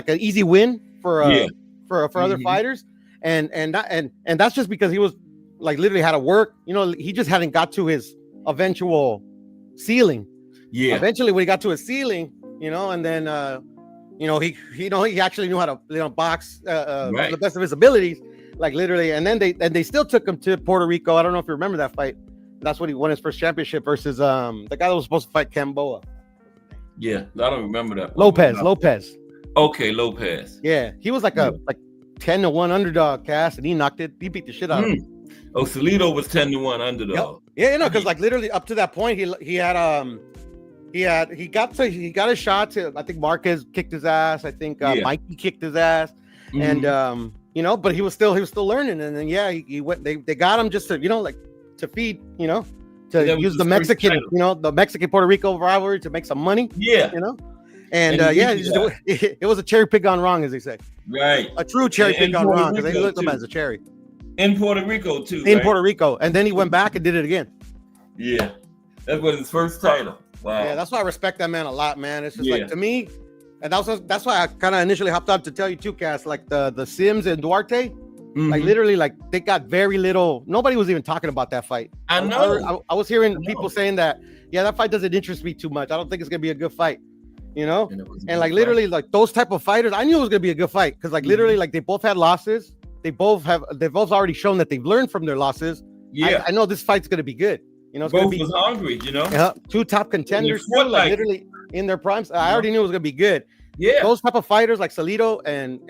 an easy win for other fighters, and that's just because he was like literally had to work. He just hadn't got to his eventual ceiling. Yeah. Eventually, when he got to his ceiling, and then he actually knew how to box Right. to the best of his abilities, like literally. And then they still took him to Puerto Rico. I don't know if you remember that fight. That's when he won his first championship versus the guy that was supposed to fight Camboa. Yeah, I don't remember that. Lopez. Okay, Lopez. Yeah, he was like 10-1 underdog, Cass, and he beat the shit out of him. Oh, Salido was 10-1 underdog. Yep. Yeah, because like literally up to that point, he got a shot to, I think Marquez kicked his ass. I think Mikey kicked his ass, and but he was still learning. And then he went. They got him just to to feed, to use the Mexican, the Mexican Puerto Rico rivalry to make some money. Yeah, and it was a cherry pick gone wrong, as they say. Right, a true cherry pick gone wrong, because they looked at him as a cherry. In Puerto Rico too. Puerto Rico, and then he went back and did it again. Yeah, that was his first title. Wow. Yeah, that's why I respect that man a lot, man. It's just like, to me, and that's why I kind of initially hopped on to tell you too, Cass, like the Sims and Duarte, like literally, like they got very little. Nobody was even talking about that fight. I know. I was hearing people saying that, that fight doesn't interest me too much. I don't think it's gonna be a good fight, And like literally, like those type of fighters, I knew it was gonna be a good fight because like literally, like they both had losses. They've both already shown that they've learned from their losses. Yeah, I know this fight's gonna be good. It's both gonna be was hungry, two top contenders, like literally in their primes. I already knew it was gonna be good. Yeah, those type of fighters like Salido and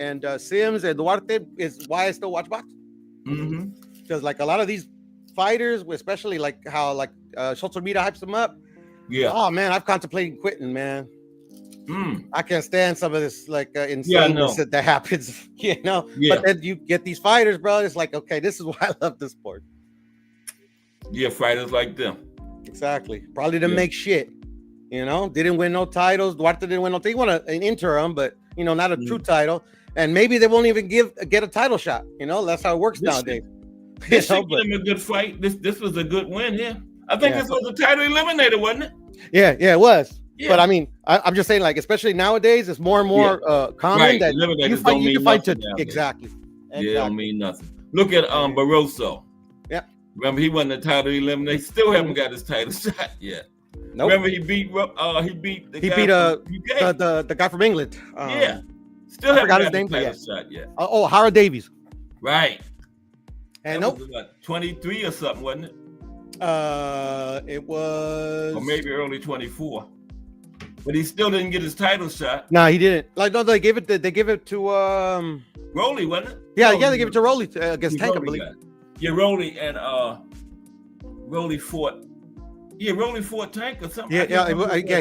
Sims and Duarte is why I still watch boxing. Because like a lot of these fighters, especially like how like Schultz Media hypes them up. Yeah. Oh man, I've contemplated quitting, man. I can't stand some of this like insaneness that happens, Yeah. But then you get these fighters, bro. It's like, okay, this is why I love this sport. Yeah, fighters like them. Exactly. Probably didn't make shit. Didn't win no titles. Duarte didn't win no. They won an interim, but not a true title. And maybe they won't even get a title shot. That's how it works nowadays. This should give him a good fight. This was a good win. Yeah, I think this was a title eliminator, wasn't it? Yeah, it was. Yeah. But I mean, I'm just saying, like, especially nowadays, it's more and more common that you can fight to exactly. Yeah, it don't mean nothing. Look at Barroso. Yeah. Remember, he won the title eliminator. Still haven't got his title shot yet. Nope. Remember, he beat the guy from England. Still haven't got his name shot yet. Oh, Hara Davies. Right. And that was, 23 or something, wasn't it? It was, or maybe early 24. But he still didn't get his title shot. No, he didn't. Like, no, they gave it to Rolly, wasn't it? Yeah, they gave it to Rolly against Tank, I believe. Yeah, Rolly and Rolly fought. Yeah, Rolly fought Tank or something. Yeah, he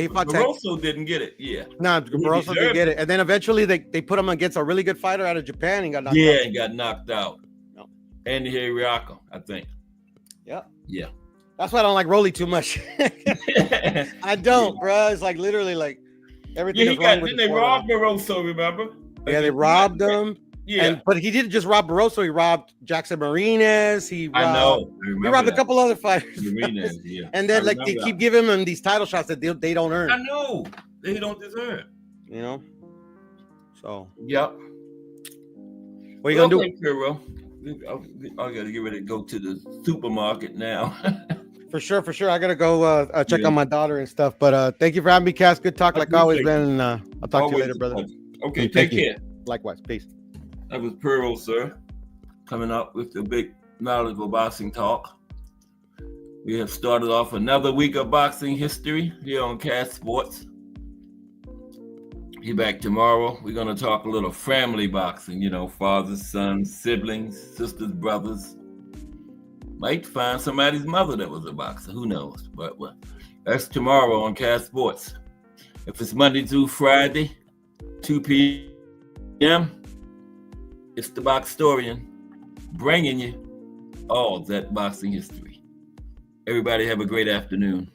fought Tank. Barroso didn't get it. Yeah. No, Barroso didn't get it. And then eventually they put him against a really good fighter out of Japan and got knocked out. Yeah, and got knocked out. No. Andy Hiriaka, I think. Yeah. Yeah. That's why I don't like Rolly too much. I don't, bro. It's like literally like everything. Yeah, then they robbed Barroso, remember? Yeah, they robbed him. Yeah, but he didn't just rob Barroso. He robbed Jackson Martinez. He robbed a couple other fighters. Martinez, yeah. And then like they keep giving him these title shots that they don't earn. I know they don't deserve. So. Yep. What are you gonna do, Kuro? I gotta get ready to go to the supermarket now. For sure. I gotta go check on my daughter and stuff. But thank you for having me, Cass. Good talk, like always, man. And I'll talk to you later, brother. Okay, take care. Likewise, peace. That was Pearl, sir, coming up with the big knowledgeable boxing talk. We have started off another week of boxing history here on Cass Sports. Be back tomorrow. We're going to talk a little family boxing, fathers, sons, siblings, sisters, brothers. Might find somebody's mother that was a boxer. Who knows? But that's tomorrow on Cass Sports. If it's Monday through Friday, 2 p.m., it's the Boxtorian bringing you all that boxing history. Everybody have a great afternoon.